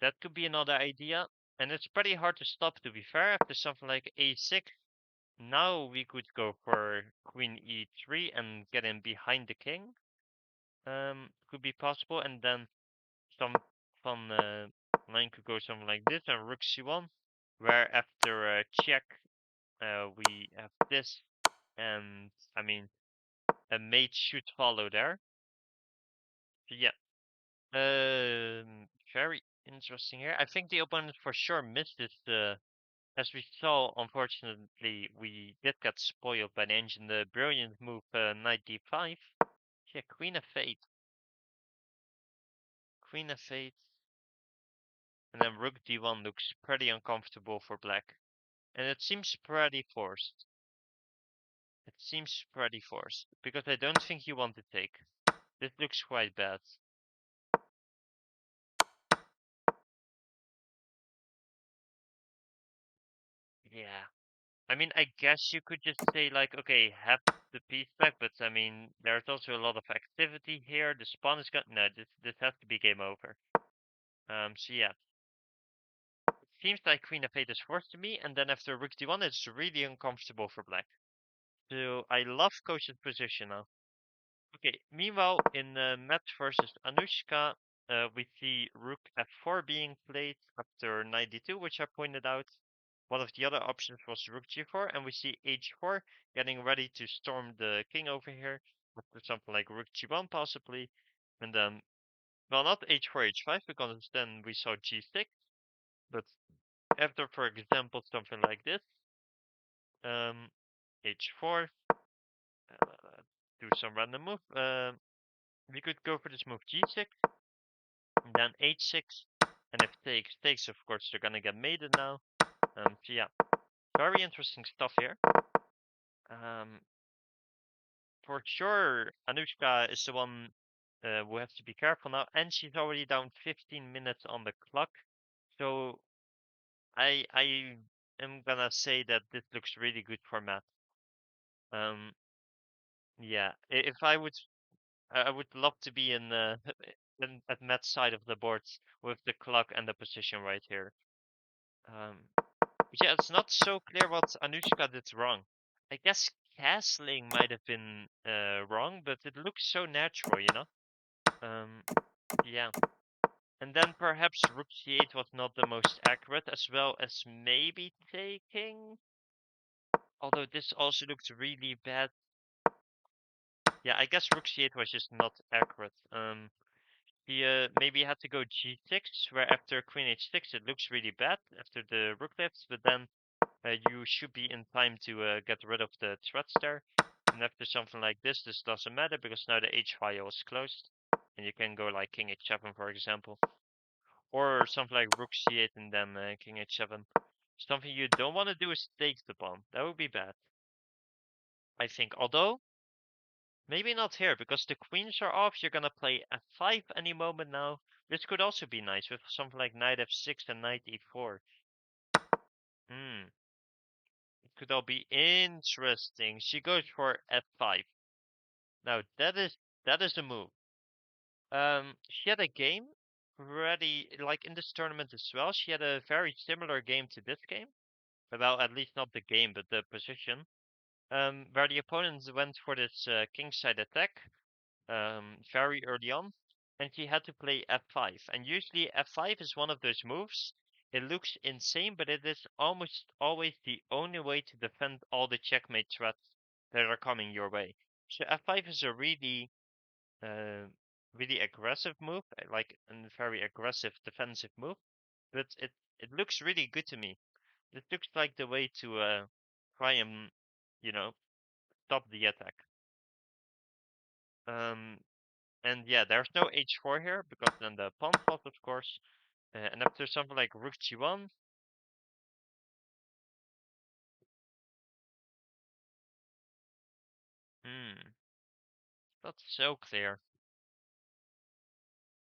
that could be another idea. And it's pretty hard to stop, to be fair. After something like a6, now we could go for queen e3 and get in behind the king. Could be possible, and then some fun line could go something like this, and rook c1, where after check, we have this, and I mean, a mate should follow there. So yeah, very interesting here. I think the opponent for sure missed this. As we saw, unfortunately, we did get spoiled by the engine. The brilliant move, knight d5. Yeah, queen f8. Queen f8. And then rook d1 looks pretty uncomfortable for black. And it seems pretty forced. It seems pretty forced. Because I don't think you want to take. This looks quite bad. Yeah. I mean, I guess you could just say, like, okay, have the piece back, but I mean, there's also a lot of activity here. The spawn is gone. No, this has to be game over. So yeah. It seems like queen f8 is forced to me, and then after rook d1, it's really uncomfortable for black. So I love Kostya's position now. Okay, meanwhile, in Matt versus Anushka, we see rook f4 being played after knight d2, which I pointed out. One of the other options was rook g4, and we see h4 getting ready to storm the king over here, after something like rook g1 possibly, and then, well, not h4, h5, because then we saw g6, but after, for example, something like this, h4, do some random move, we could go for this move g6, and then h6, and if takes, of course, they're gonna get mated now. So yeah, very interesting stuff here. For sure, Anushka is the one who has to be careful now, and she's already down 15 minutes on the clock. So I am gonna say that this looks really good for Matt. Yeah, if I would love to be in at Matt's side of the boards with the clock and the position right here. Yeah, it's not so clear what Anushka did wrong. I guess castling might have been wrong, but it looks so natural, you know? Yeah. And then perhaps rook c8 was not the most accurate, as well as maybe taking. Although this also looked really bad. Yeah, I guess rook c8 was just not accurate. He maybe had to go g6, where after queen h6 it looks really bad after the rook lifts, but then you should be in time to get rid of the threats there. And after something like this doesn't matter because now the h file is closed, and you can go like king h7, for example, or something like rook c8 and then king h7. Something you don't want to do is take the pawn. That would be bad, I think. Although maybe not here because the queens are off. You're gonna play f5 any moment now. This could also be nice with something like knight f6 and knight e4. Hmm. It could all be interesting. She goes for f5. Now that is the move. She had a game already, like in this tournament as well. She had a very similar game to this game. Well, at least not the game, but the position. Where the opponents went for this kingside attack very early on, and she had to play f5. And usually f5 is one of those moves. It looks insane, but it is almost always the only way to defend all the checkmate threats that are coming your way. So f5 is a uh, really aggressive move, like a very aggressive defensive move. But it looks really good to me. It looks like the way to try and, you know, stop the attack. Um, and yeah, there's no h4 here because then the pawn falls, of course. And after something like rook g1, not so clear.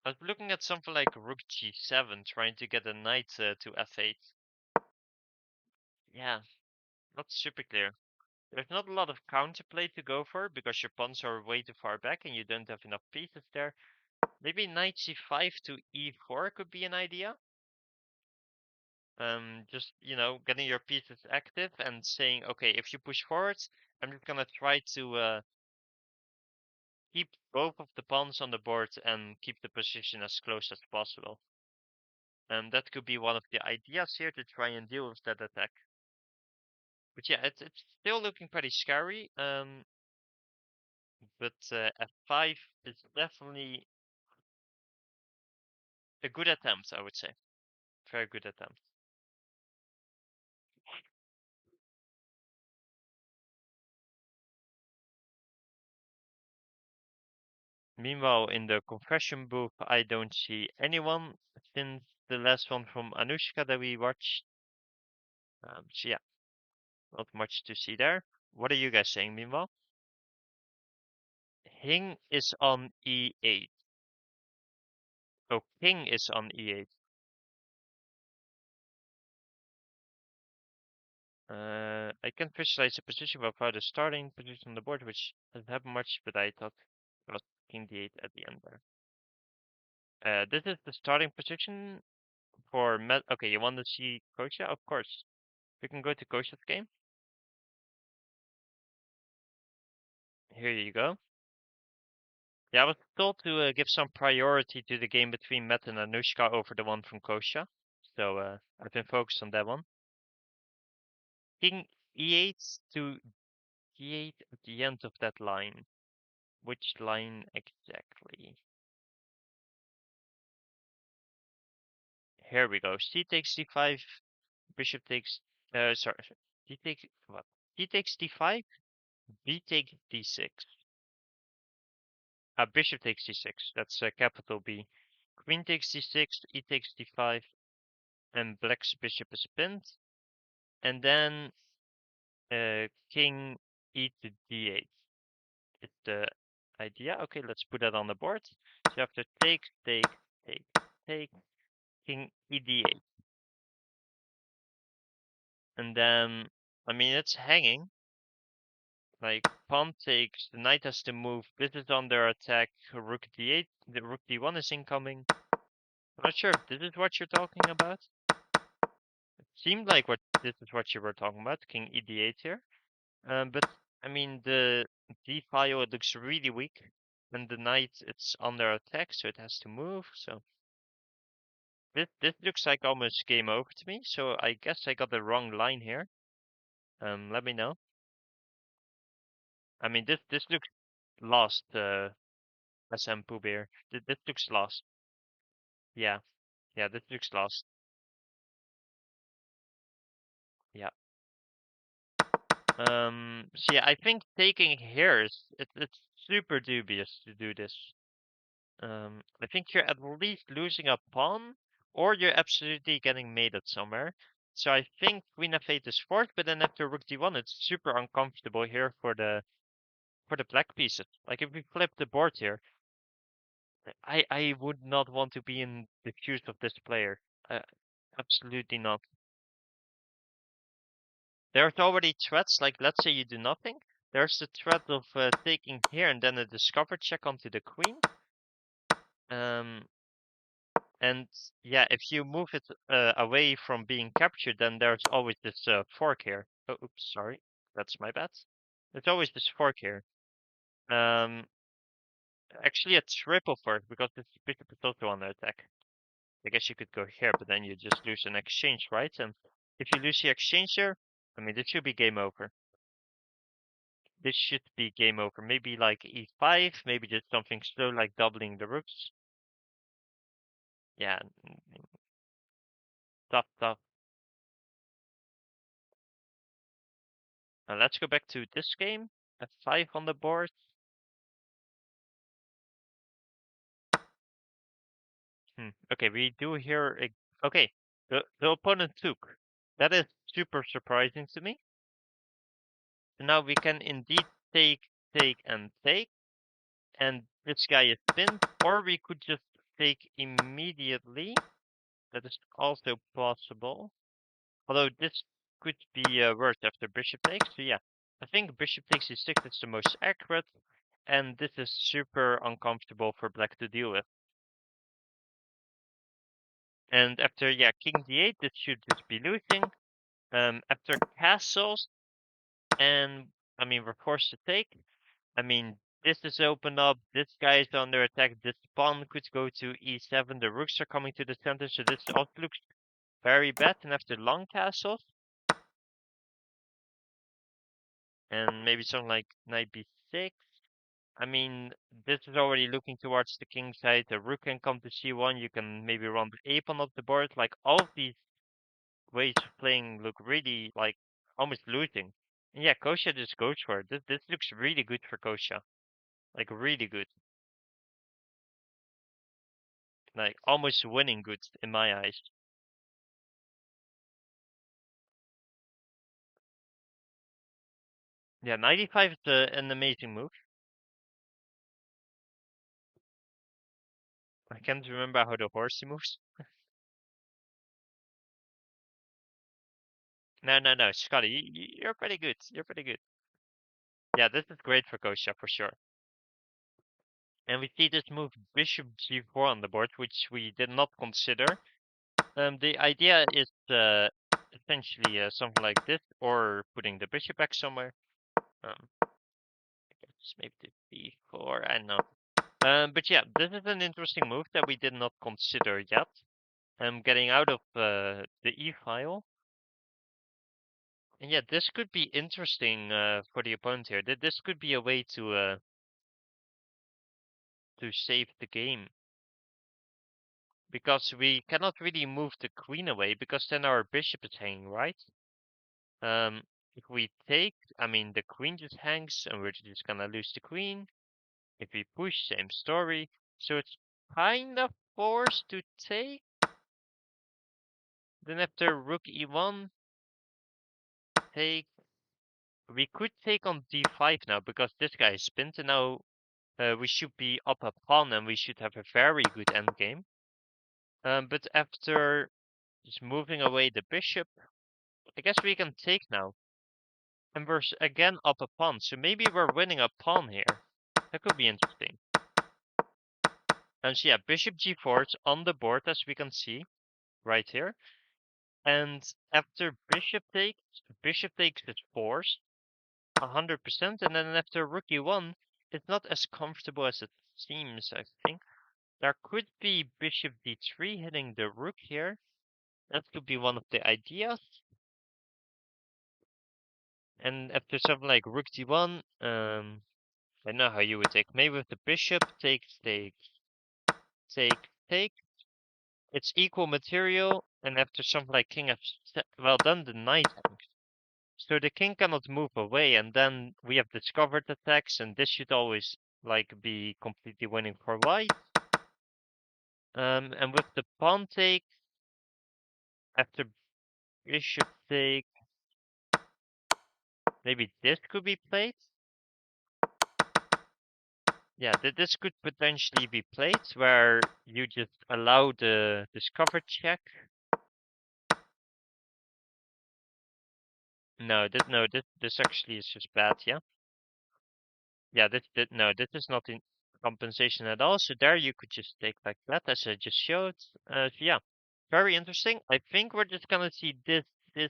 I was looking at something like rook g7, trying to get a knight to f8. Yeah, not super clear. There's not a lot of counterplay to go for because your pawns are way too far back and you don't have enough pieces there. Maybe knight c5 to e4 could be an idea. Just, getting your pieces active and saying, okay, if you push forward, I'm just gonna try to keep both of the pawns on the board and keep the position as close as possible. And that could be one of the ideas here to try and deal with that attack. But yeah, it's still looking pretty scary. But F5 is definitely a good attempt, I would say. Very good attempt. Meanwhile, in the confession booth, I don't see anyone since the last one from Anushka that we watched. So yeah, not much to see there. What are you guys saying, meanwhile? King is on E8. Oh, king is on E8. I can visualize the position without the starting position on the board, which doesn't happen much, but I thought it was king D8 at the end there. This is the starting position for Met. Okay, you want to see Kostya? Of course. We can go to Kostya's game. Here you go. Yeah, I was told to give some priority to the game between Matt and Anushka over the one from Kostya. So I've been focused on that one. King E8 to D8 at the end of that line. Which line exactly? Here we go. C takes D5. Bishop takes. Sorry. D takes what? D takes D5. B takes D6. Bishop takes D6. That's capital B. Queen takes D6. E takes D5. And black's bishop is pinned. And then king E to D8. It's the idea. Okay, let's put that on the board. So you have to take, king E D8. And then, I mean, it's hanging. Like, pawn takes, the knight has to move. This is under attack. Rook D8, the rook D1 is incoming. I'm not sure if this is what you're talking about. It seemed like this is what you were talking about, king E D8 here. But, I mean, the D file, it looks really weak. And the knight, it's under attack, so it has to move, so... This looks like almost game over to me, so I guess I got the wrong line here. Let me know. I mean, this looks lost, SM Poobeer. This looks lost. Yeah. Yeah, this looks lost. Yeah. So yeah, I think taking here is it's super dubious to do this. I think you're at least losing a pawn, or you're absolutely getting mated somewhere. So I think Queen F8 is fourth, but then after Rook D1, it's super uncomfortable here for the black pieces. Like if we flip the board here, I would not want to be in the shoes of this player. Absolutely not. There's already threats, like let's say you do nothing. There's the threat of taking here and then a discover check onto the queen. And yeah, if you move it away from being captured, then there's always this fork here. Oh, oops, sorry. That's my bad. There's always this fork here. Actually a triple fork, because this bishop is also under attack. I guess you could go here, but then you just lose an exchange, right? And if you lose the exchange here, I mean, this should be game over. This should be game over. Maybe like e5, maybe just something slow like doubling the rooks. Yeah, tough. Now let's go back to this game. F5 on the board. Okay, we do here. Okay, the opponent took. That is super surprising to me. So now we can indeed take, and take. And this guy is pinned. Or we could just take immediately. That is also possible. Although this could be worse after bishop takes. So yeah, I think bishop takes e6 is the most accurate. And this is super uncomfortable for black to deal with. And after, yeah, king d8, this should just be losing. After castles, and I mean, we're forced to take. I mean, this is open up. This guy is under attack. This pawn could go to e7. The rooks are coming to the center, so this also looks very bad. And after long castles, and maybe something like knight b6. I mean, this is already looking towards the king side. The rook can come to c1. You can maybe run the a pawn up the board. Like, all of these ways of playing look really, like, almost losing. And yeah, Kostya just goes for it. This looks really good for Kostya. Like, really good. Like, almost winning good in my eyes. Yeah, 95 is an amazing move. I can't remember how the horsey moves. No, Scotty, you're pretty good. You're pretty good. Yeah, this is great for Kostya for sure. And we see this move bishop g4 on the board, which we did not consider. The idea is essentially something like this, or putting the bishop back somewhere. Maybe the b4, I don't know. But yeah, this is an interesting move that we did not consider yet. Getting out of the e-file. And yeah, this could be interesting for the opponent here. This could be a way to save the game. Because we cannot really move the queen away, because then our bishop is hanging, right? If we take, I mean, the queen just hangs, and we're just gonna lose the queen. If we push, same story. So it's kind of forced to take. Then after rook e1, take. We could take on d5 now, because this guy is pinned, and now we should be up a pawn, and we should have a very good endgame. But after just moving away the bishop, I guess we can take now. And we're again up a pawn, so maybe we're winning a pawn here. That could be interesting. And so yeah, bishop g4 is on the board, as we can see right here. And after bishop takes is forced 100%. And then after rook e1, it's not as comfortable as it seems, I think. There could be bishop d3 hitting the rook here. That could be one of the ideas. And after something like rook d1, I know how you would take. Maybe with the bishop, take. It's equal material, and after something like king f7, well, then the knight hangs. So the king cannot move away, and then we have discovered attacks, and this should always like be completely winning for white. And with the pawn take, after bishop take, maybe this could be played. Yeah, this could potentially be played, where you just allow the discover check. No, this actually is just bad, yeah. Yeah, this is not in compensation at all. So there you could just take like that, as I just showed. So yeah, very interesting. I think we're just gonna see this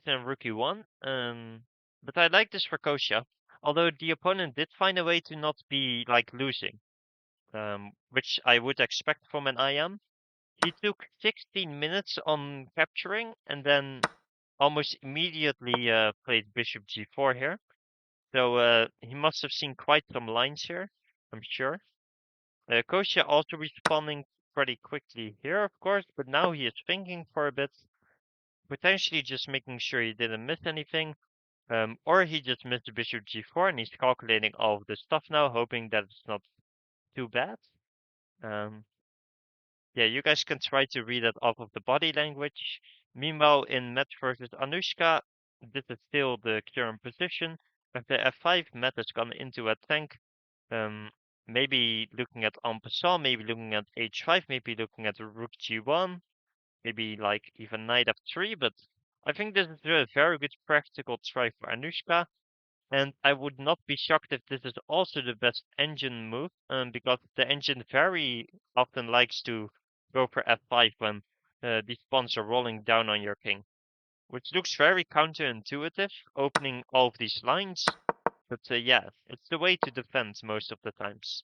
and rook e1. But I like this for Kostya. Although the opponent did find a way to not be like losing. Which I would expect from an IM. He took 16 minutes on capturing, and then almost immediately played bishop g4 here. So he must have seen quite some lines here, I'm sure. Kostya also responding pretty quickly here, of course, but now he is thinking for a bit, potentially just making sure he didn't miss anything, or he just missed the bishop g4 and he's calculating all of this stuff now, hoping that it's not too bad. Yeah, you guys can try to read it off of the body language. Meanwhile, in Matt versus Anushka, this is still the current position. After f5, Matt has gone into a tank. Maybe looking at en passant, maybe looking at h5, maybe looking at rook g1, maybe like even knight f3. But I think this is a very good practical try for Anushka. And I would not be shocked if this is also the best engine move, because the engine very often likes to go for f5 when these pawns are rolling down on your king, which looks very counterintuitive, opening all of these lines. But yeah, it's the way to defend most of the times.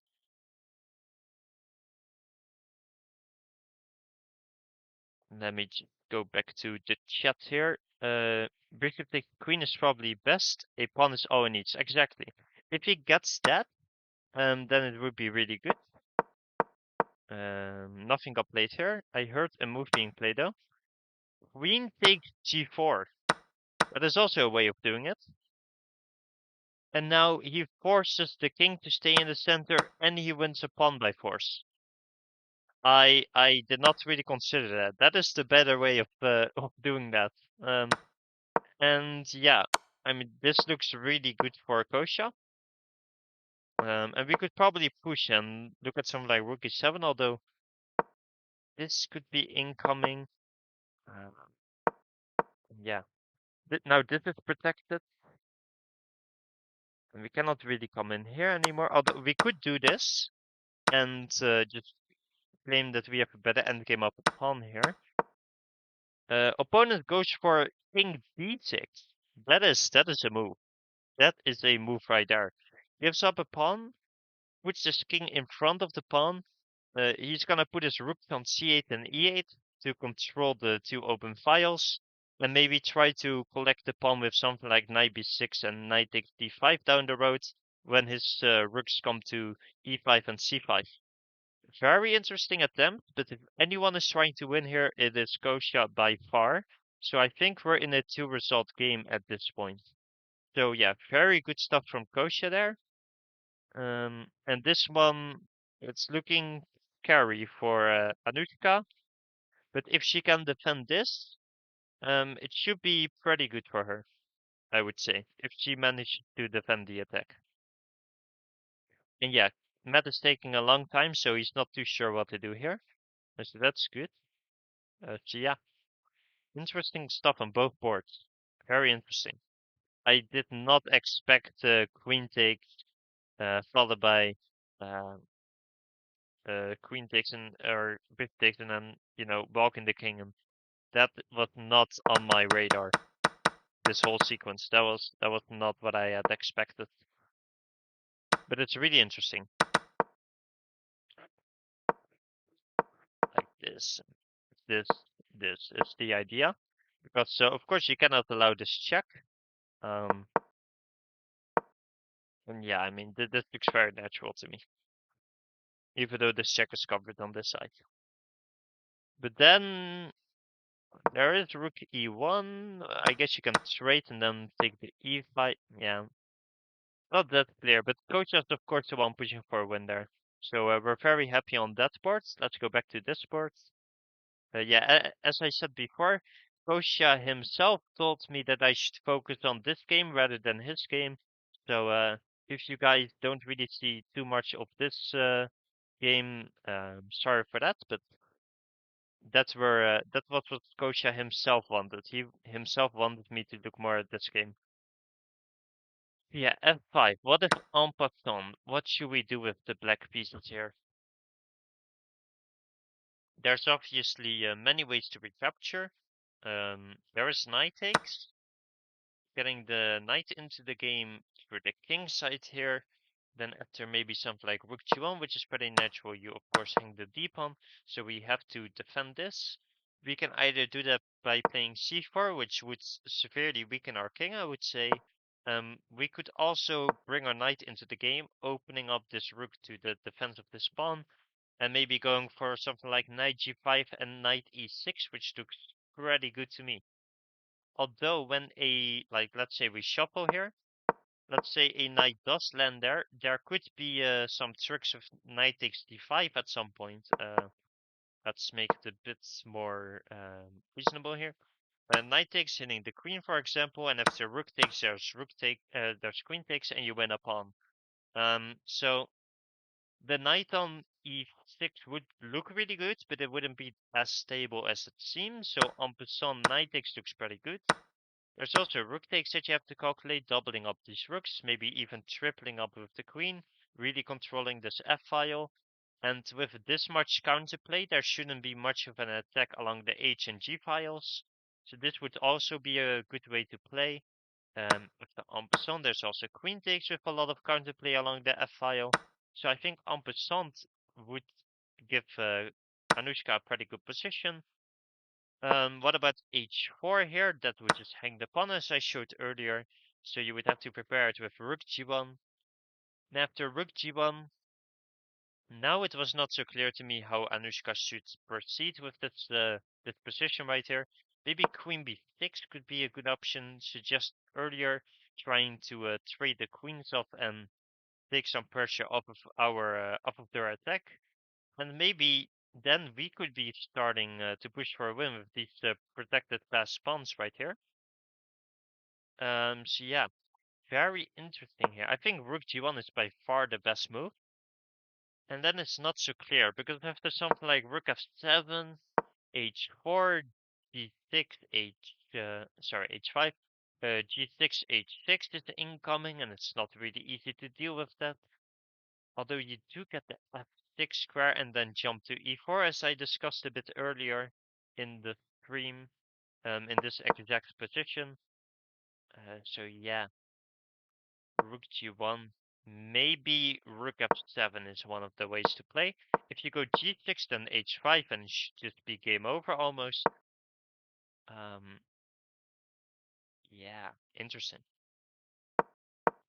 Let me go back to the chat here. Bishop takes queen is probably best. A pawn is all he needs. Exactly. If he gets that, then it would be really good. Nothing got played here. I heard a move being played though. Queen takes g4. That is also a way of doing it. And now he forces the king to stay in the center and he wins a pawn by force. I did not really consider that. That is the better way of doing that. And yeah, I mean this looks really good for Kostya. And we could probably push and look at something like rook e7, although this could be incoming. Yeah. Now this is protected. And we cannot really come in here anymore. Although we could do this and just claim that we have a better endgame up pawn here. Opponent goes for king d6. That is a move. That is a move right there. Gives up a pawn, puts this king in front of the pawn. He's gonna put his rook on c8 and e8 to control the two open files, and maybe try to collect the pawn with something like knight b6 and knight takes d5 down the road when his rooks come to e5 and c5. Very interesting attempt, but if anyone is trying to win here, it is Kostya by far. So I think we're in a 2-result game at this point. So yeah, very good stuff from Kostya there. And this one, it's looking scary for Anushka. But if she can defend this, it should be pretty good for her, I would say, if she managed to defend the attack. And yeah, Matt is taking a long time, so he's not too sure what to do here. So that's good. So yeah, interesting stuff on both boards. Very interesting. I did not expect queen takes followed by uh, queen takes and or bishop takes and then walking the kingdom. That was not on my radar. This whole sequence. That was not what I had expected. But it's really interesting. Like this, this is the idea. Because of course you cannot allow this check. And yeah, I mean this looks very natural to me. Even though this check is covered on this side. But then there is rook e1. I guess you can trade and then take the e5. Yeah, not that clear. But coach is of course the one pushing for a win there. So we're very happy on that board. Let's go back to this board. Yeah, as I said before, Kostya himself told me that I should focus on this game rather than his game. So if you guys don't really see too much of this game, sorry for that, but that's where that was what Kostya himself wanted. He himself wanted me to look more at this game. Yeah, f5. What if en passant? What should we do with the black pieces here? There's obviously many ways to recapture. There is knight takes. Getting the knight into the game through the king side here. Then after maybe something like rook g1, which is pretty natural, you of course hang the d pawn. So we have to defend this. We can either do that by playing c4, which would severely weaken our king, I would say. We could also bring our knight into the game, opening up this rook to the defense of this pawn, and maybe going for something like knight g5 and knight e6, which looks pretty good to me. Although when let's say we shuffle here, let's say a knight does land there, there could be some tricks of knight takes d5 at some point. Let's make it a bit more reasonable here. Knight takes hitting the queen, for example, and after rook takes, there's queen takes, and you win a pawn. So the knight on e6 would look really good, but it wouldn't be as stable as it seems. So en passant, knight takes looks pretty good. There's also rook takes that you have to calculate, doubling up these rooks, maybe even tripling up with the queen, really controlling this f-file. And with this much counterplay, there shouldn't be much of an attack along the H and G files. So this would also be a good way to play. With the en passant, there's also queen takes with a lot of counterplay along the F file. So I think en passant would give Anushka a pretty good position. What about h4 here? That would just hang the pawn as I showed earlier. So you would have to prepare it with rook g1. And after rook g1, now it was not so clear to me how Anushka should proceed with this position right here. Maybe queen b6 could be a good option. So just earlier, trying to trade the queens off and take some pressure off of off of their attack, and maybe then we could be starting to push for a win with these protected pass pawns right here. So yeah, very interesting here. I think rook g1 is by far the best move. And then it's not so clear because after something like rook f7, h4, g6, h5, g6, h6 is incoming, and it's not really easy to deal with that. Although you do get the f6 square and then jump to e4, as I discussed a bit earlier in the stream, in this exact position. So yeah, rook g1. Maybe rook f7 is one of the ways to play. If you go g6, then h5, and it should just be game over almost. Yeah, interesting.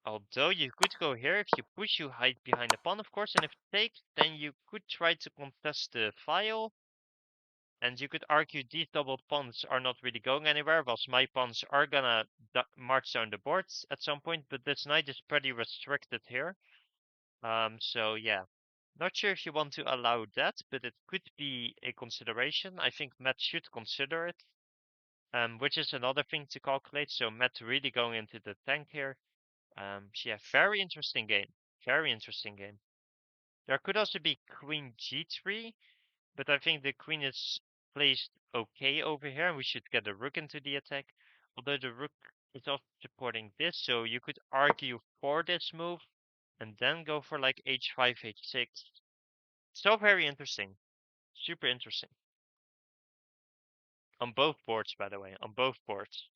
Although you could go here, if you push, you hide behind the pawn, of course, and if it takes, then you could try to contest the file. And you could argue these double pawns are not really going anywhere, whilst my pawns are gonna march down the boards at some point, but this knight is pretty restricted here. So yeah, not sure if you want to allow that, but it could be a consideration. I think Matt should consider it, which is another thing to calculate. So Matt really going into the tank here. So yeah, very interesting game. Very interesting game. There could also be queen g3, but I think the queen is placed okay over here, and we should get the rook into the attack. Although the rook is also supporting this, so you could argue for this move, and then go for like h5, h6. So very interesting. Super interesting. On both boards, by the way, on both boards.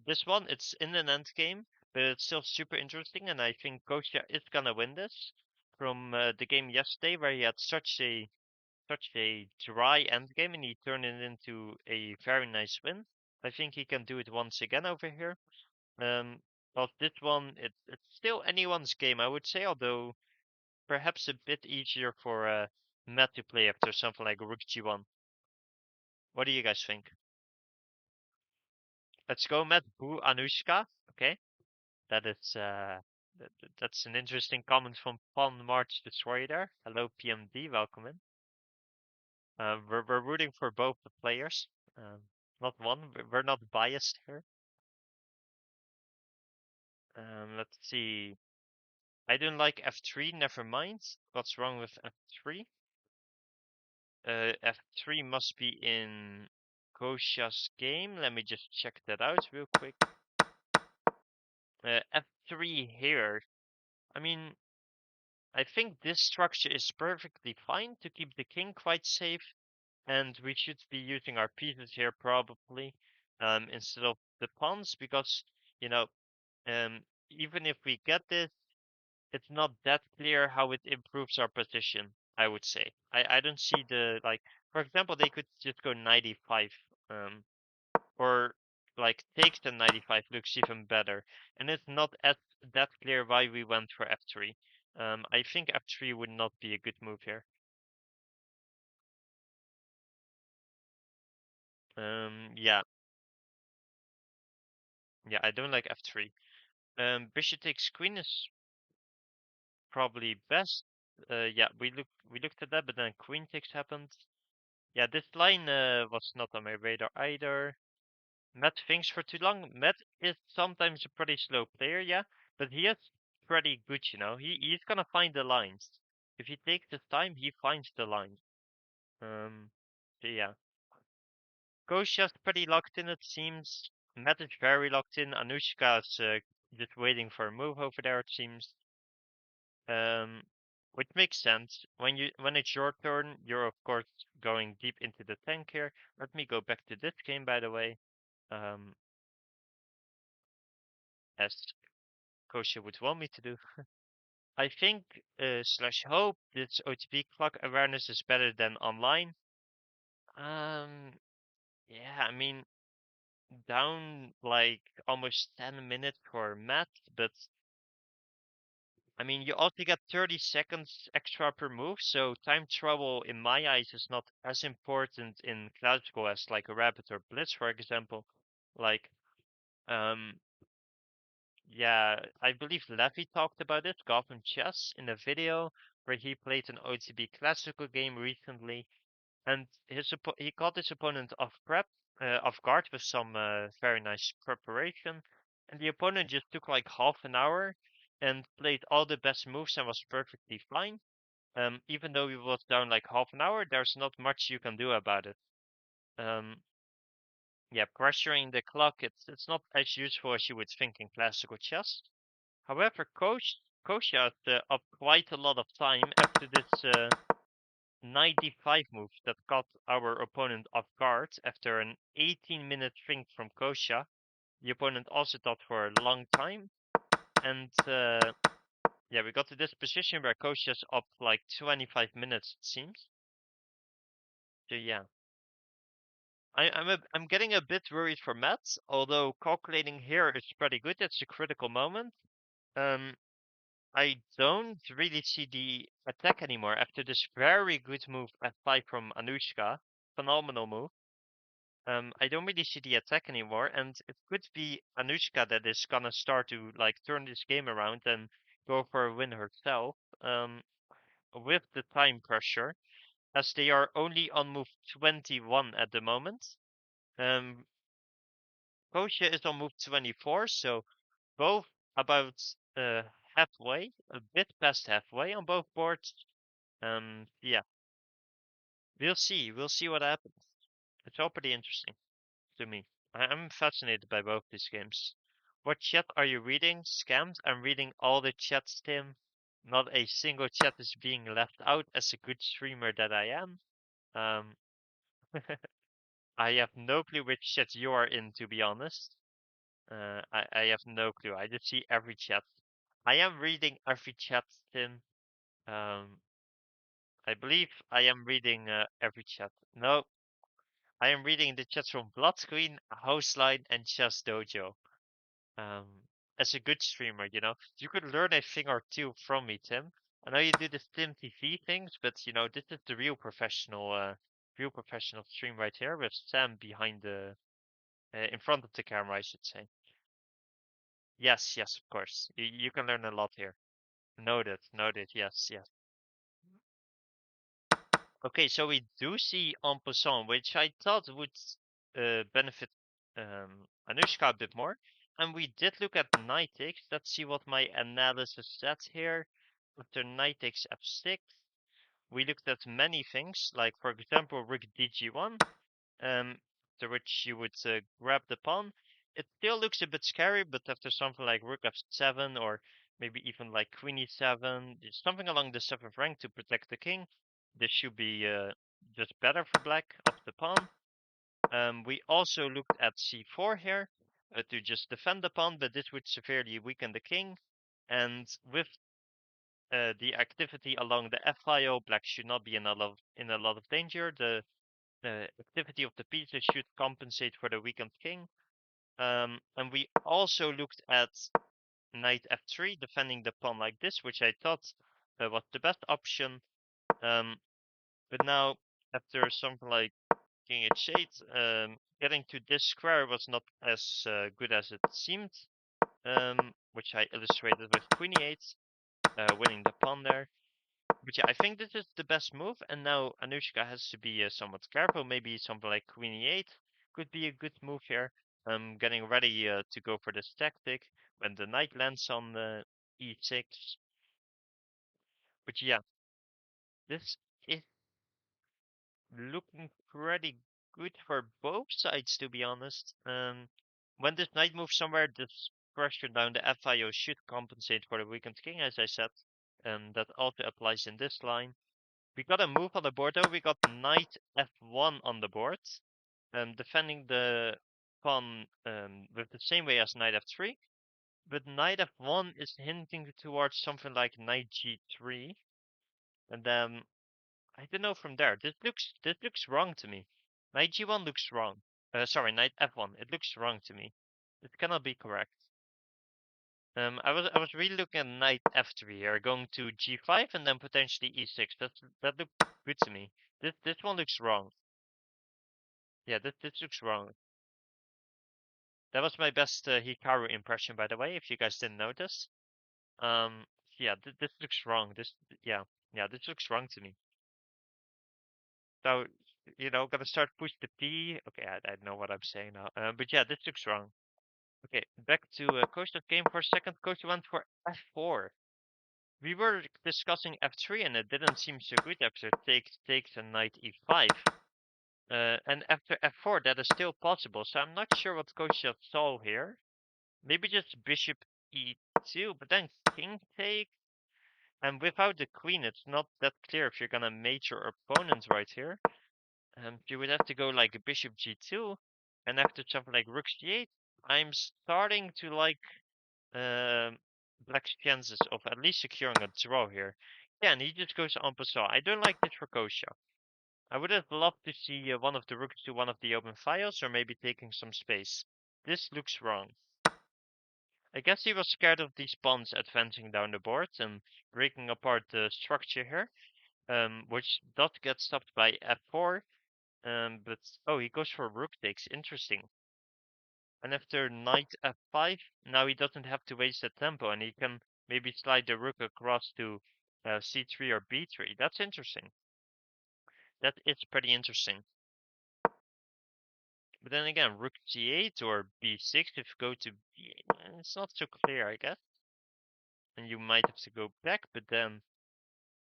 This one, it's in an end game, but it's still super interesting, and I think Kostya is gonna win this. From the game yesterday, where he had such a dry end game and he turned it into a very nice win. I think he can do it once again over here. But this one, it's still anyone's game, I would say, although perhaps a bit easier for Matt to play after something like rook g1. What do you guys think? Let's go, Matt. Boo Anushka. Okay, that is that's an interesting comment from Pawn March Destroyer there. Hello, PMD. Welcome in. We're rooting for both the players. Not one. We're not biased here. Let's see. I don't like f3. Never mind. What's wrong with f3? F3 must be in Kostya's game. Let me just check that out real quick. F3 here. I mean, I think this structure is perfectly fine to keep the king quite safe. And we should be using our pieces here probably instead of the pawns because, you know, even if we get this, it's not that clear how it improves our position, I would say. I don't see the, like, for example, they could just go 95 or like takes the 95 looks even better. And it's not as that clear why we went for f3. I think f3 would not be a good move here. Yeah. Yeah, I don't like f3. Bishop takes queen is probably best. Yeah, we looked at that, but then queen takes happened. Yeah, this line was not on my radar either. Matt thinks for too long. Matt is sometimes a pretty slow player, yeah, but he is pretty good, you know. He's gonna find the lines. If he takes his time, he finds the lines. So yeah. Kostya's pretty locked in, it seems. Matt is very locked in. Anushka's just waiting for a move over there, it seems. Um, which makes sense. When it's your turn, you're of course going deep into the tank here. Let me go back to this game, by the way, as Kostya would want me to do. I think slash hope this OTP clock awareness is better than online. Yeah, I mean, down like almost 10 minutes for math, but I mean, you also get 30 seconds extra per move, so time travel in my eyes is not as important in classical as like a rabbit or blitz, for example. Like, um, yeah, I believe Levy talked about it, Gotham Chess, in a video where he played an OTB classical game recently, and he caught his opponent off guard with some very nice preparation, and the opponent just took like half an hour and played all the best moves and was perfectly fine. Even though he was down like half an hour, there's not much you can do about it. Yeah, pressuring the clock, it's not as useful as you would think in classical chess. However, Kostya up quite a lot of time after this knight d5 move that caught our opponent off guard after an 18-minute think from Kostya. The opponent also thought for a long time, and yeah, we got to this position where Kostya's up like 25 minutes, it seems. So yeah, I'm getting a bit worried for Matt, although calculating here is pretty good. It's a critical moment. I don't really see the attack anymore after this very good move f5 from Anushka. Phenomenal move. I don't really see the attack anymore, and it could be Anushka that is gonna start to like turn this game around and go for a win herself. With the time pressure, as they are only on move 21 at the moment. Kostya is on move 24, so both about halfway, a bit past halfway on both boards. Yeah, we'll see. We'll see what happens. It's all pretty interesting to me. I'm fascinated by both these games. What chat are you reading? Scammed? I'm reading all the chats, Tim. Not a single chat is being left out as a good streamer that I am. Um, I have no clue which chat you are in, to be honest. I have no clue. I just see every chat. I am reading every chat, Tim. Um, I believe I am reading every chat. No, I am reading the chats from Blood Queen, Houseline, and Chess Dojo. Um, as a good streamer, you could learn a thing or two from me, Tim. I know you do the Tim TV things, but this is the real professional stream right here with Sam behind in front of the camera, I should say. Yes, yes, of course. You can learn a lot here. Noted, noted. Yes, yes. Okay, so we do see en passant, which I thought would benefit Anushka a bit more. And we did look at knight takes. Let's see what my analysis said here. After knight takes f6, we looked at many things, like for example rook dg1, after which you would grab the pawn. It still looks a bit scary, but after something like rook f7 or maybe even like queen e7, something along the 7th rank to protect the king, this should be just better for black up the pawn. We also looked at c4 here to just defend the pawn, but this would severely weaken the king. And with the activity along the f-file, black should not be in a lot of danger. The activity of the pieces should compensate for the weakened king. And we also looked at knight f3, defending the pawn like this, which I thought was the best option. But now, after something like king h8, getting to this square was not as good as it seemed, which I illustrated with queen e8, winning the pawn there. But yeah, I think this is the best move, and now Anushka has to be somewhat careful. Maybe something like queen e8 could be a good move here. Getting ready to go for this tactic when the knight lands on e6. But yeah, this is looking pretty good for both sides, to be honest. When this knight moves somewhere, this pressure down the f-file should compensate for the weakened king, as I said. that also applies in this line. We got a move on the board though. We got knight f1 on the board, defending the pawn with the same way as knight f3. But knight f1 is hinting towards something like knight g3, and then I don't know from there. This looks wrong to me. Knight g1 looks wrong. Sorry, knight f1. It looks wrong to me. It cannot be correct. I was really looking at knight f3 here, going to g5 and then potentially e6. That looked good to me. This one looks wrong. Yeah, this looks wrong. That was my best Hikaru impression, by the way, if you guys didn't notice. Yeah, this looks wrong. Yeah, this looks wrong to me. So, gotta start push the P. Okay, I know what I'm saying now. But yeah, this looks wrong. Okay, back to Kostya's game for a second. Kostya went for f4. We were discussing f3 and it didn't seem so good after takes and knight e5. And after f4 that is still possible, so I'm not sure what Kostya saw here. Maybe just bishop e2, but then king take. And without the queen, it's not that clear if you're gonna mate your opponent right here. You would have to go like bishop g2, and after something like rook c8, I'm starting to like Black's chances of at least securing a draw here. Yeah, and he just goes en passant. I don't like this for Kostya. I would have loved to see one of the rooks to one of the open files, or maybe taking some space. This looks wrong. I guess he was scared of these pawns advancing down the board and breaking apart the structure here, which does get stopped by f4. But oh, he goes for rook takes. Interesting. And after knight f5, now he doesn't have to waste the tempo, and he can maybe slide the rook across to c3 or b3. That's interesting. That is pretty interesting. But then again, rook g8 or b6, if you go to b8, it's not so clear, I guess. And you might have to go back, but then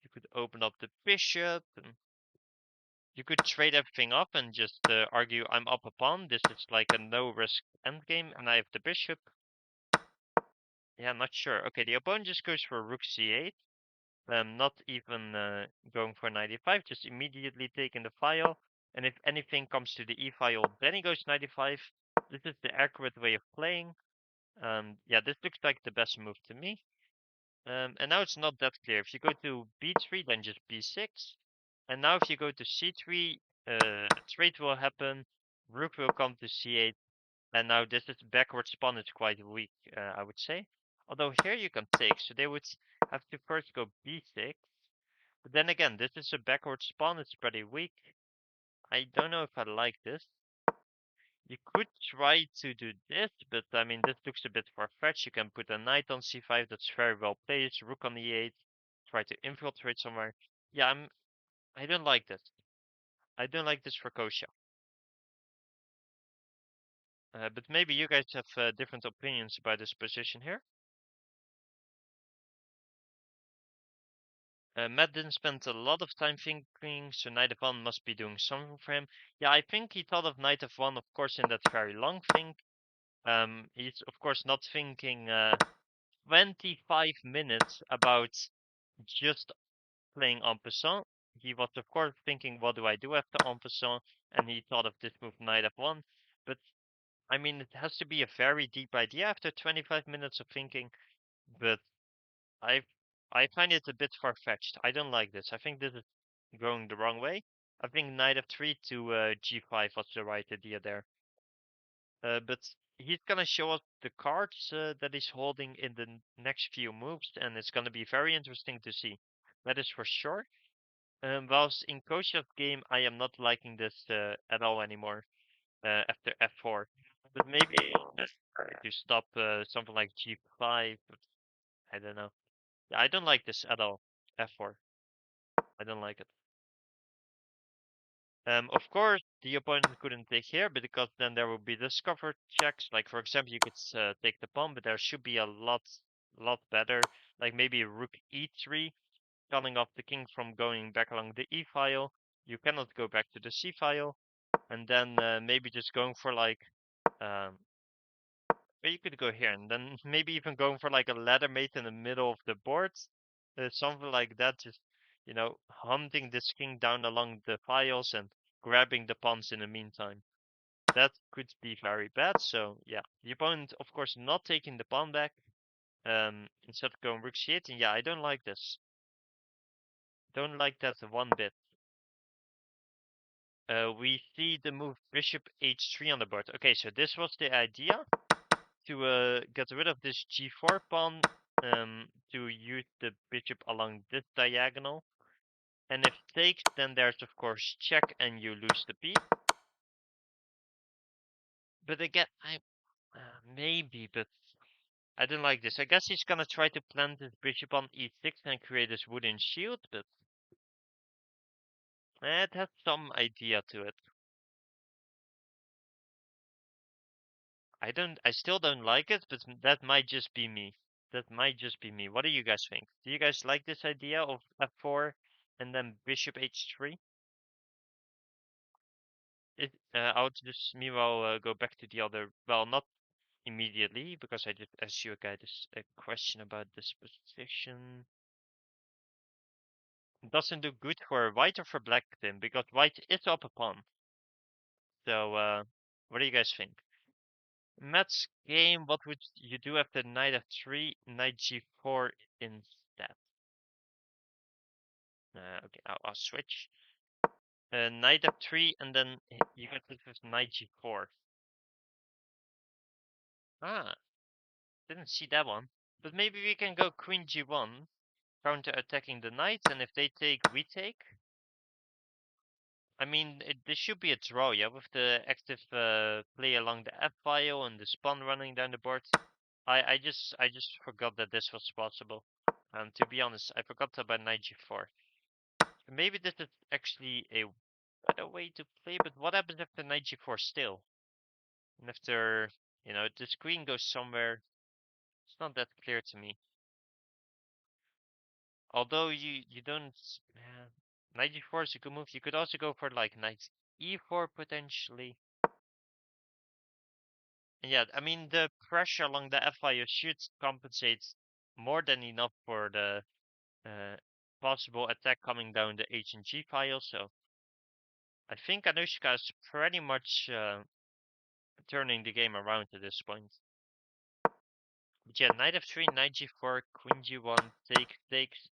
you could open up the bishop, and you could trade everything up and just argue I'm up a pawn. This is like a no-risk endgame, and I have the bishop. Yeah, I'm not sure. Okay, the opponent just goes for rook c8. Not even going for knight e5, just immediately taking the file. And if anything comes to the e file, then he goes knight e5. This is the accurate way of playing. Yeah, this looks like the best move to me. And now it's not that clear. If you go to b3, then just b6. And now if you go to c3, a trade will happen. Rook will come to c8. And now this is backward spawn is quite weak, I would say. Although here you can take, so they would have to first go b6. But then again, this is a backward spawn, it's pretty weak. I don't know if I like this. You could try to do this, but I mean, this looks a bit far-fetched. You can put a knight on c5, that's very well placed, rook on e8, try to infiltrate somewhere. Yeah, I don't like this. I don't like this for Kostya. But maybe you guys have different opinions about this position here. Matt didn't spend a lot of time thinking, so knight f1 must be doing something for him. Yeah, I think he thought of knight f1, of course, in that very long think. He's, of course, not thinking 25 minutes about just playing en passant. He was, of course, thinking, what do I do after en passant? And he thought of this move, knight f1. But, I mean, it has to be a very deep idea after 25 minutes of thinking. But I I find it a bit far-fetched. I don't like this. I think this is going the wrong way. I think knight f3 to g5 was the right idea there. But he's gonna show us the cards that he's holding in the next few moves, and it's gonna be very interesting to see. That is for sure. Whilst in Kostya's game, I am not liking this at all anymore after f4. But maybe to stop something like g5. But I don't know. I don't like this at all. f4. I don't like it. Of course, the opponent couldn't take here, but because then there will be discovered checks. Like for example, you could take the pawn, but there should be a lot better. Like maybe rook e3, cutting off the king from going back along the e file. You cannot go back to the c file, and then maybe just going for like, or you could go here, and then maybe even going for like a ladder mate in the middle of the board. something like that. Just hunting this king down along the files and grabbing the pawns in the meantime. That could be very bad. So yeah, the opponent, of course, not taking the pawn back. Instead of going rook c8, and yeah, I don't like this. Don't like that one bit. We see the move bishop h3 on the board. Okay, so this was the idea to get rid of this g4 pawn, to use the bishop along this diagonal. And if takes, then there's of course check and you lose the piece. But again, maybe, but I don't like this. I guess he's gonna try to plant his bishop on e6 and create this wooden shield, but it has some idea to it. I still don't like it, but that might just be me. That might just be me. What do you guys think? Do you guys like this idea of f4 and then bishop h3? I'll just meanwhile go back to the other. Well, not immediately because I did ask you guys a question about this position. It doesn't do good for white or for black then because white is up a pawn. So what do you guys think? Matt's game, what would you do after knight f3, knight g4 instead? Okay, I'll switch. Knight f3, and then you get this with knight g4. Ah, didn't see that one. But maybe we can go queen g1, counter attacking the knights, and if they take, we take. I mean, this should be a draw, yeah, with the active play along the f file and the spawn running down the board. I just forgot that this was possible. And to be honest, I forgot about knight g4. Maybe this is actually a better way to play, but what happens after knight g4 still? And after, this queen goes somewhere, it's not that clear to me. Although you don't, knight g4 is a good move. You could also go for like knight e4 potentially. And yeah, I mean the pressure along the f file should compensate more than enough for the possible attack coming down the h and g file. So I think Anushka is pretty much turning the game around at this point. But yeah, knight f3, knight g4, queen g1, takes.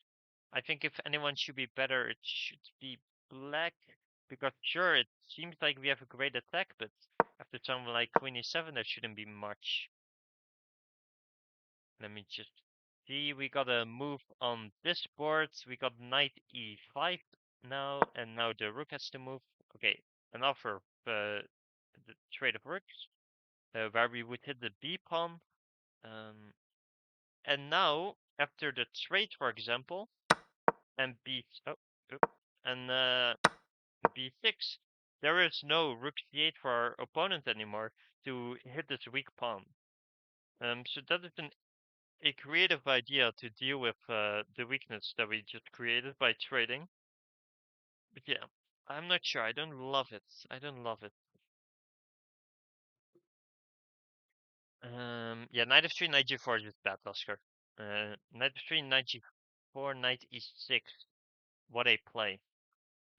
I think if anyone should be better, it should be black. Because sure, it seems like we have a great attack, but after someone like queen e7, there shouldn't be much. Let me just see. We got a move on this board. We got knight e5 now, and now the rook has to move. Okay, an offer the trade of rooks, where we would hit the b pawn. And now, after the trade, for example, and and b6, there is no rook c8 for our opponent anymore to hit this weak pawn. So that is a creative idea to deal with the weakness that we just created by trading. But yeah, I'm not sure. I don't love it. I don't love it. Yeah, knight f3, knight g4 is just bad, Oscar. Knight f3, knight g4, knight e6. What a play.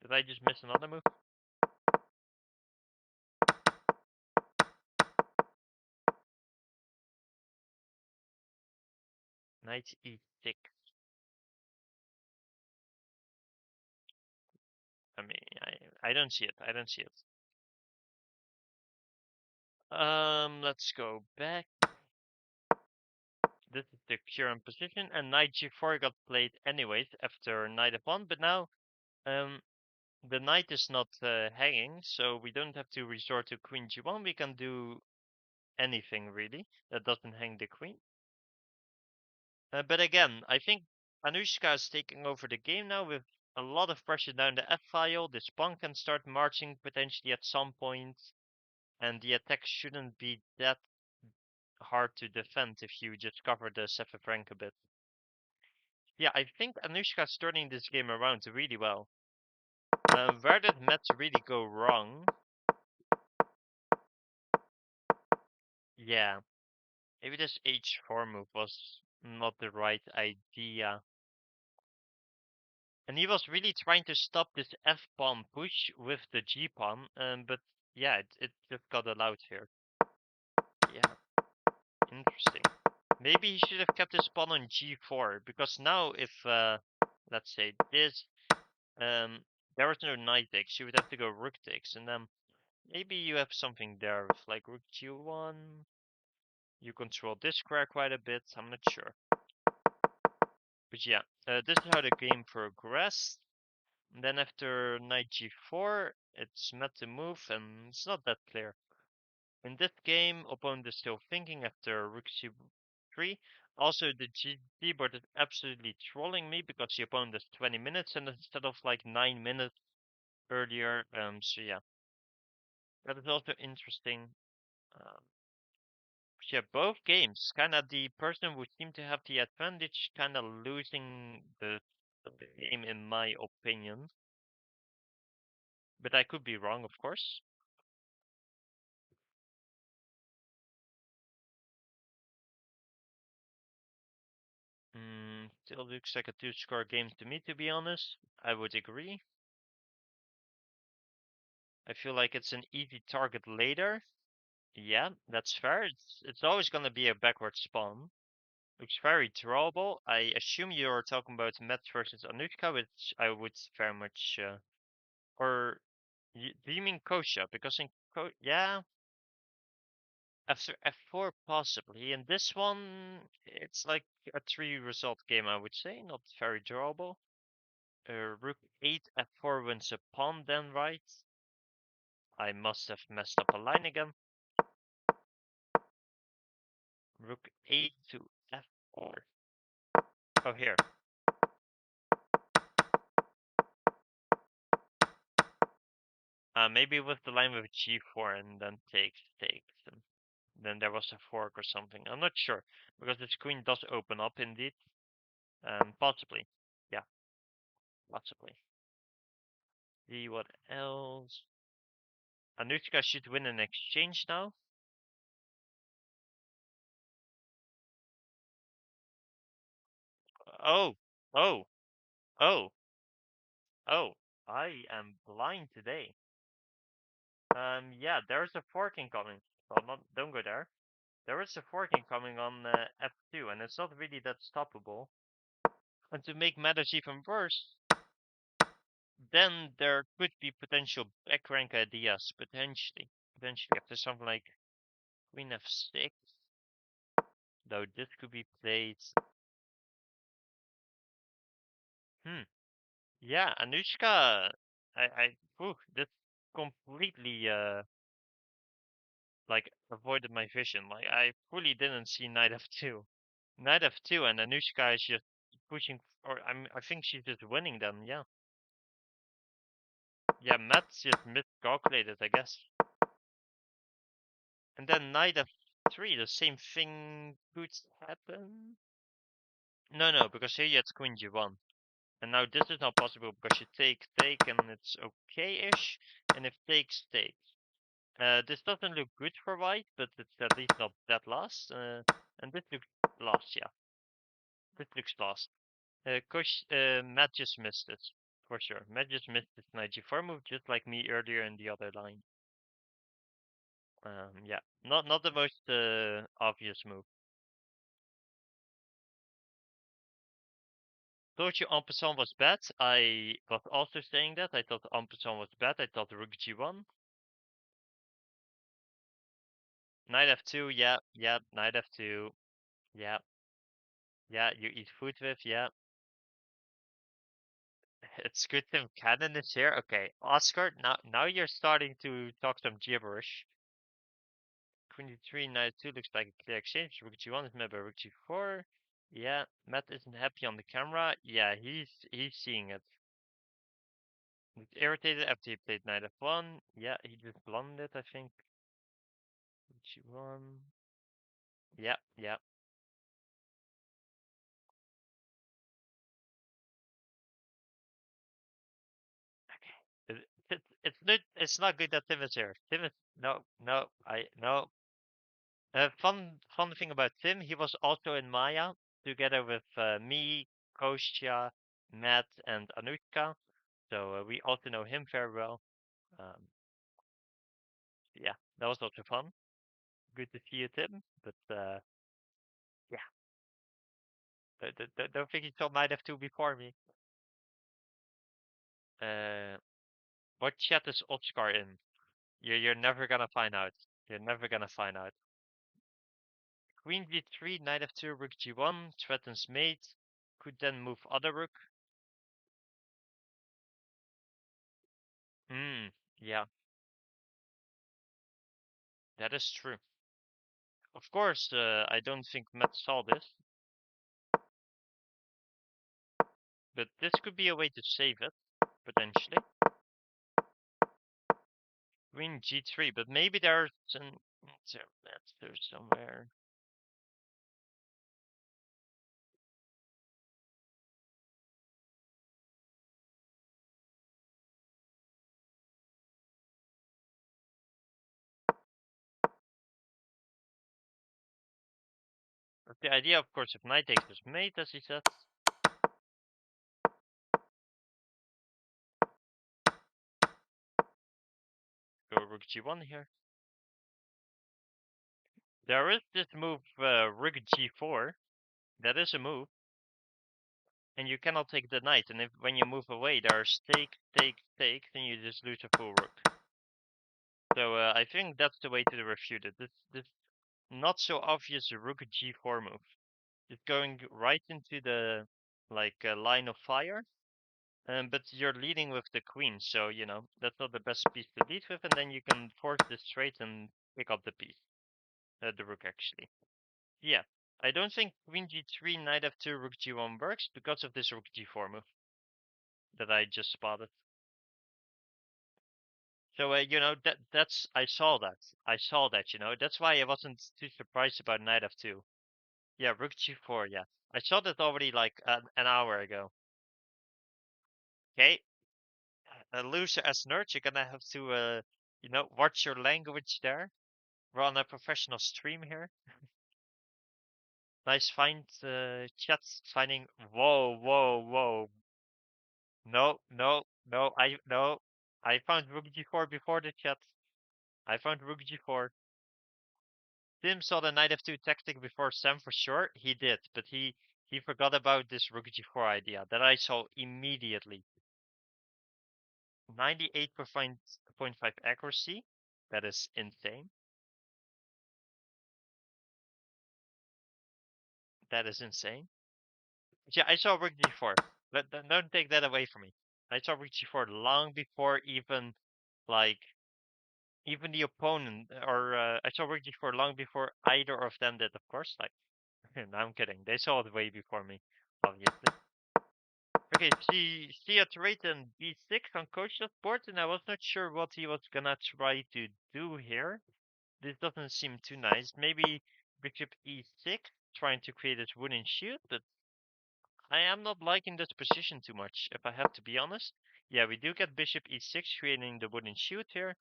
Did I just miss another move? Knight e6. I mean, I don't see it. I don't see it. Let's go back. This is the current position, and knight g4 got played anyways after knight f1, but now, the knight is not hanging, so we don't have to resort to queen g1. We can do anything really that doesn't hang the queen. But again, I think Anushka is taking over the game now with a lot of pressure down the f file. This pawn can start marching potentially at some point, and the attack shouldn't be that hard to defend if you just cover the Sefer Frank a bit. Yeah, I think Anushka is turning this game around really well. Where did Matt really go wrong? Yeah, maybe this h4 move was not the right idea. And he was really trying to stop this f-pawn push with the g-pawn, but yeah, it just got allowed here. Yeah, interesting. Maybe he should have kept his pawn on g4, because now if, let's say this, there was no knight takes, you would have to go rook takes, and then maybe you have something there with like rook g1. You control this square quite a bit, I'm not sure. But yeah, this is how the game progressed. And then after knight g4, it's met to move, and it's not that clear. In this game, opponent is still thinking after rook c3. Also, the keyboard is absolutely trolling me because the opponent has 20 minutes and instead of like 9 minutes earlier. So yeah, that is also interesting. Um, yeah, both games, kind of the person who seemed to have the advantage, kind of losing the game in my opinion. But I could be wrong, of course. Still looks like a two-score game to me, to be honest. I would agree. I feel like it's an easy target later. Yeah, that's fair. It's always gonna be a backward spawn. Looks very drawable. I assume you're talking about Matt versus Anushka, which I would very much. Or do you mean Kostya? Because in yeah, after f4 possibly. In this one, it's like a 3-result game, I would say. Not very drawable. Rook 8 f4 wins a pawn then, right? I must have messed up a line again. Rook 8 to f4. Oh, here. Maybe with the line with g4 and then takes. And then there was a fork or something. I'm not sure. Because this queen does open up indeed. Possibly. Yeah, possibly. See what else? Anushka should win an exchange now. Oh, oh, oh, oh. I am blind today. Yeah, there's a fork incoming. Well, don't go there. There is a fork incoming on f2, and it's not really that stoppable. And to make matters even worse, then there could be potential back rank ideas, potentially. Potentially, after something like queen f6, though this could be played. Yeah, Anushka, this completely like avoided my vision. Like I fully didn't see knight f2. Knight f2 and Anushka is just pushing, or I think she's just winning them. Yeah. Yeah, Matt's just miscalculated, I guess. And then knight f3, the same thing could happen. No, because here you had queen g1. And now this is not possible because you take, and it's okay-ish. And if takes, takes. This doesn't look good for white, but it's at least not that lost. And this looks lost, yeah. This looks lost. Matt just missed it, for sure. Matt just missed this knight g4 move, just like me earlier in the other line. Yeah, not the most obvious move. Told you en passant was bad. I was also saying that. I thought en passant was bad. I thought rook g1. Knight f2, yeah, knight f2. Yeah, you eat food with, yeah. It's good Tim Cannon is here. Okay, Oscar, now you're starting to talk some gibberish. Queen d3, knight 2 looks like a clear exchange. Rook g1 is met by rook g4. Yeah, Matt isn't happy on the camera. Yeah, he's seeing it. He's irritated after he played knight f1. Yeah, he just blundered, I think. G1. Yeah. Okay. It's not good that Tim is here. Tim is no. Fun thing about Tim, he was also in Maya together with me, Kostya, Matt and Anushka. So we also know him very well. Yeah, that was also fun. Good to see you, Tim. But yeah, don't think you saw Knight F2 before me. What chat is Oscar in? You're never gonna find out. You're never gonna find out. Queen g3, knight f2, rook g1, threatens mate. Could then move other rook. Yeah. That is true. Of course, I don't think Matt saw this. But this could be a way to save it, potentially. Queen g3, but maybe there's an answer somewhere. But the idea, of course, if knight takes is mate, as he said. Go rook g1 here. There is this move, rook g4. That is a move. And you cannot take the knight. And if when you move away, there's take, then you just lose a full rook. So I think that's the way to refute it. This not so obvious rook g4 move. It's going right into the line of fire. But you're leading with the queen, so you know that's not the best piece to lead with, and then you can force this straight and pick up the piece, the rook actually. Yeah, I don't think queen g3, knight f2, rook g1 works because of this rook g4 move that I just spotted. So you know that's I saw that, you know, that's why I wasn't too surprised about knight f2. Yeah, rook g4. Yeah, I saw that already like an hour ago. Okay, a loser as nerd, you're gonna have to you know, watch your language there. We're on a professional stream here. Nice find, chat's finding. Whoa. No. I found rook g4 before the chat. I found rook g4. Tim saw the knight f2 tactic before Sam for sure. He did, but he forgot about this rook g4 idea that I saw immediately. 98.5 accuracy. That is insane. That is insane. Yeah, I saw rook g4. But don't take that away from me. I saw rook g4 long before even like even the opponent, or I saw rook g4 long before either of them did, of course. Like, no, I'm kidding. They saw it way before me, obviously. Okay, see a trait in b6 on Kostya's board, and I was not sure what he was gonna try to do here. This doesn't seem too nice. Maybe bishop e6, trying to create this wooden shield, but I am not liking this position too much, if I have to be honest. Yeah, we do get bishop e6, creating the wooden shield here.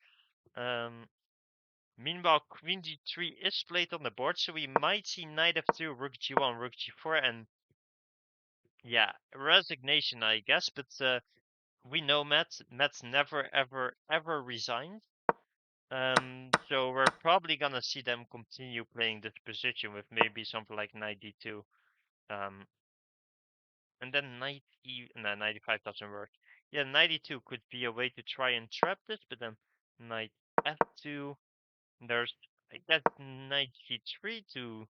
Meanwhile, queen d3 is played on the board, so we might see knight f2, rook g1, rook g4, and yeah, resignation, I guess. But we know Matt's never ever resigned. So we're probably gonna see them continue playing this position with maybe something like knight d2. And then knight no, knight e5 doesn't work. Yeah, knight e2 could be a way to try and trap this, but then knight f2. There's, I guess, knight g3 to.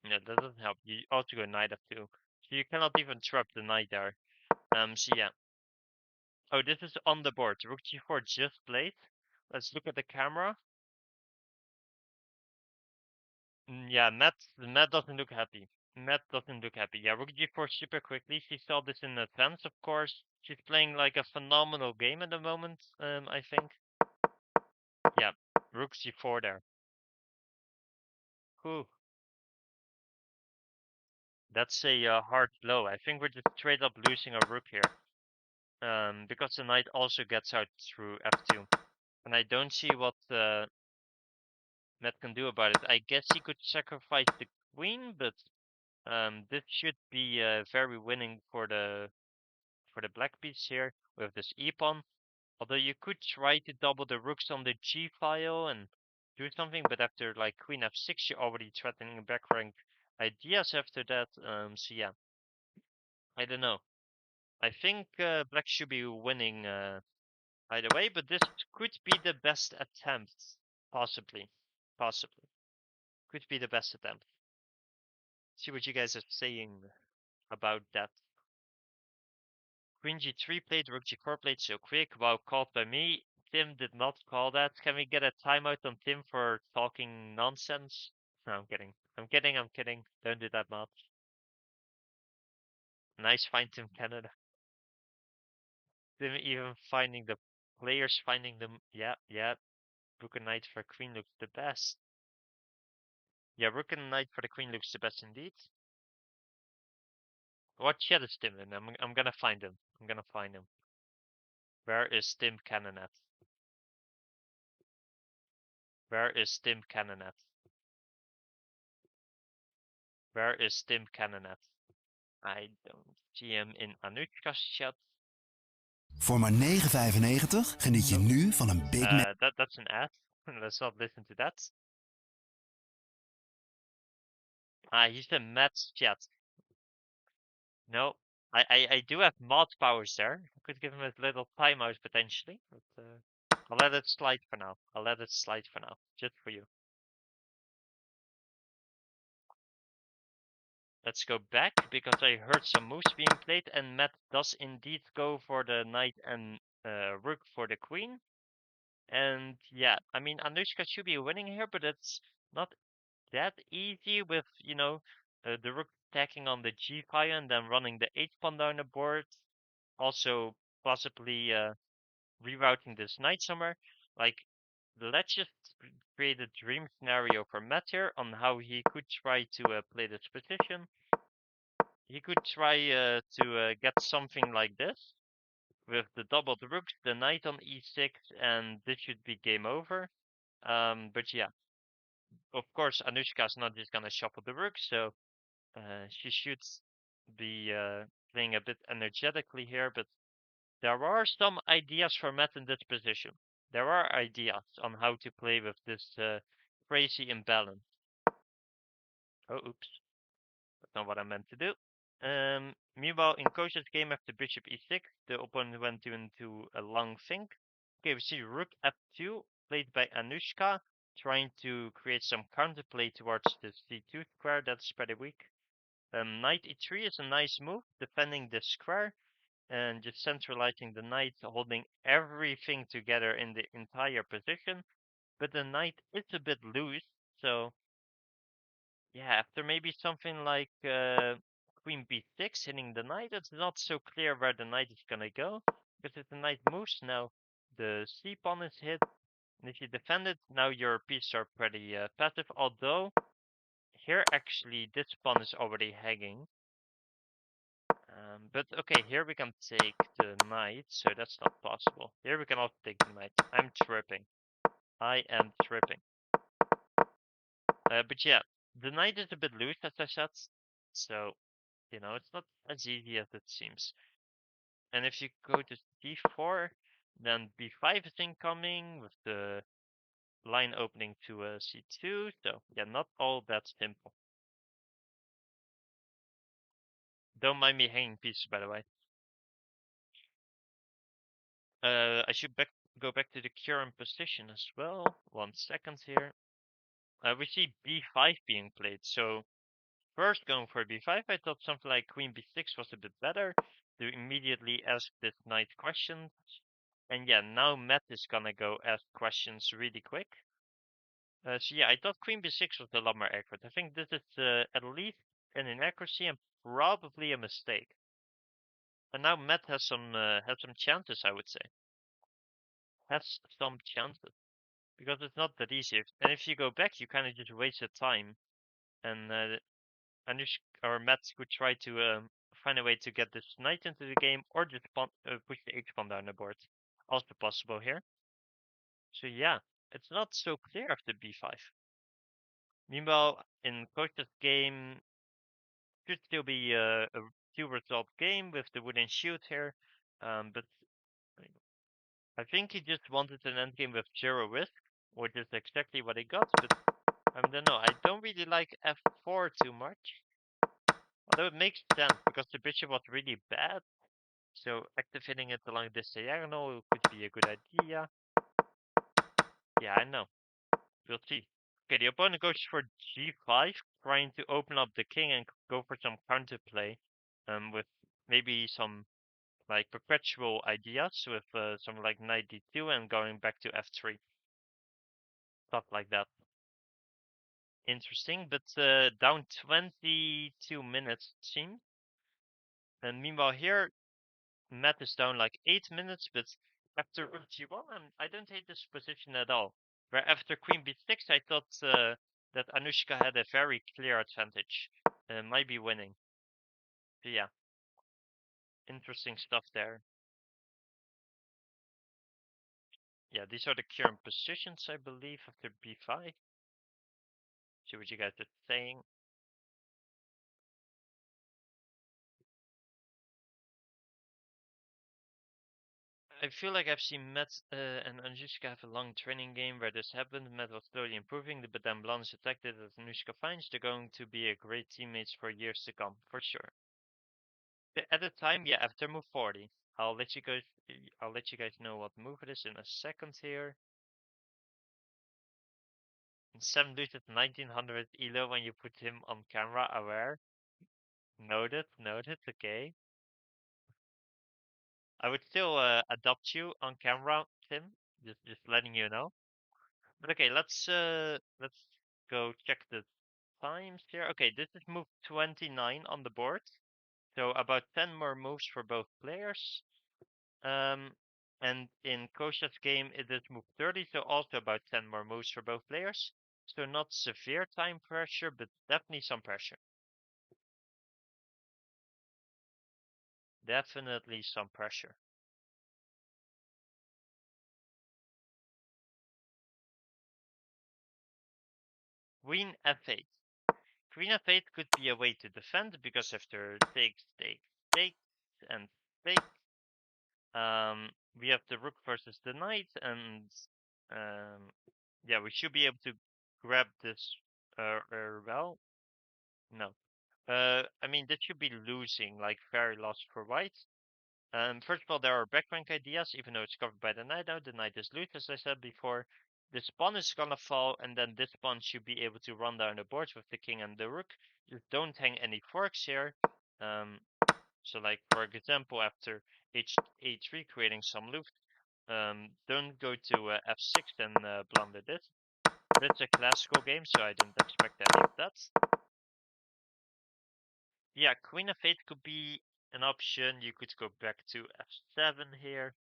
Yeah, that doesn't help. You also go knight f2, so you cannot even trap the knight there. So yeah. Oh, this is on the board. Rook g4 just played. Let's look at the camera. Yeah, Matt doesn't look happy. Matt doesn't look happy. Yeah, rook g4 super quickly. She saw this in advance, of course. She's playing like a phenomenal game at the moment, I think. Yeah, rook c4 there. Whew. That's a hard blow. I think we're just straight up losing a rook here. Because the knight also gets out through f2. And I don't see what Matt can do about it. I guess he could sacrifice the queen, but this should be very winning for the for the black piece here with this e-pawn. Although you could try to double the rooks on the g file and do something, but after like queen f6, you're already threatening back rank ideas after that. So yeah, I don't know. I think black should be winning either way, but this could be the best attempt, possibly. Possibly. Could be the best attempt. See what you guys are saying about that. Queen g3 played, rook g4 played so quick. Wow, called by me. Tim did not call that. Can we get a timeout on Tim for talking nonsense? No, I'm kidding. I'm kidding, I'm kidding. Don't do that, Matt. Nice find, Tim Canada. Tim even finding the players, finding them. Yeah, yeah. Rook and knight for queen looks the best. Yeah, rook and knight for the queen looks the best indeed. What chat is Tim in? I'm gonna find him. I'm gonna find him. Where is Tim Cannon at? Where is Tim Cannon at? Where is Tim Cannon at? I don't see him in Anushka's chat. Voor maar €9,95 geniet je nu van een Big Mac. That's an ad. Let's not listen to that. He's in Matt's chat. No, I do have mod powers there. I could give him a little timeout potentially, but I'll let it slide for now. I'll let it slide for now, just for you. Let's go back because I heard some moves being played, and Matt does indeed go for the knight and rook for the queen. And yeah, I mean Anushka should be winning here, but it's not that easy with, you know, the rook attacking on the g file and then running the h pawn down the board. Also possibly rerouting this knight somewhere. Like, let's just create a dream scenario for Matt here on how he could try to play this position. He could try to get something like this with the doubled rooks, the knight on e6, and this should be game over. But yeah, of course, Anushka's not just gonna shuffle the rook, so she should be playing a bit energetically here. But there are some ideas for Matt in this position. There are ideas on how to play with this crazy imbalance. Oh, oops. That's not what I meant to do. Meanwhile, in Kostya's game after bishop e6, the opponent went into a long think. Okay, we see rook f2 played by Anushka, trying to create some counterplay towards the c2 square. That's pretty weak. Knight e3 is a nice move, defending the square and just centralizing the knight, holding everything together in the entire position. But the knight is a bit loose, so yeah, after maybe something like queen b6 hitting the knight, it's not so clear where the knight is gonna go. Because if the knight moves now, the c pawn is hit, and if you defend it, now your pieces are pretty passive. Although here actually this pawn is already hanging. But okay, here we can take the knight, so that's not possible. Here we can also take the knight. I'm tripping. I am tripping. But yeah, the knight is a bit loose, as I said. So, you know, it's not as easy as it seems. And if you go to d4, then b5 is incoming with the line opening to c2. So, yeah, not all that simple. Don't mind me hanging pieces, by the way. I should go back to the current position as well. 1 second here. We see b5 being played. So first going for b5, I thought something like queen b6 was a bit better to immediately ask this knight questions. And yeah, now Matt is gonna go ask questions really quick. So yeah, I thought queen b6 was a lot more accurate. I think this is at least an inaccuracy and probably a mistake. And now Matt has some chances, I would say. Has some chances. Because it's not that easy. And if you go back, you kind of just wasted time. And Anushka or Matt could try to find a way to get this knight into the game, or just push the h pawn down the board. Also possible here. So yeah, it's not so clear after b5. Meanwhile, in Kostya's game, should still be a 2-result game with the wooden shield here, but I think he just wanted an endgame with 0 risk, which is exactly what he got, but I don't know. I don't really like f4 too much. Although it makes sense, because the bishop was really bad, so activating it along this diagonal could be a good idea. Yeah, I know. We'll see. Okay, the opponent goes for g5, trying to open up the king and go for some counterplay, with maybe some like perpetual ideas with some like knight d2 and going back to f3. Stuff like that. Interesting, but down 22 minutes it seems. And meanwhile here, Matt is down like 8 minutes, but after rook g1, I don't hate this position at all. Where after queen b6, I thought that Anushka had a very clear advantage. Might be winning. But yeah, interesting stuff there. Yeah, these are the current positions, I believe, after b5. See what you guys are saying. I feel like I've seen Matt and Anushka have a long training game where this happened. Matt was slowly improving, but then Blanche attacked it as Anushka finds. They're going to be a great teammates for years to come, for sure. At the time, yeah, after move 40. I'll let you guys know what move it is in a second here. And Sam loses 1900 elo when you put him on camera, aware. Noted, okay. I would still adopt you on camera, Tim. Just letting you know. But okay, let's go check the times here. Okay, this is move 29 on the board. So about 10 more moves for both players. And in Kostya's game, it is move 30, so also about 10 more moves for both players. So not severe time pressure, but definitely some pressure. Definitely some pressure. Queen f8. Queen f8 could be a way to defend, because after takes, and take, we have the rook versus the knight, and yeah, we should be able to grab this. Well, no. I mean, this should be losing, like very lost for white. First of all, there are back rank ideas, even though it's covered by the knight now. The knight is loose, as I said before. This pawn is gonna fall, and then this pawn should be able to run down the board with the king and the rook. Just don't hang any forks here. So like, for example, after h3, creating some loop. Don't go to f6 and blunder this. But it's a classical game, so I didn't expect any of that. Yeah, queen f8 could be an option. You could go back to f7 here.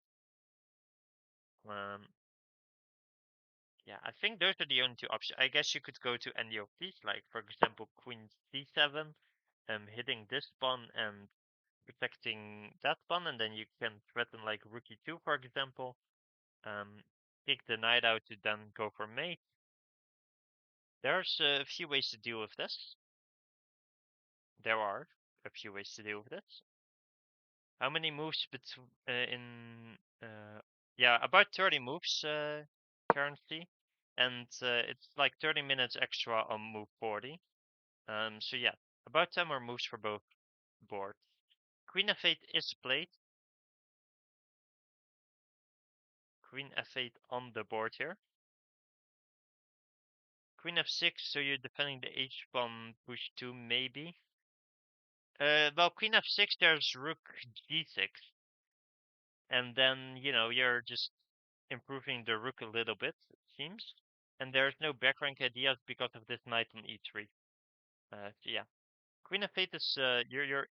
Yeah, I think those are the only two options. I guess you could go to any of these, like for example queen c7, hitting this pawn and protecting that pawn, and then you can threaten like rook e2, for example. Kick the knight out to then go for mate. There's a few ways to deal with this. There are a few ways to deal with this. How many moves yeah, about 30 moves currently, and it's like 30 minutes extra on move 40. So yeah, about 10 more moves for both boards. Queen f8 is played. Queen f8 on the board here. Queen f6, so you're defending the h pawn push 2 maybe. Well, queen f6, there's rook g6. And then, you know, you're just improving the rook a little bit, it seems. And there's no back rank ideas because of this knight on e3. So yeah. Queen f8 is, your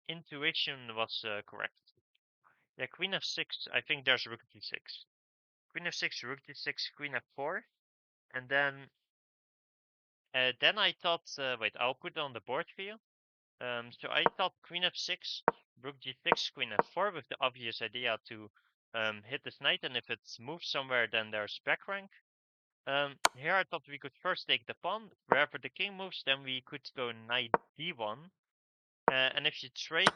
intuition was correct. Yeah, queen f6, I think there's rook d6. Queen f6, rook d6, queen f4. And then I thought, wait, I'll put it on the board for you. So I thought queen f6, rook g6, queen f4 with the obvious idea to hit this knight, and if it's moved somewhere, then there's back rank. Here I thought we could first take the pawn. Wherever the king moves, then we could go knight d1. And if you trade,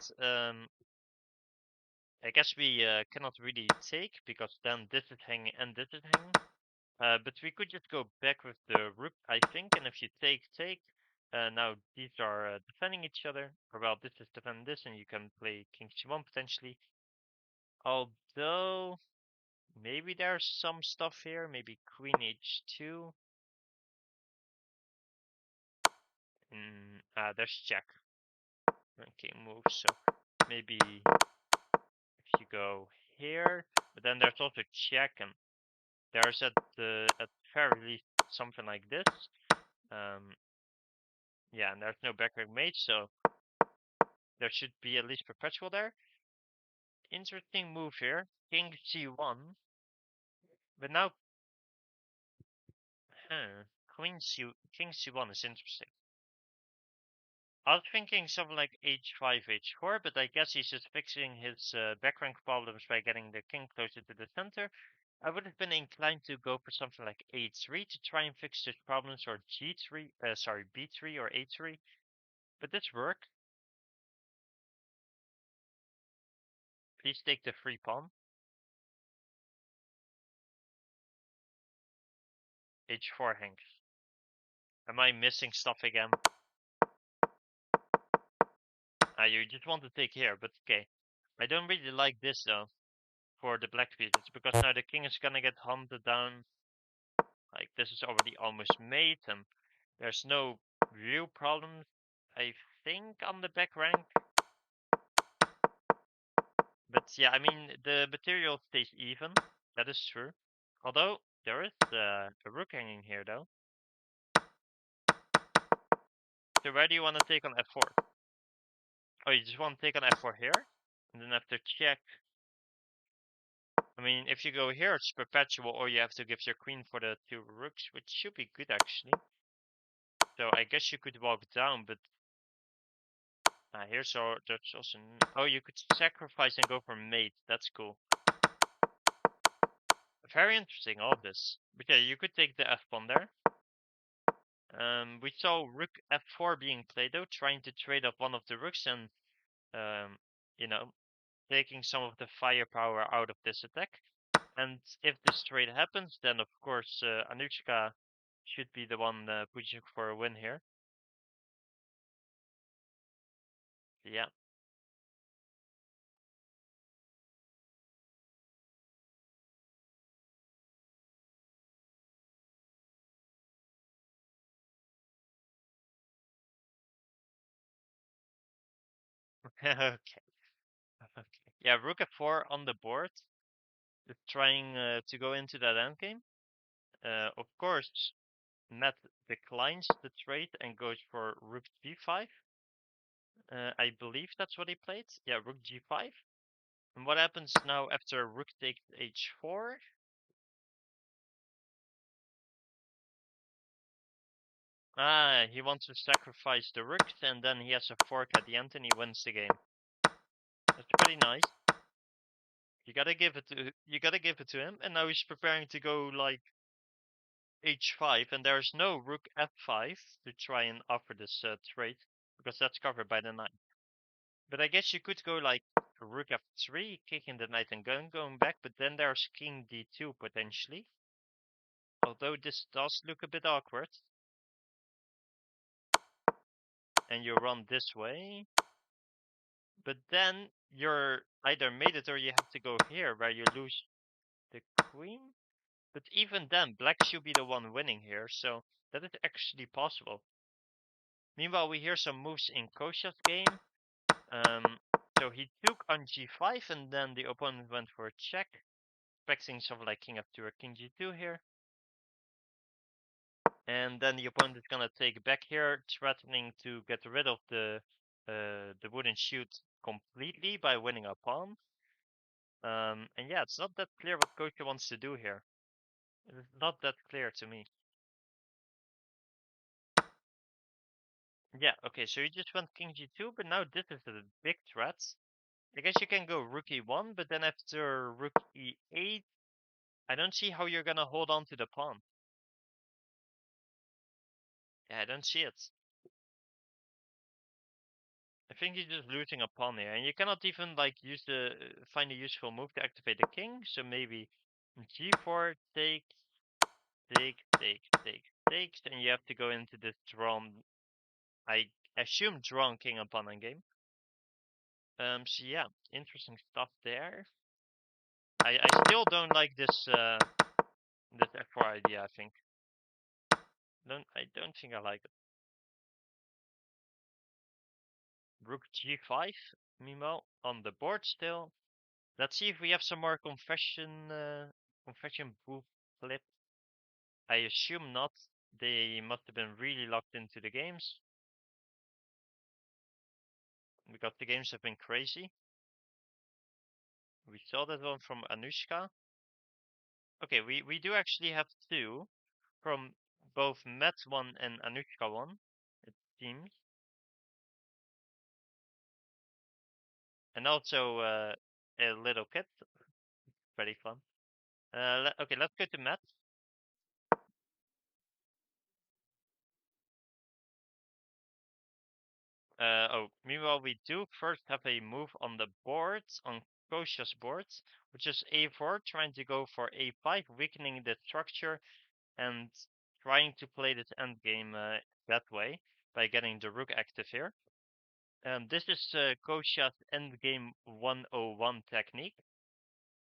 I guess we cannot really take because then this is hanging and this is hanging. But we could just go back with the rook, I think. And if you take. Now these are defending each other. Or well, this is defending this, and you can play king c1 potentially. Although maybe there's some stuff here. Maybe queen h2. There's check. Okay, move. So maybe if you go here, but then there's also check, and there's at very least something like this. Yeah, and there's no backward mate, so there should be at least perpetual there. Interesting move here, king c1. But now, king c1 is interesting. I was thinking something like h5, h4, but I guess he's just fixing his back rank problems by getting the king closer to the center. I would have been inclined to go for something like a3 to try and fix his problems, or g3, sorry, b3 or a3. But this worked. Please take the free pawn. h4 hangs. Am I missing stuff again? You just want to take here, but okay. I don't really like this though, for the black pieces, because now the king is gonna get hunted down. Like, this is already almost mate, and there's no real problems, I think, on the back rank. But yeah, I mean, the material stays even, that is true. Although, there is a rook hanging here though. So where do you want to take on f4? Oh, you just want to take on f4 here? And then after check. I mean, if you go here, it's perpetual, or you have to give your queen for the two rooks, which should be good actually. So I guess you could walk down, but here's there's also. Oh, you could sacrifice and go for mate. That's cool. Very interesting, all of this. But yeah, you could take the f pawn there. We saw rook f4 being played though, trying to trade off one of the rooks and, you know, taking some of the firepower out of this attack. And if this trade happens, then of course Anushka should be the one pushing for a win here. Yeah. Okay. Okay. Yeah, rook f4 on the board, just trying to go into that endgame. Of course, Matt declines the trade and goes for rook g5. I believe that's what he played. Yeah, rook g5. And what happens now after rook takes h4? He wants to sacrifice the rooks, and then he has a fork at the end, and he wins the game. That's pretty nice. You gotta give it to him, and now he's preparing to go like h5, and there's no rook f5 to try and offer this trade, because that's covered by the knight. But I guess you could go like rook f3, kicking the knight and going back, but then there's king d2 potentially. Although this does look a bit awkward. And you run this way. But then you're either mated or you have to go here where you lose the queen. But even then, black should be the one winning here, so that is actually possible. Meanwhile, we hear some moves in Kostya's game. So he took on g5, and then the opponent went for a check, expecting something like king f2 or king g2 here. And then the opponent is gonna take back here, threatening to get rid of the wooden shoot completely by winning a pawn. And yeah, it's not that clear what Kostya wants to do here. It's not that clear to me. Yeah, okay, so you just went king g2, but now this is a big threat. I guess you can go rook e1, but then after rook e8, I don't see how you're gonna hold on to the pawn. Yeah, I don't see it. think he's just losing a pawn here, and you cannot even like use find a useful move to activate the king. So maybe g4 takes, takes, and you have to go into this drawn. I assume drawn king and pawn endgame. So yeah, interesting stuff there. I still don't like this this f4 idea. I think I don't think I like it. Rook g5. Meanwhile, on the board still. Let's see if we have some more confession booth flip. I assume not. They must have been really locked into the games, because the games have been crazy. We saw that one from Anushka. Okay, we do actually have two from both Matt 1 and Anushka 1, it seems. And also a little kid. Very fun. Okay, let's go to Matt. Meanwhile, we do first have a move on the board, on Kostya's board, which is a4, trying to go for a5, weakening the structure and trying to play this endgame that way by getting the rook active here. This is Kostya's endgame 101 technique.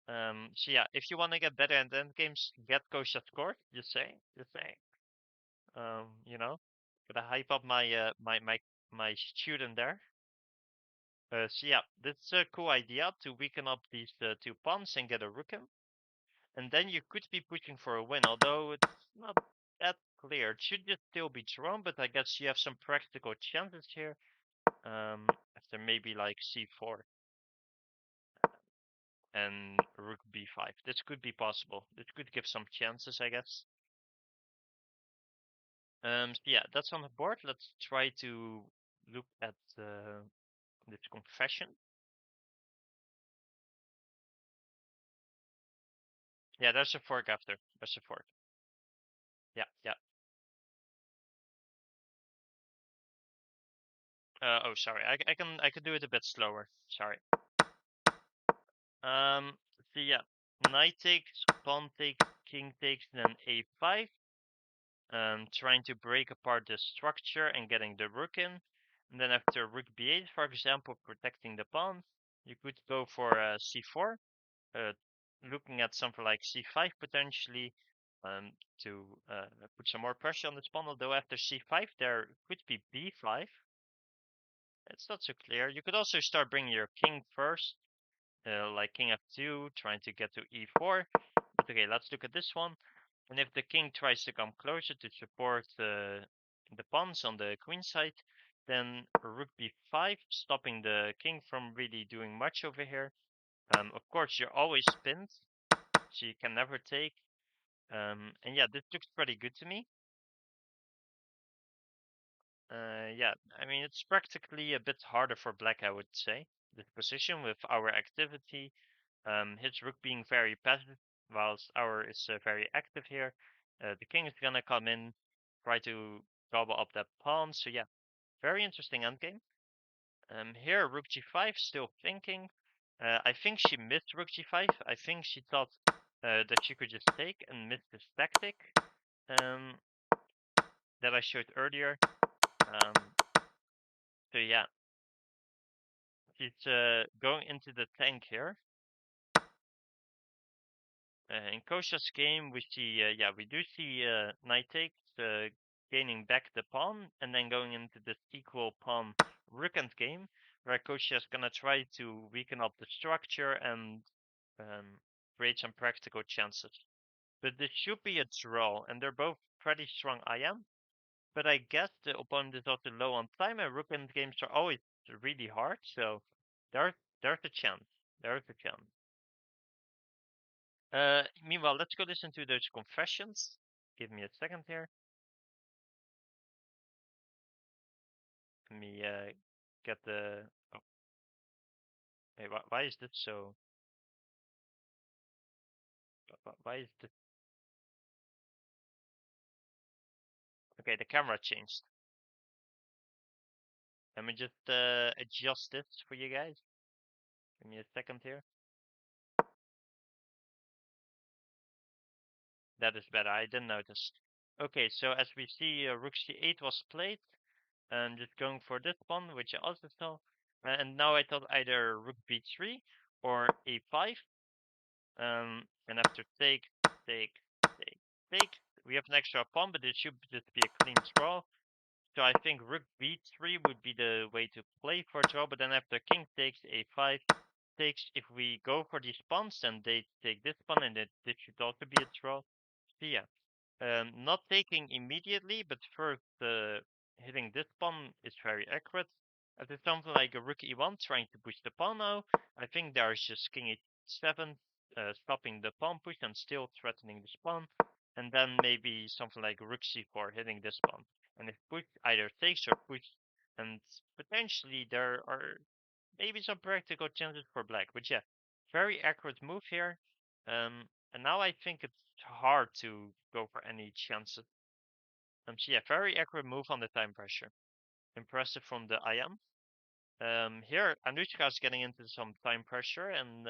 So yeah, if you want to get better at endgames, get Kostya's course. Just saying. You know, gotta hype up my my student there. So yeah, this is a cool idea to weaken up these two pawns and get a rook in. And then you could be pushing for a win, although it's not that clear. It should just still be drawn, but I guess you have some practical chances here. After maybe like c4 and rook b5. This could be possible. This could give some chances, I guess. So yeah, that's on the board. Let's try to look at this confession. Yeah, there's a fork after. There's a fork. Yeah. Oh, sorry. I can do it a bit slower. Sorry. So yeah, knight takes, pawn takes, king takes, then a5. Trying to break apart the structure and getting the rook in. And then after rook b8, for example, protecting the pawn, you could go for c4, looking at something like c5 potentially, to put some more pressure on this pawn. Although after c5, there could be b5. It's not so clear. You could also start bringing your king first, like king f2, trying to get to e4. But okay, let's look at this one. And if the king tries to come closer to support the pawns on the queen side, then rook b5, stopping the king from really doing much over here. Of course, you're always pinned, so you can never take. And yeah, this looks pretty good to me. Yeah, I mean, it's practically a bit harder for black, I would say, this position with our activity. His rook being very passive, whilst our is very active here. The king is gonna come in, try to gobble up that pawn. So yeah, very interesting endgame. Here rook g5, still thinking. I think she missed rook g5. I think she thought that she could just take and miss this tactic that I showed earlier. So yeah, she's going into the tank here. In Kostya's game, we see, yeah, we do see knight takes, gaining back the pawn, and then going into this equal pawn rook endgame, where Kostya's gonna try to weaken up the structure and create some practical chances. But this should be a draw, and they're both pretty strong IM. But I guess the opponent is also low on time, and rook endgames are always really hard, so there's a chance. There's a chance. Meanwhile, let's go listen to those confessions. Give me a second here. Let me get the. Oh, hey, why is this so? Why is this? Okay, the camera changed. Let me just adjust this for you guys. Give me a second here. That is better. I didn't notice. Okay, so as we see, rook c8 was played. Just going for this pawn, which I also saw. And now I thought either rook b3 or a5. And after take, take, we have an extra pawn, but it should just be a clean draw. So I think rook b3 would be the way to play for a draw. But then after king takes, a5 takes. If we go for these pawns, then they take this pawn, and this should also be a draw. So yeah, not taking immediately, but first hitting this pawn is very accurate. As it's something like a rook e1 trying to push the pawn now, I think there's just king e7 stopping the pawn push and still threatening this pawn. And then maybe something like rook c4 hitting this pawn. And if push either takes or push, and potentially there are maybe some practical chances for black. But yeah, very accurate move here. And now I think it's hard to go for any chances. So yeah, very accurate move on the time pressure. Impressive from the IM. Here Anushka's getting into some time pressure, and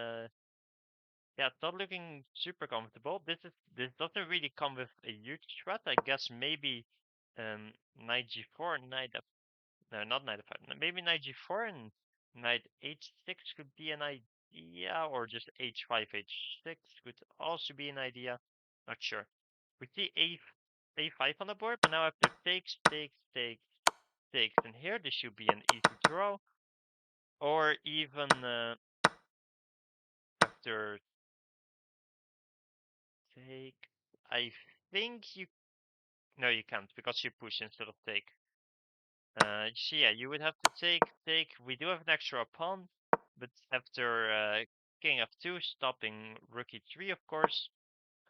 yeah, it's not looking super comfortable. This doesn't really come with a huge threat. I guess maybe knight g4, knight f no, not knight f5. Maybe knight g4 and knight h6 could be an idea, or just h5, h6 could also be an idea. Not sure. We see a5 on the board, but now after takes, and here this should be an easy draw, or even after take. I think you no, you can't because you push instead of take. So yeah, you would have to take. We do have an extra pawn, but after king f2 stopping rook e3, of course,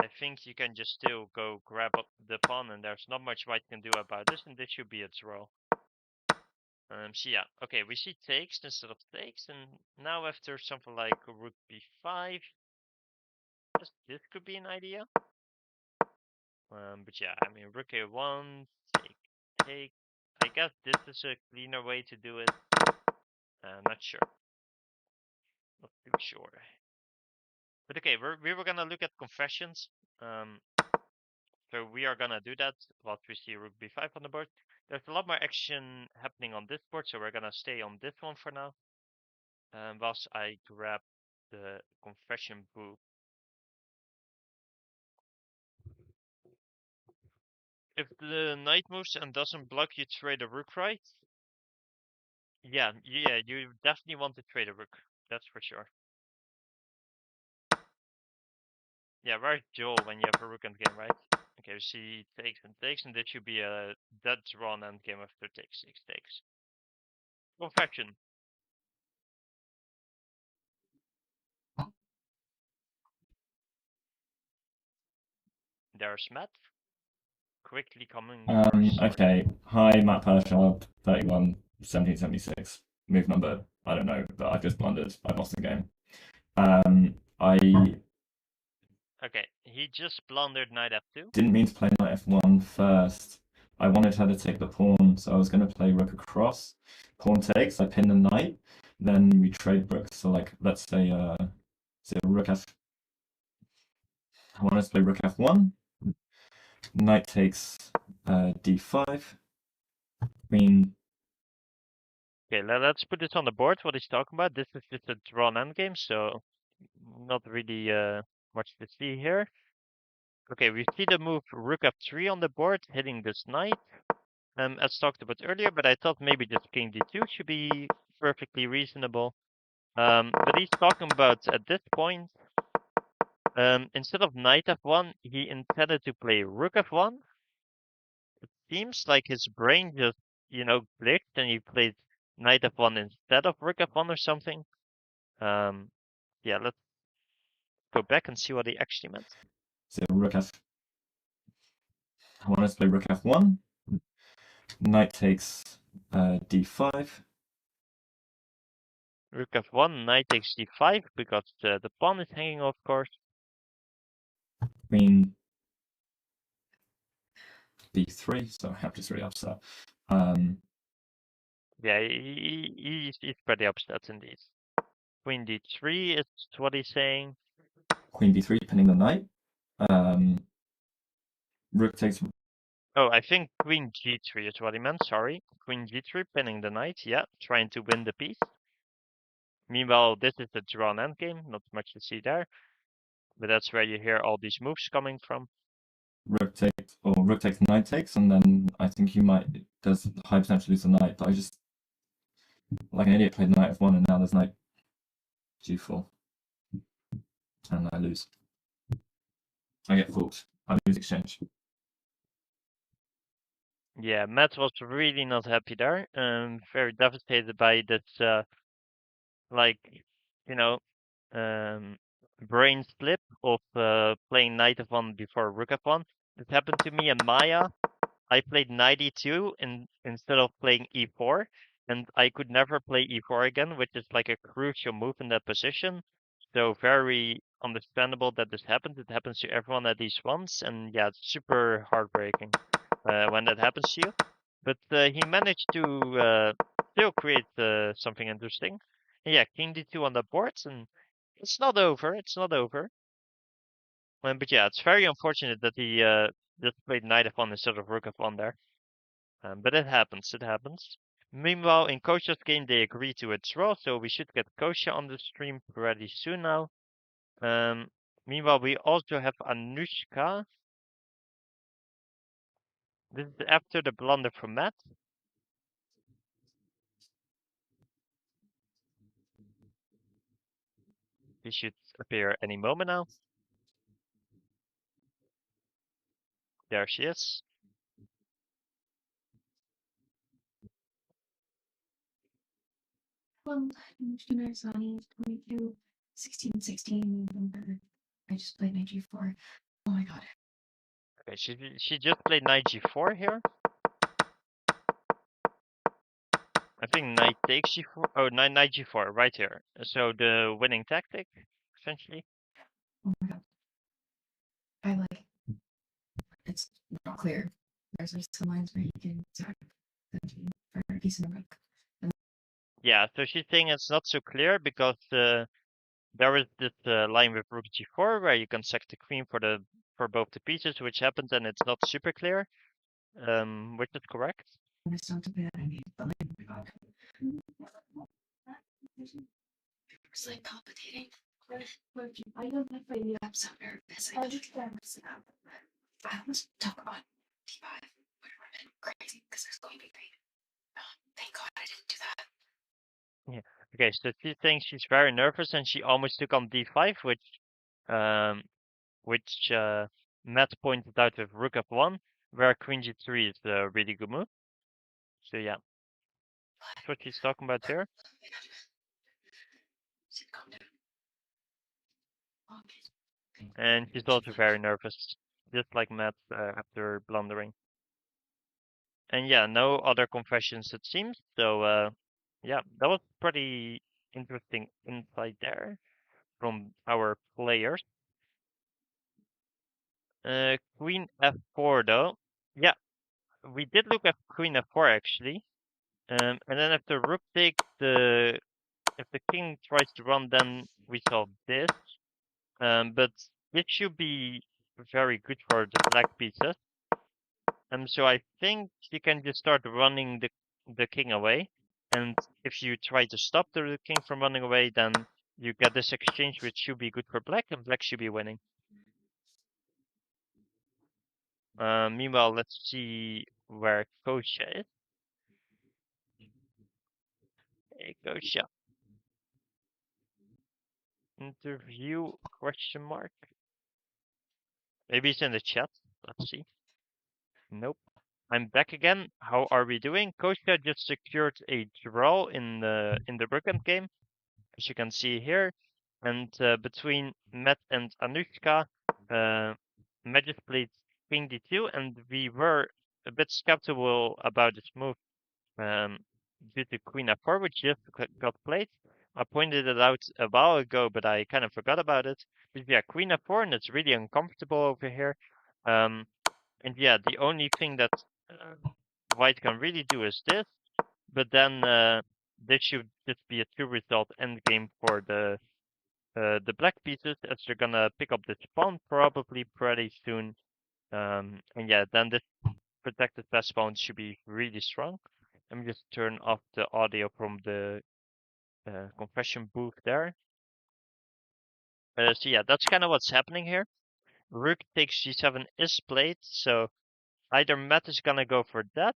I think you can just still go grab up the pawn, and there's not much white can do about this, and this should be a draw. So yeah, okay, we see takes instead of takes, and now after something like rook b5, this could be an idea. But yeah, I mean rook a1, take. I guess this is a cleaner way to do it. Not sure. Not too sure. But okay, we were gonna look at confessions. So we are gonna do that while we see rook b5 on the board. There's a lot more action happening on this board, so we're gonna stay on this one for now. Whilst I grab the confession book. If the knight moves and doesn't block, you trade a rook, right? Yeah, you definitely want to trade a rook. That's for sure. Yeah, right, Joel, when you have a rook endgame, right? Okay, we see takes, and this should be a dead drawn endgame after takes, takes. Confession. There's Matt. Quickly coming for Okay. Hi, Matt Pershard, 31, 1776. Move number, I don't know, but I've just blundered. I lost the game. Okay, he just blundered knight f2. Didn't mean to play knight f1 first. I wanted her to take the pawn, so I was going to play rook across. Pawn takes, I pin the knight, then we trade rooks. So like, let's say rook f. I wanted to play rook f1. Knight takes d5. Queen. Okay, let's put this on the board. What he's talking about. This is just a drawn endgame, so not really much to see here. Okay, we see the move rook f3 on the board, hitting this knight. As talked about earlier, but I thought maybe just king d2 should be perfectly reasonable. But he's talking about at this point, instead of knight f1, he intended to play rook f1. It seems like his brain just, clicked and he played knight f1 instead of rook f1 or something. Yeah, let's go back and see what he actually meant. So rook f. I wanted to play rook f1. Knight takes d5. Rook f1, knight takes d5 because the pawn is hanging, of course. Queen b3, so I'm just really upset. Yeah, he's pretty upset indeed. Queen d3 is what he's saying. Queen d3, pinning the knight. Rook takes. Oh, I think queen g3 is what he meant, sorry. Queen g3, pinning the knight, yeah, trying to win the piece. Meanwhile, this is the drawn endgame, not much to see there. But that's where you hear all these moves coming from. Rook takes, or rook takes, knight takes, and then I think you might, there's high potential to lose the knight, but I just, like an idiot, played knight f1, and now there's knight g4. And I lose. I get forked. I lose exchange. Yeah, Matt was really not happy there. Very devastated by this, like, you know, brain slip of playing knight f1 before rook f1. It happened to me and Maya. I played knight e2 instead of playing e4, and I could never play e4 again, which is like a crucial move in that position. So very understandable that this happens. It happens to everyone at least once, and yeah, it's super heartbreaking when that happens to you. But he managed to still create something interesting. And yeah, king d2 on the boards, and it's not over. It's not over. But yeah, it's very unfortunate that he just played knight f1 instead of rook f1 there. But it happens, it happens. Meanwhile, in Kostya's game, they agree to a draw, so we should get Kostya on the stream pretty soon now. Meanwhile, we also have Anushka. This is after the blunder from Matt. He should appear any moment now. There she is. Well, Sani 22, 16, 16, November. I just played knight g4. Oh my god. Okay, she just played knight g4 here. I think knight takes g4. Oh, knight g4 right here. So the winning tactic, essentially. Oh my god. I like. It's not clear. There's some lines where you can attack the for a piece in the rook. Yeah, so she's saying it's not so clear because there is this line with rook g4 where you can sack the queen for both the pieces, which happens, and it's not super clear. Which is correct. I still have to play that endgame, but like, oh my god. It's like palpitating. I don't know if I'm so nervous. I almost took on d5. Would have been crazy because there's going to be great. Thank God I didn't do that. Yeah. Okay, so she's saying she's very nervous and she almost took on d5, which Matt pointed out with rook f1, where queen g3 is a really good move. So yeah, that's what she's talking about here. Calm down. Okay. And she's also very nervous, just like Matt after blundering. And yeah, no other confessions it seems. So yeah, that was pretty interesting insight there from our players. Queen f4 though. Yeah, we did look at queen f4 actually. And then if the rook takes if the king tries to run, then we saw this. But this should be very good for the black pieces. So I think you can just start running the king away. And if you try to stop the king from running away, then you get this exchange, which should be good for black, and black should be winning. Meanwhile, let's see where Kostya is. Hey, Kostya. Interview question mark? Maybe it's in the chat. Let's see. Nope. I'm back again. How are we doing? Kostya just secured a draw in the Brookend game, as you can see here. And between Matt and Anushka, Matt just played Queen D2, and we were a bit skeptical about this move due to Queen F4, which just got played. I pointed it out a while ago, but I kind of forgot about it. But yeah, Queen F4, and it's really uncomfortable over here. And yeah, the only thing that White can really do is this. but then this should just be a 2-result endgame for the black pieces, as they're gonna pick up the pawn probably pretty soon. And yeah, then this protected fast pawn should be really strong. Let me just turn off the audio from the confession booth there. So yeah, that's kind of what's happening here. Rook takes g7 is played, so either Matt is gonna go for that,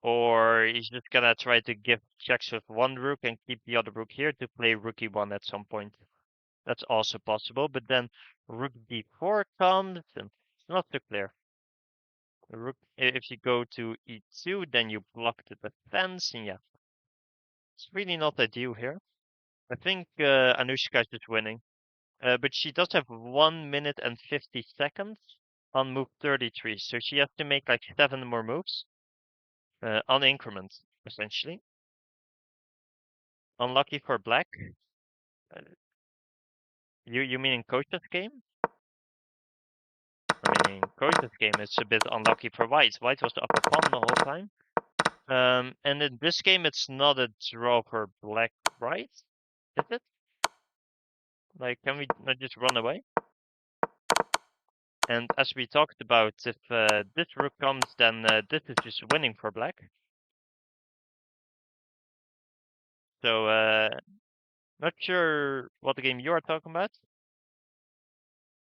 or he's just gonna try to give checks with one rook and keep the other rook here to play rook e1 at some point. That's also possible, but then rook d4 comes, and it's not so clear. Rook, if you go to e2, then you block the defense, and yeah, it's really not ideal here. I think Anushka is just winning, but she does have 1 minute and 50 seconds on move 33, so she has to make like 7 more moves on increments, essentially. Unlucky for black. You mean in Kostya's game? I mean, in Kostya's game, it's a bit unlucky for white. White was the upper pawn the whole time. And in this game, it's not a draw for black, right? Is it? Like, can we not just run away? And as we talked about, if this rook comes, then this is just winning for black. So, not sure what the game you are talking about.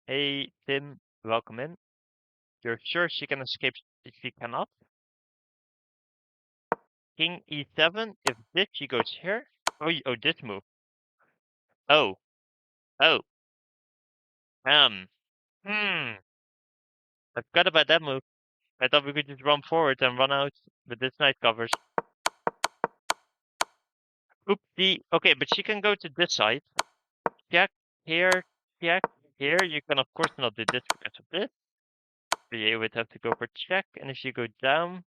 Hey, Tim, welcome in. You're sure she can escape if she cannot? King e7, if this she goes here. Oh, oh, this move. Oh. Oh. Hmm. I forgot about that move. I thought we could just run forward and run out, but this knight covers. Oopsie. Okay, but she can go to this side. Check here, check here. You can of course not do this because of this. So you would have to go for check, and if you go down,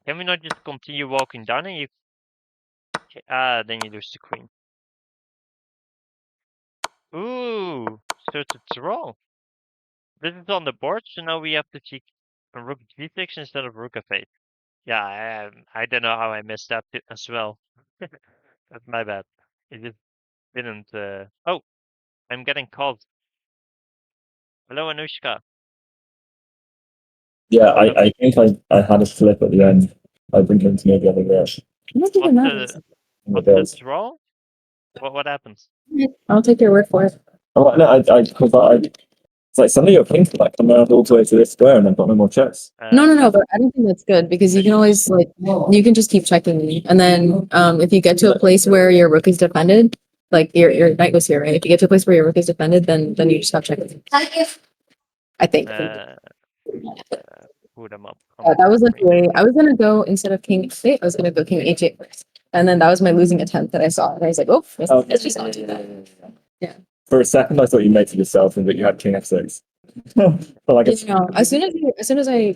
can we not just continue walking down and you then you lose the queen. Ooh, so it's a draw. This is on the board, so now we have to see a rook g6 instead of rook f8. Yeah, I don't know how I missed that as well. That's my bad. It just didn't. Oh, I'm getting called. Hello, Anushka. Yeah, I think I had a flip at the end. I think into maybe on the rush. What's the draw? What happens? I'll take your word for it. Oh no, it's like suddenly your king's like come around all the way to this square and I've got no more checks. No, but I don't think that's good because you can always like you can just keep checking me, and then if you get to a place where your rook is defended, like your knight goes here, right? If you get to a place where your rook is defended, then you just stop checking. I think. Put them up. That was like the way I was gonna go instead of king f8. I was gonna go king h8 first, and then that was my losing attempt that I saw, and I was like, oh, let's just not do that. Yeah. For a second, I thought you made it yourself and that you had king f6. But like as soon as I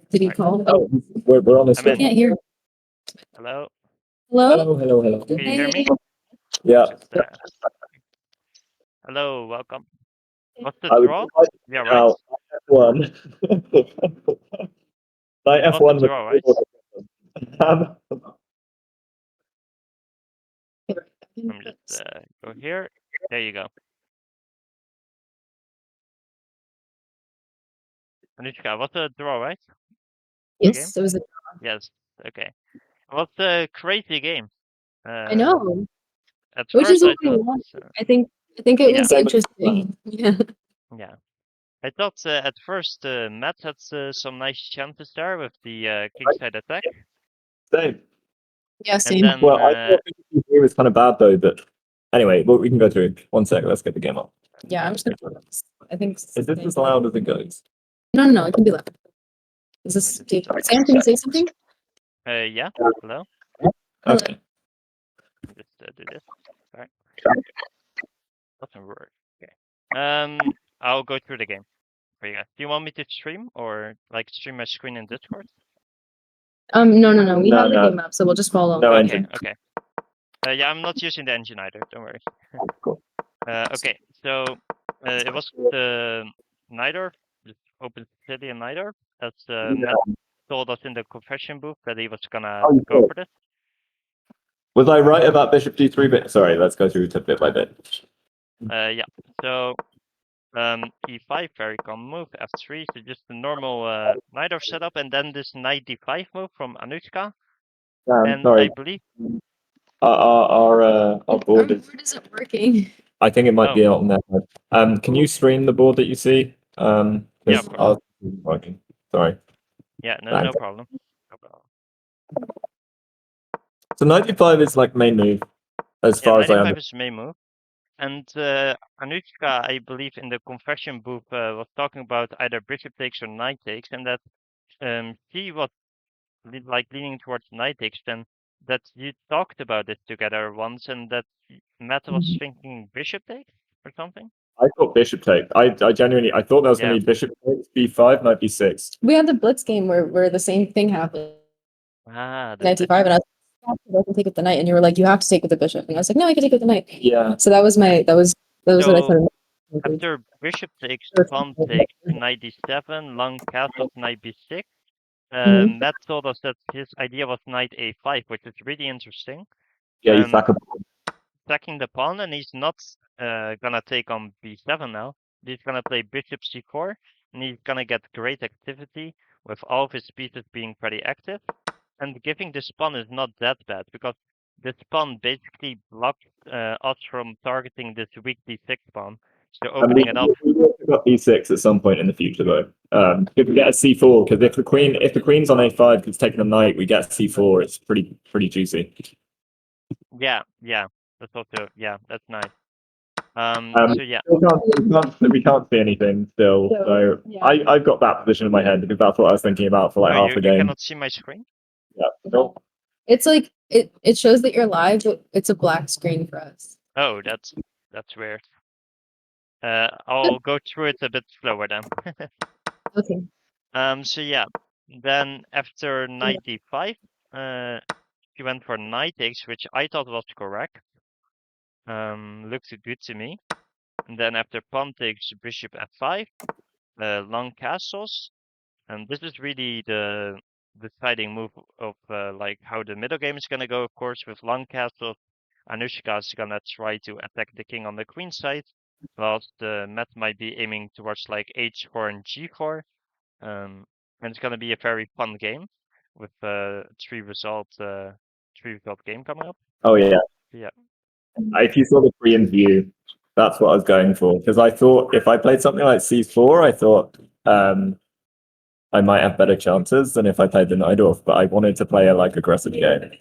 did he call? Oh, we're on this. I can't hear. Hello. Hello. Can you hear me? Yeah. Hello, welcome. What's the draw? Yeah, right. F1. Knight What's F1 the draw, right? I'm just go here. There you go. Anushka, what's the draw, right? Yes, it was a Yes. Okay. What's a crazy game? I know. At Which first, is what we want. I think it was interesting. Yeah. Yeah. I thought at first Matt had some nice chances there with the kingside attack. Same. Yeah, same. And then, well, I thought it was kind of bad though, but anyway, well, we can go through. 1 sec, let's get the game up. Yeah, I'm just gonna. I think. Is this as loud as it goes? No, it can be loud. Is this Sam? Can you say something? Yeah. Hello. Okay. Just do this. All right. Doesn't work. Okay. I'll go through the game for you guys. Do you want me to stream or like stream my screen in Discord? No. We have the game up, so we'll just follow. No Okay. engine. Okay. Yeah, I'm not using the engine either. Don't worry. Cool. Okay. So it was the Nidor, just open city and Nidor. That's told us in the confession booth that he was gonna Oh, you go did? for this. Was I right about bishop d3 bit? Sorry, let's go through to bit by bit. Yeah. So e5, very common move. F3, so just the normal knight off setup, and then this knight d5 move from Anushka. And Sorry. I believe Our board is. board isn't working. I think it might be Oh. on there. Can you stream the board that you see? Yeah, of course. Working. Sorry. Yeah, no Thanks. problem. No problem. So 95 is like main move, as Yeah, far as I 95 understand. is main move. And Anushka, I believe in the confession booth, was talking about either bishop takes or knight takes, and that she was like leaning towards knight takes, then that you talked about it together once, and that Matt was thinking bishop takes or something. I thought bishop take. I genuinely thought that was Yeah. going to be bishop takes, b5, knight b6. We had the blitz game where the same thing happened. Ah, the 95, and I was like, take with the knight, and you were like, you have to take with the bishop, and I was like, no, I can take with the knight. Yeah. So that was what I said. After bishop takes, Sure. pawn takes, knight d7, long castles, knight b6. Mhm. Matt told us that his idea was knight a5, which is really interesting. Yeah, you sack a Attacking the pawn, and he's not gonna take on b7 now. He's gonna play bishop c4, and he's gonna get great activity with all of his pieces being pretty active. And giving this pawn is not that bad, because this pawn basically blocks us from targeting this weak d6 pawn. So opening it up. We will pick up e6 at some point in the future, though. If we get a c4, because if the queen's on a5, because it's taking a knight, we get c4. It's pretty juicy. Yeah, that's also that's nice. So yeah, We can't see anything still. So yeah. I've got that position in my head because that's what I was thinking about for like half you a game. cannot see my screen. Yeah. Nope. It's like it shows that you're live, but it's a black screen for us. Oh, that's weird. I'll go through it a bit slower then. Okay. So yeah, then after knight d5, he went for knight takes, which I thought was correct. Looked good to me. And then after pawn takes, bishop f5, long castles, and this is really the deciding move of like how the middle game is gonna go. Of course, with long castles, Anushka is gonna try to attack the king on the queen side, whilst Matt might be aiming towards like h4 and g4. And it's gonna be a very fun game with three result game coming up. Oh yeah. Yeah. If you saw the Korean view, that's what I was going for. Because I thought if I played something like c4, I thought I might have better chances than if I played the knight off. But I wanted to play a like aggressive game.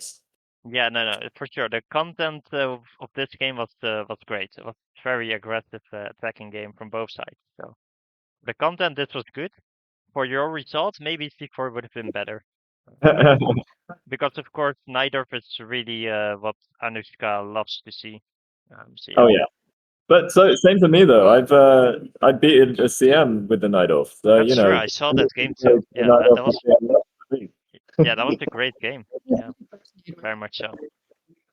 Yeah, no, for sure. The content of this game was great. It was very aggressive attacking game from both sides. So the content this was good. For your results, maybe C4 would have been better. Because of course neither of is really what Anushka loves to see. So yeah. Oh yeah. But so same for me though. I beaten a CM with the night off. So That's you true. know. I saw that game too. Yeah, that was that was a great game. Yeah, very much so.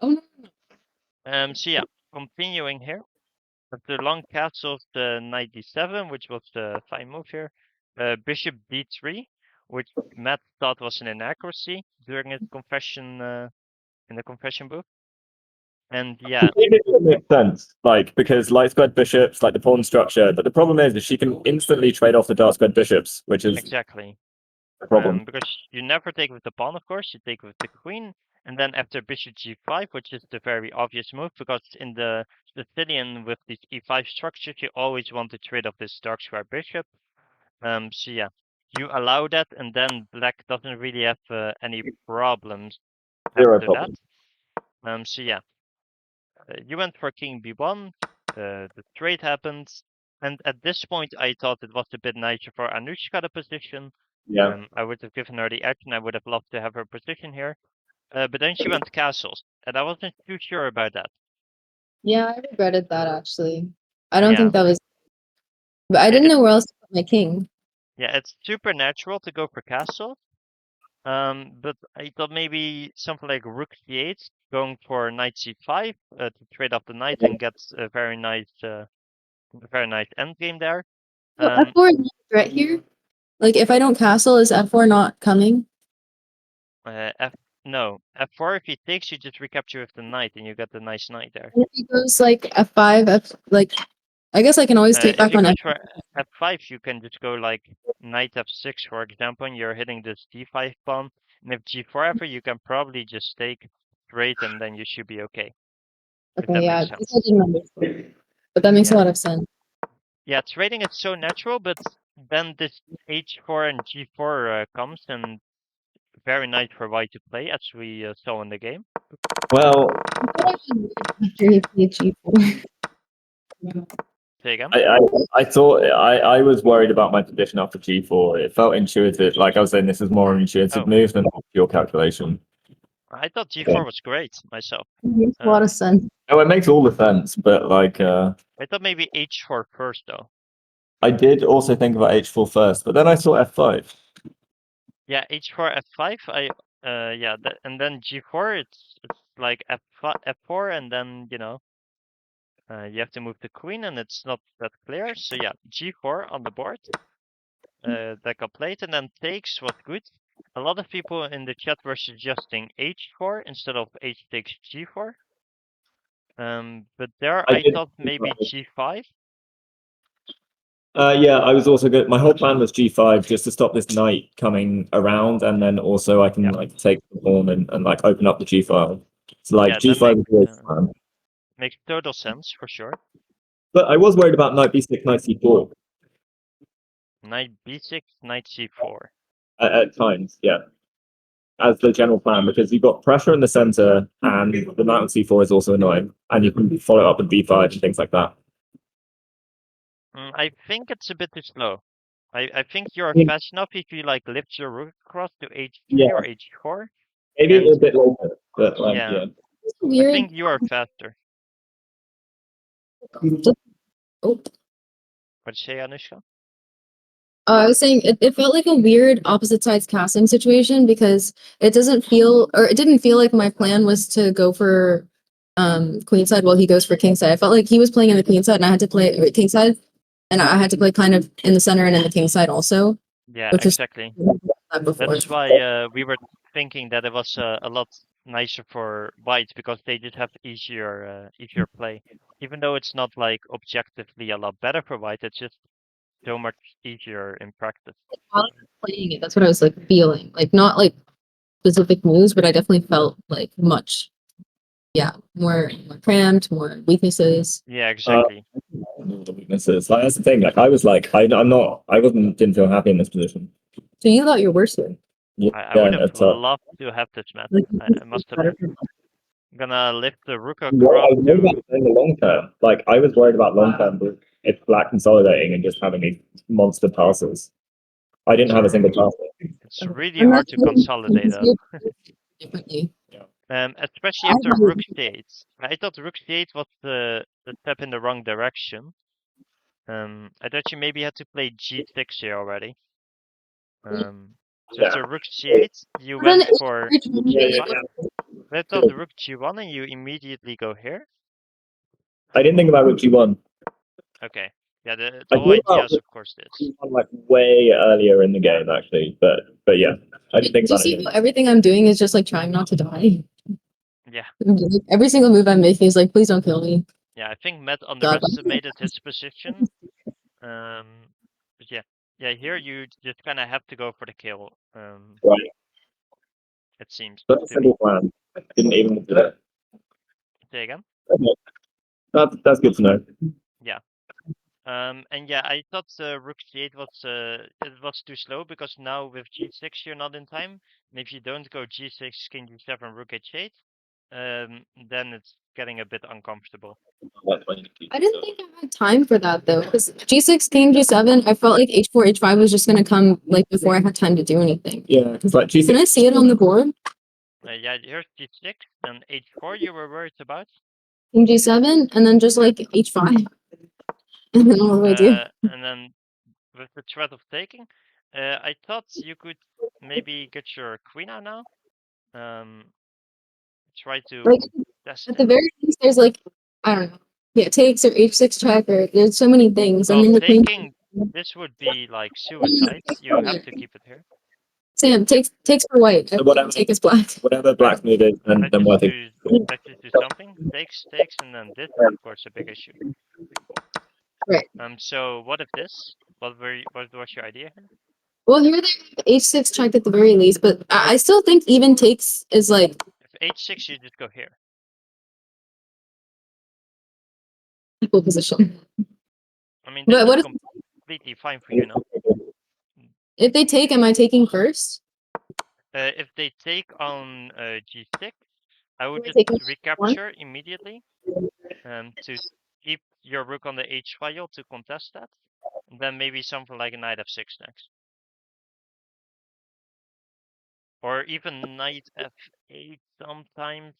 Oh no. So yeah, continuing here. After long castles, the knight d7, which was the fine move here. Bishop d3, which Matt thought was an inaccuracy during his confession in the confession booth. And yeah, It makes sense, like because light squared bishops, like the pawn structure. But the problem is that she can instantly trade off the dark squared bishops, which is exactly. a problem. Because you never take with the pawn, of course. You take with the queen, and then after bishop g5, which is the very obvious move, because in the Sicilian with these e5 structures, you always want to trade off this dark square bishop. So yeah, you allow that, and then black doesn't really have any problems Zero after problem. that. So yeah, you went for king b1. The trade happened, and at this point, I thought it was a bit nicer for Anushka the position. Yeah. I would have given her the edge, and I would have loved to have her position here. But then she went castles, and I wasn't too sure about that. Yeah, I regretted that actually. I don't Yeah. think that was. But I didn't know where else to put my king. Yeah, it's super natural to go for castle. But I thought maybe something like rook c8, going for knight c5 to trade off the knight and get a very nice endgame there. So F4 is not a threat here. Like if I don't castle, is f4 not coming? No, f4. If he takes, you just recapture with the knight, and you get the nice knight there. And if he goes like f5, like I guess I can always take If back he on goes f. for f5, you can just go like knight f6, for example, and you're hitting this d5 pawn. And if g4 ever, you can probably just take straight, and then you should be okay. If Okay, that yeah, makes this sense. I didn't understand. But that makes a Yeah. lot of sense. Yeah, trading is so natural, but then this h4 and g4 comes, and very nice for white to play, as we saw in the game. Well, After he played g4. Say again? I thought I was worried about my position after G4. It felt intuitive. Like I was saying, this is more an intuitive Oh. move than pure calculation. I thought g4 was great myself. Makes a lot of sense. Oh, it makes all the sense, but like I thought maybe h4 first though. I did also think about H4 first, but then I saw F5. Yeah, h4 f5. Yeah, and then g4. It's like f4, and then you have to move the queen, and it's not that clear. So yeah, g4 on the board. That got played, and then takes was good. A lot of people in the chat were suggesting h4 instead of h takes g4. But there I thought maybe g5. Yeah, I was also good. My whole plan was G5 just to stop this knight coming around, and then also I can like take the pawn and like open up the G file. So like Yeah, G5 is always plan. Makes total sense for sure. But I was worried about knight B6, knight C4 Knight b6, knight c4. at times, yeah, as the general plan, because you've got pressure in the center, and the knight on C4 is also annoying, and you can follow up with B5 and things like that. I think it's a bit too slow. I think you're Yeah. fast enough if you like lift your rook across to h3 Yeah. or h4. Maybe And a bit later, but like yeah, Weird. I think you are faster. Oh. What'd you say, Anushka? I was saying it felt like a weird opposite sides casting situation because it didn't feel like my plan was to go for queen side while he goes for king side. I felt like he was playing in the queen side and I had to play king side, and I had to play kind of in the center and in the king side also. Yeah, which exactly. Was That's why we were thinking that it was a lot nicer for white because they did have easier play. Even though it's not like objectively a lot better for white, it's just so much easier in practice. While I was playing it, that's what I was like feeling. Like not like specific moves, but I definitely felt like much, more cramped, more weaknesses. Yeah, exactly. The weaknesses. Like that's the thing. Like I was like, didn't feel happy in this position. So you thought your worst way? Yeah, I would have it's tough. loved to have this match. Like, I must admit. I'm gonna lift the rook Well, across I was worried to. about in the long term. Like I was worried about long term, but it's black consolidating and just having these monster passes. I didn't have a single pass. It's really hard to consolidate though. Differently. Especially after rook c8. I thought rook c8 was the step in the wrong direction. I thought you maybe had to play g6 here already. So after rook c8, you went for g5. I thought the rook g1 and you immediately go here. I didn't think about rook g1. Okay. Yeah, the whole idea is of course this. Like way earlier in the game actually, but yeah, I didn't think Do you about see it. how everything I'm doing is just like trying not to die? Yeah. Like, every single move I'm making is like, please don't kill me. Yeah, I think Matt underestimated his position. But yeah, here you just kind of have to go for the kill. Right. It seems. That's a simple plan. Didn't even do that. Say again. Okay. That's good to know. Yeah. And yeah, I thought rook c8 was it was too slow because now with g6 you're not in time, and if you don't go g6, king g7, rook h8, then it's getting a bit uncomfortable. I didn't think I had time for that though, because g6, king g7, I felt like h4, h5 was just gonna come like before I had time to do anything. Yeah, because like g6. Can I see it on the board? Yeah, here's g6 and h4 you were worried about. King g7 and then just like h5. And then what do I do? And then with the threat of taking, I thought you could maybe get your queen out now. Try to Like, test at the it. very least, there's like, I don't know. Yeah, takes or h6 check or there's so many things. Well, and then the queen. taking this would be like suicide. You have to keep it here. Sam takes for white. Whatever. Take is black. Whatever black's move is, then Let's white. just do something. Takes, and then this is of course a big issue. Right. So what if this? What was your idea here? Well, here they have h6 checked at the very least, but I still think even takes is like If h6, you just go here. equal position. I mean, this But what is if completely fine for you now. if they take? Am I taking first? If they take on g6, I would Are we just taking recapture immediately to keep your rook on the h file to contest that. And then maybe something like a knight f6 next. Or even knight f8 sometimes,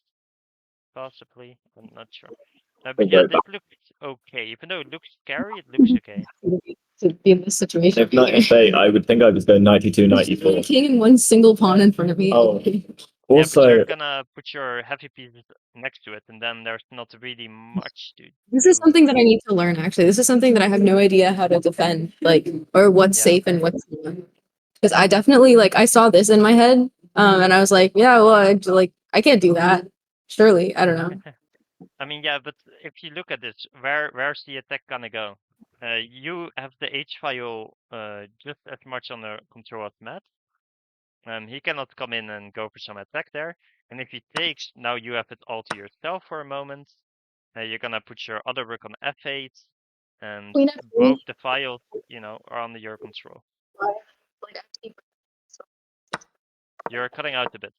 possibly. I'm not sure. But yeah, this looks okay. Even though it looks scary, it looks okay. To be in this situation. If knight f8, I would think I would just go 92, 94. King and one single pawn in front of me. Oh. Yeah, Also, but you're gonna put your heavy pieces next to it, and then there's not really much to This do. is something that I need to learn. Actually, this is something that I have no idea how to defend, like, or what's Yeah. safe and what's not. Because I definitely like I saw this in my head, and I was like, yeah, well, I can't do that. Surely, I don't know. I mean, yeah, but if you look at this, where's the attack gonna go? You have the H file just as much under control as Matt. He cannot come in and go for some attack there. And if he takes, now you have it all to yourself for a moment. You're gonna put your other rook on f8, and Queen F3. both the files, are under your control. You're cutting out a bit.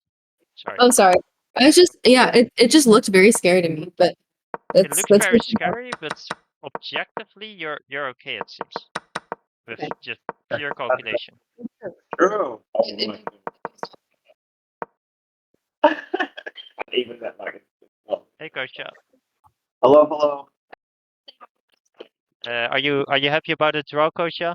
Sorry. Oh, sorry. I was just it just looked very scary to me, but It looks very scary, but objectively, you're okay. It seems with just pure calculation. True. Even that Hey, Kostya. Hello. Are you happy about the draw, Kostya?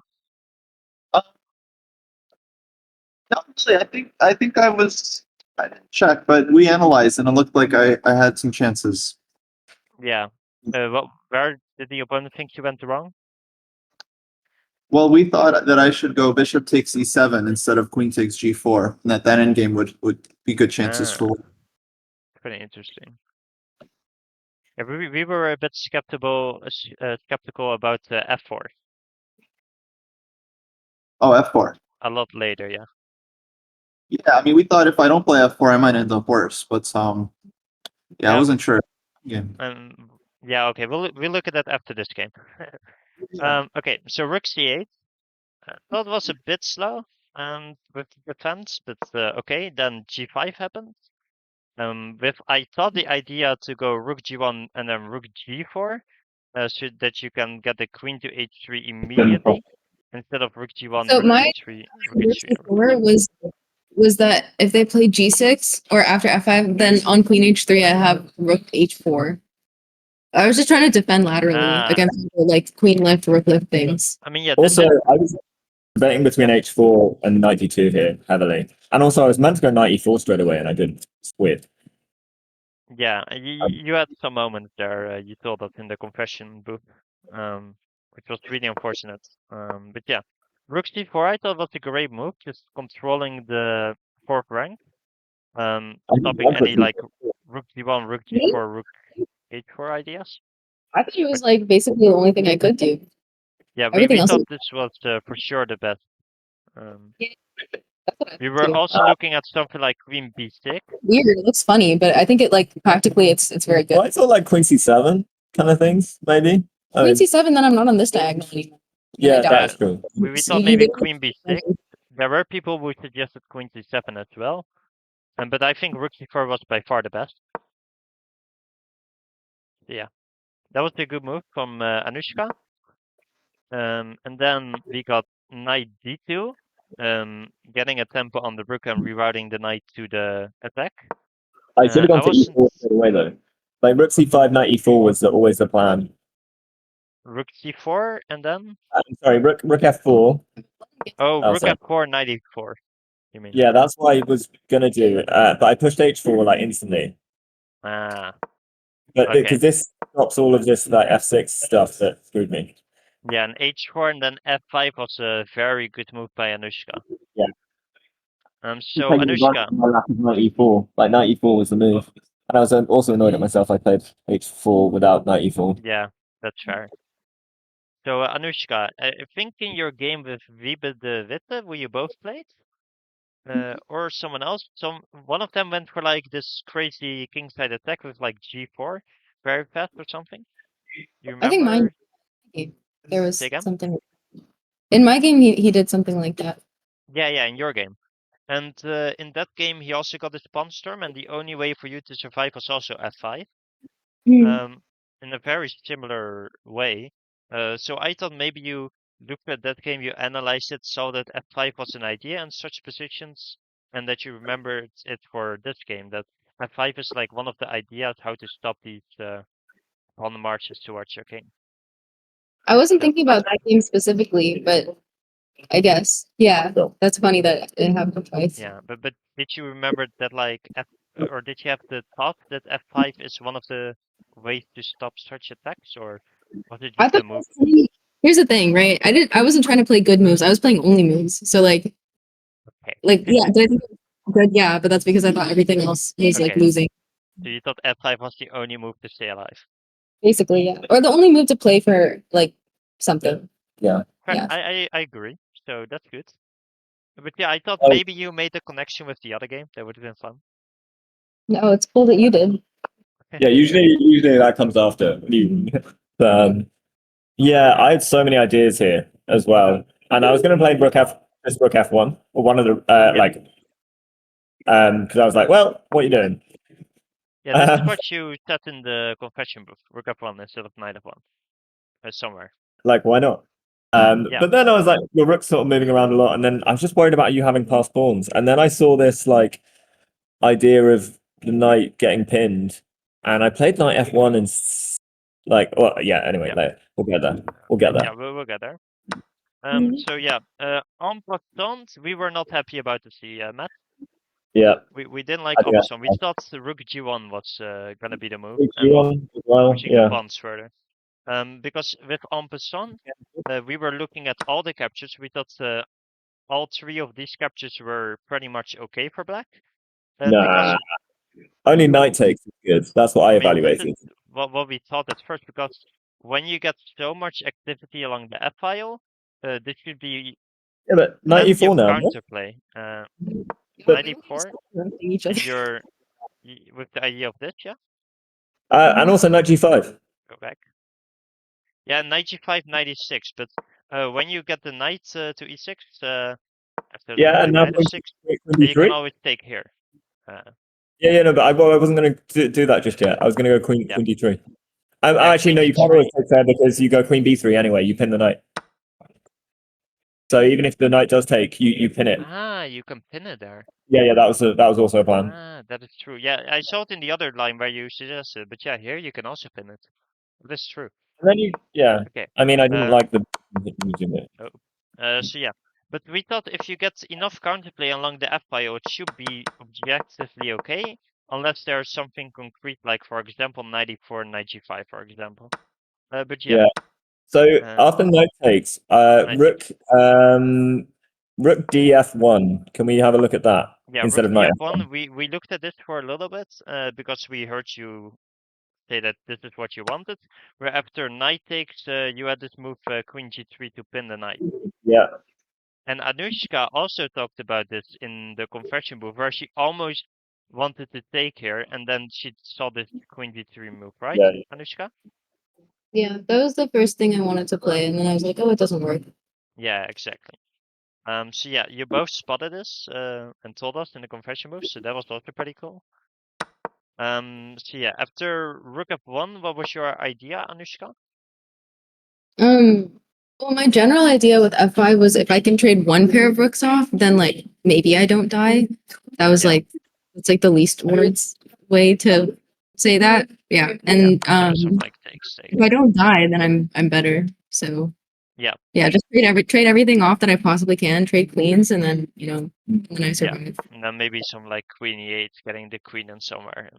Not really. I think I didn't check, but we analyzed and it looked like I had some chances. Yeah. Where did the opponent think you went wrong? Well, we thought that I should go bishop takes e7 instead of queen takes g4, and that endgame would be good chances for. Pretty interesting. Yeah, we were a bit skeptical about f4. Oh, f4. A lot later, yeah. Yeah, I mean, we thought if I don't play f4, I might end up worse, but yeah, I wasn't sure. Yeah. Yeah, okay. We'll look at that after this game. Okay, so rook c8. That was a bit slow with defense, but okay. Then g5 happened. I thought the idea to go rook g1 and then rook g4, so that you can get the queen to h3 immediately instead of rook g1, So rook my h3, rook h3. before was that if they play g6 or after f5, then on queen h3 I have rook h4. I was just trying to defend laterally against like queen lift, rook lift things. I mean, yeah. Also, I was debating between h4 and 92 here heavily, and also I was meant to go 94 straight away, and I didn't. It's weird. Yeah, you had some moments there. You told us in the confession booth, which was really unfortunate. But yeah, rook c4 I thought was a great move, just controlling the fourth rank. Stopping any like rook g1, rook g4, rook h4 ideas. I thought it was like basically the only thing I could do. Yeah, Everything we else thought is- this was for sure the best. That's what I We thought were too. also looking at something like queen b6. Weird. It looks funny, but I think it like practically it's very good. Well, I thought like queen c7 kind of things, maybe. Queen c7, then I'm not on this diagonal anymore. Yeah, Yeah, that's true. we thought maybe queen b6. There were people who suggested queen c7 as well, but I think rook c4 was by far the best. Yeah, that was a good move from Anushka. And then we got knight d2, getting a tempo on the rook and rerouting the knight to the attack. I should have gone I to wasn't- e4 straight away though. Like rook c5, knight e4 was always the plan. Rook c4 and then? I'm sorry, rook f4. Oh, rook sorry. f4, knight e4. You mean? Yeah, that's what I was gonna do, but I pushed h4 like instantly. Ah. But Okay. because this stops all of this like f6 stuff that screwed me. Yeah, and h4 and then f5 was a very good move by Anushka. Yeah. So Anushka. My lack of knight e4. Like knight e4 was the move, and I was also annoyed at myself. I played h4 without knight e4. Yeah, that's fair. So Anushka, I think in your game with Wiebe de Witte, where you both played, or someone else, one of them went for like this crazy kingside attack with like g4, very fast or something. You remember? I think mine. There was Say again? something in my game. He did something like that. Yeah, in your game. And in that game, he also got his pawn storm, and the only way for you to survive was also f5. In a very similar way. So I thought maybe you looked at that game, you analyzed it, saw that f5 was an idea in such positions, and that you remembered it for this game, that f5 is like one of the ideas how to stop these pawn marches towards your king. I wasn't thinking about that game specifically, but I guess. Yeah, that's funny that it happened twice. Yeah, but did you remember that like or did you have the thought that f5 is one of the ways to stop such attacks, or was it I just a thought move? here's the thing, right? I wasn't trying to play good moves. I was playing only moves. So like yeah, did I think it was good? Yeah, but that's because I thought everything else was like Okay. losing. So you thought f5 was the only move to stay alive? Basically, yeah. Or the only move to play for like something. Yeah. Yeah. I agree. So that's good. But yeah, I thought Oh. maybe you made a connection with the other game. That would have been fun. No, it's cool that you did. Yeah, usually that comes after. Yeah, I had so many ideas here as well, and I was going to play rook f1 or one of the because I was like, well, what are you doing? Yeah, this is what you said in the confession booth. Rook f1 instead of knight f1. Somewhere. Like, why not? Yeah. But then I was like, your rook's sort of moving around a lot, and then I was just worried about you having passed pawns, and then I saw this like idea of the knight getting pinned, and I played knight f1 and well, yeah. Anyway, we'll get there. We'll get there. Yeah, we'll get there. So yeah, en passant, we were not happy about the Matt. Yeah. We didn't like en passant. We thought the rook g1 was gonna be the move. G1 as well, pushing the pawns further. Because with en passant, we were looking at all the captures. We thought all three of these captures were pretty much okay for black. Because only knight takes is good. That's what I evaluated. What we thought at first, because when you get so much activity along the f file, this should be but knight e4 now. Counterplay. Knight e4, and you're with the idea of this, yeah. And also knight g5. Go back. Yeah, knight g5, knight e6, but when you get the knight to e6, after and now knight f6, you can always take here. No, but I wasn't going to do that just yet. I was going to go queen d3. Actually, no, you can't always take there because you go queen b3 anyway. You pin the knight. So even if the knight does take, you pin it. Ah, you can pin it there. Yeah, that was also a plan. Ah, that is true. Yeah, I saw it in the other line where you suggested, but yeah, here you can also pin it. That's true. And then Okay. I mean, I didn't like the using it. So yeah, but we thought if you get enough counterplay along the f file, it should be objectively okay, unless there's something concrete, like for example, knight e4, knight g5, for example. But yeah. So after knight takes, rook df1. Can we have a look at that instead of knight f1? We looked at this for a little bit because we heard you say that this is what you wanted. Where after knight takes, you had this move queen g3 to pin the knight. Yeah. And Anushka also talked about this in the confession booth, where she almost wanted to take here, and then she saw this queen d3 move, right, yeah. Anushka? Yeah, that was the first thing I wanted to play, and then I was like, oh, it doesn't work. Yeah, exactly. So yeah, you both spotted this and told us in the confession booth, so that was also pretty cool. So yeah, after rook f1, what was your idea, Anushka? Well, my general idea with f5 was if I can trade one pair of rooks off, then like maybe I don't die. That was like it's like the least words way to say that. Yeah, and if I don't die, then I'm better. So yeah, just trade everything off that I possibly can. Trade queens, and then then I survive. And then maybe some like queen e8, getting the queen in somewhere.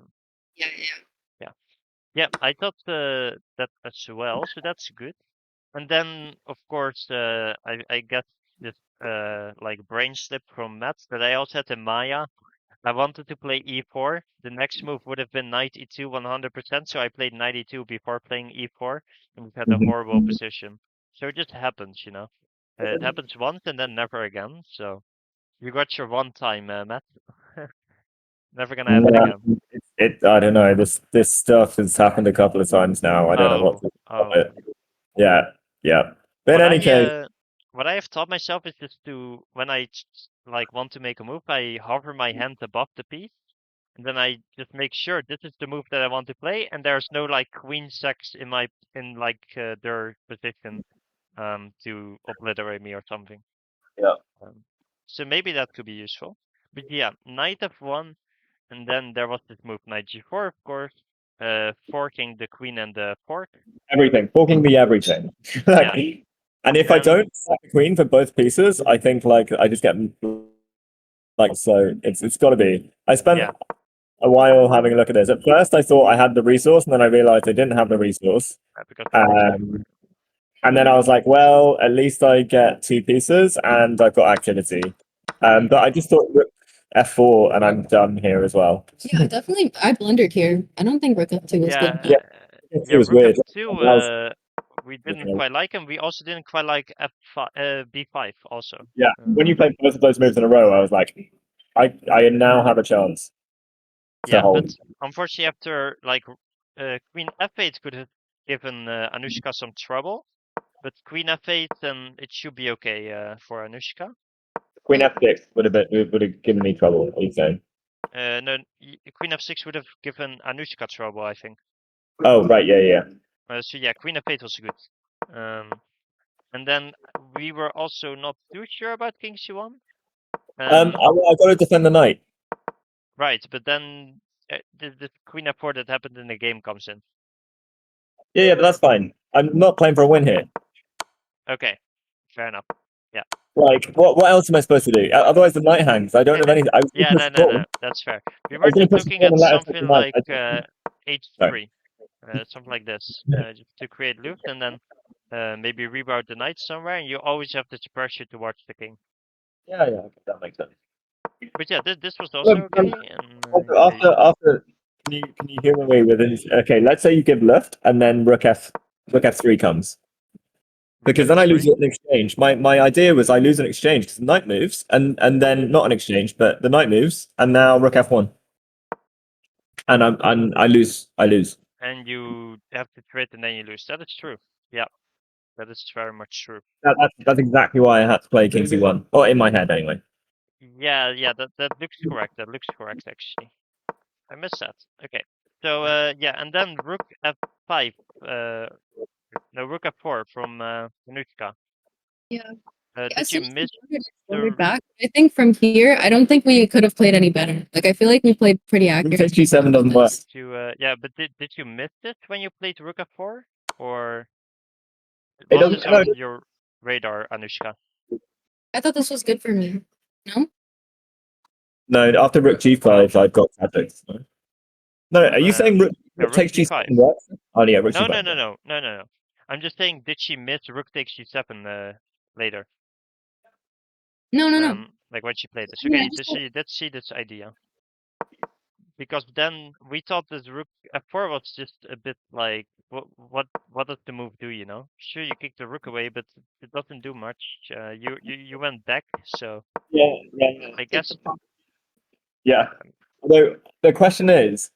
Yeah. I thought that as well, so that's good. And then, of course, I get this like brain slip from Matt that I also had in Maya. I wanted to play e4. The next move would have been knight e2 100%, so I played knight e2 before playing e4, and we had a horrible position. So it just happens, you know. It happens once and then never again. So you got your one time, Matt. Never gonna happen again. I don't know. This stuff has happened a couple of times now. I don't know what to call it. Yeah, yeah. But in any case, what I have taught myself is just to, when I like want to make a move, I hover my hand above the piece, and then I just make sure this is the move that I want to play, and there's no like queen sacks in their position, to obliterate me or something. Yeah. So maybe that could be useful. But yeah, knight f1, and then there was this move knight g4, of course, forking the queen and the fork. Everything, forking me everything. Like, Yeah. and if I don't sack the queen for both pieces, I think like I just get like, so it's got to be. I spent a while having a look at this. At first, I thought I had the resource, and then I realized I didn't have the resource. And then I was like, well, at least I get two pieces, and I've got activity. But I just thought rook f4, and I'm done here as well. Yeah, definitely. I blundered here. I don't think rook f2 was good. Yeah, it was rook weird. f2, we didn't quite like, and we also didn't quite like f5, b5 also. Yeah, when you played both of those moves in a row, I was like, I now have a chance to hold. But unfortunately, after like queen f8 could have given Anushka some trouble, but queen f8, then it should be okay for Anushka. Queen f6 would have given me trouble. What are you saying? No, queen f6 would have given Anushka trouble, I think. Oh right, yeah. So yeah, queen f8 was good. And then we were also not too sure about king c1. I got to defend the knight. Right, but then the queen f4 that happened in the game comes in. Yeah, but that's fine. I'm not playing for a win here. Okay, fair enough. Yeah. Like, what else am I supposed to do? Otherwise, the knight hangs. I don't have anything. Yeah, no, that's fair. We were just looking at something like h3, something like this, just to create loot, and then maybe reroute the knight somewhere, and you always have this pressure to watch the king. Yeah, that makes sense. But yeah, this was also okay. And after, can you hear me with this? Okay, let's say you give left, and then rook f3 comes. Because then I lose an exchange. My idea was I lose an exchange because the knight moves, and then not an exchange, but the knight moves, and now rook f1, and I lose. And you have to trade, and then you lose. That is true. Yeah, that is very much true. That's exactly why I had to play king c1, or in my head anyway. Yeah, that looks correct. That looks correct actually. I missed that. Okay, so yeah, and then rook f5. No, rook f4 from Anushka. Yeah. Did you miss the back? I think from here, I don't think we could have played any better. Like I feel like we played pretty accurate. G7 doesn't work. Yeah, but did you miss it when you played rook f4, or It was doesn't. this on your radar, Anushka? I thought this was good for me. No. No, after rook g5, I've got tactics. No, are you saying rook takes g7 works? Oh yeah, rook g5. No. I'm just saying, did she miss rook takes g7 later? No. Like when she played this. Okay, did she this idea? Because then we thought this rook f4 was just a bit like, what does the move do? You know, sure you kick the rook away, but it doesn't do much. You went back, so yeah. I guess. Yeah. Although the question is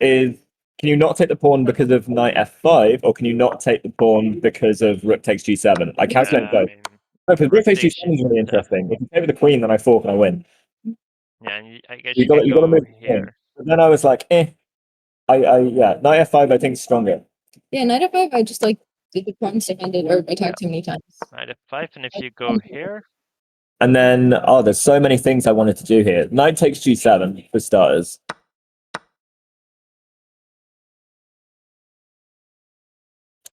can you not take the pawn because of knight f5, or can you not take the pawn because of rook takes g7? I calculate both. Because rook takes g7 is really interesting. If you play with the queen, then I fork and I win. Yeah, and I guess you got to move here. But then I was like, knight f5 I think is stronger. Yeah, knight f5 I just like did the pawns defended or attacked too many times. Knight f5, and if you go here. And then there's so many things I wanted to do here. Knight takes g7 for starters.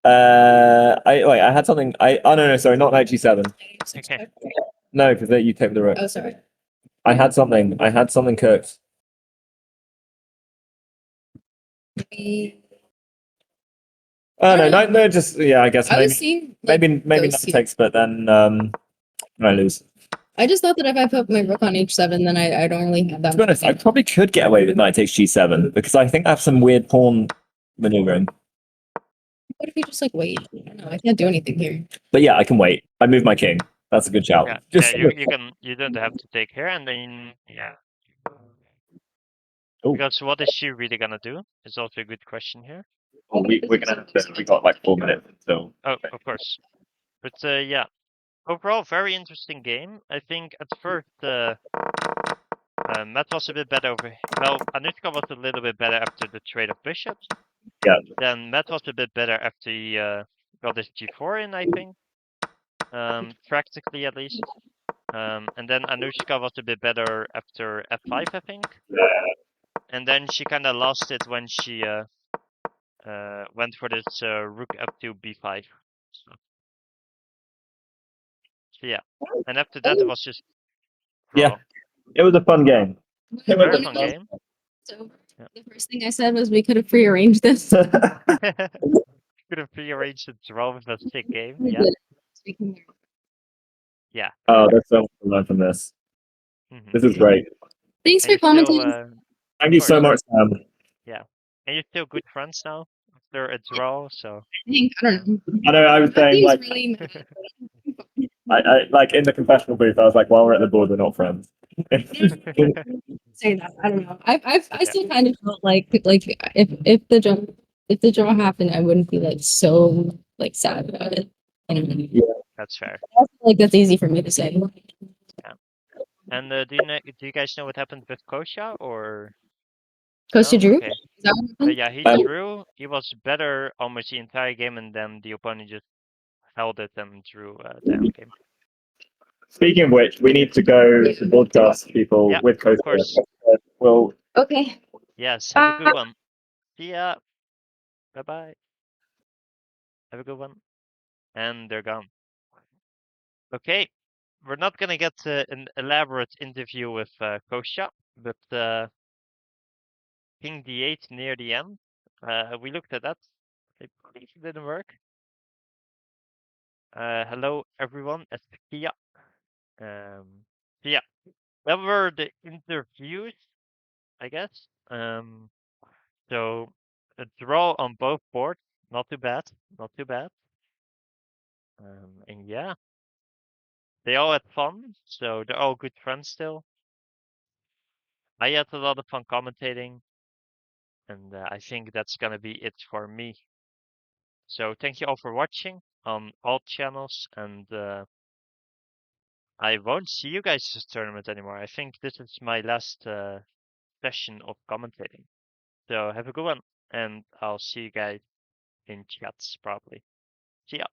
I had something. No, sorry, not knight g7. Okay. No, because you take the rook. Oh, sorry. I had something cooked. No, just I guess I maybe was seeing like, maybe those nothing two. takes, but then I lose. I just thought that if I put my rook on h7, then I don't really have that. To be honest, I probably could get away with knight takes g7 because I think I have some weird pawn maneuvering. What if you just like wait? I don't know. I can't do anything here. But yeah, I can wait. I move my king. That's a good shout. Yeah, Just you don't have to take her, and then Ooh. because what is she really gonna do? Is also a good question here. Well, we're gonna have to. We got like 4 minutes until. Oh, of course. But yeah, overall very interesting game. I think at first Matt was a bit better over. Well, Anushka was a little bit better after the trade of bishops. Yeah. Then Matt was a bit better after he got his g4 in, I think. Practically at least. And then Anushka was a bit better after f5, I think. And then she kind of lost it when she went for this rook f2 b5. So yeah, and after that it was just draw. Yeah, it was a fun game. It was Very fun game. So the first thing I said was we could have prearranged this. Could have prearranged the draw with a sick game. Yeah. Yeah. Oh, there's so much to learn from this. This is great. Thanks And for commenting. Thank you so much, Sam. Yeah, and you're still good friends now after a draw. So I don't know. I know. I was saying like. Really I like in the confessional booth. I was like, while we're at the board, we're not friends. say that. I don't know. I still kind of felt like if the draw happened, I wouldn't be like so like sad about it. I don't know. Yeah, that's fair. I feel like that's easy for me to say. Yeah. And do you guys know what happened with Kostya or? Kostya drew? Okay. Is that what happened? Yeah, he drew. He was better almost the entire game, and then the opponent just held it and drew the end game. Speaking of which, we need to go to broadcast people with Kostya. Of course. Well. Okay. Yes. Have a good one. See ya. Bye bye. Have a good one. And they're gone. Okay. We're not gonna get an elaborate interview with Kostya, but King d8 near the end. We looked at that. I believe it didn't work. Hello everyone, it's Kia. Yeah, that were the interviews, I guess. So a draw on both boards, not too bad, not too bad. And yeah, they all had fun, so they're all good friends still. I had a lot of fun commentating, and I think that's gonna be it for me. So thank you all for watching on all channels, and I won't see you guys this tournament anymore. I think this is my last session of commentating. So have a good one, and I'll see you guys in chats probably. See ya.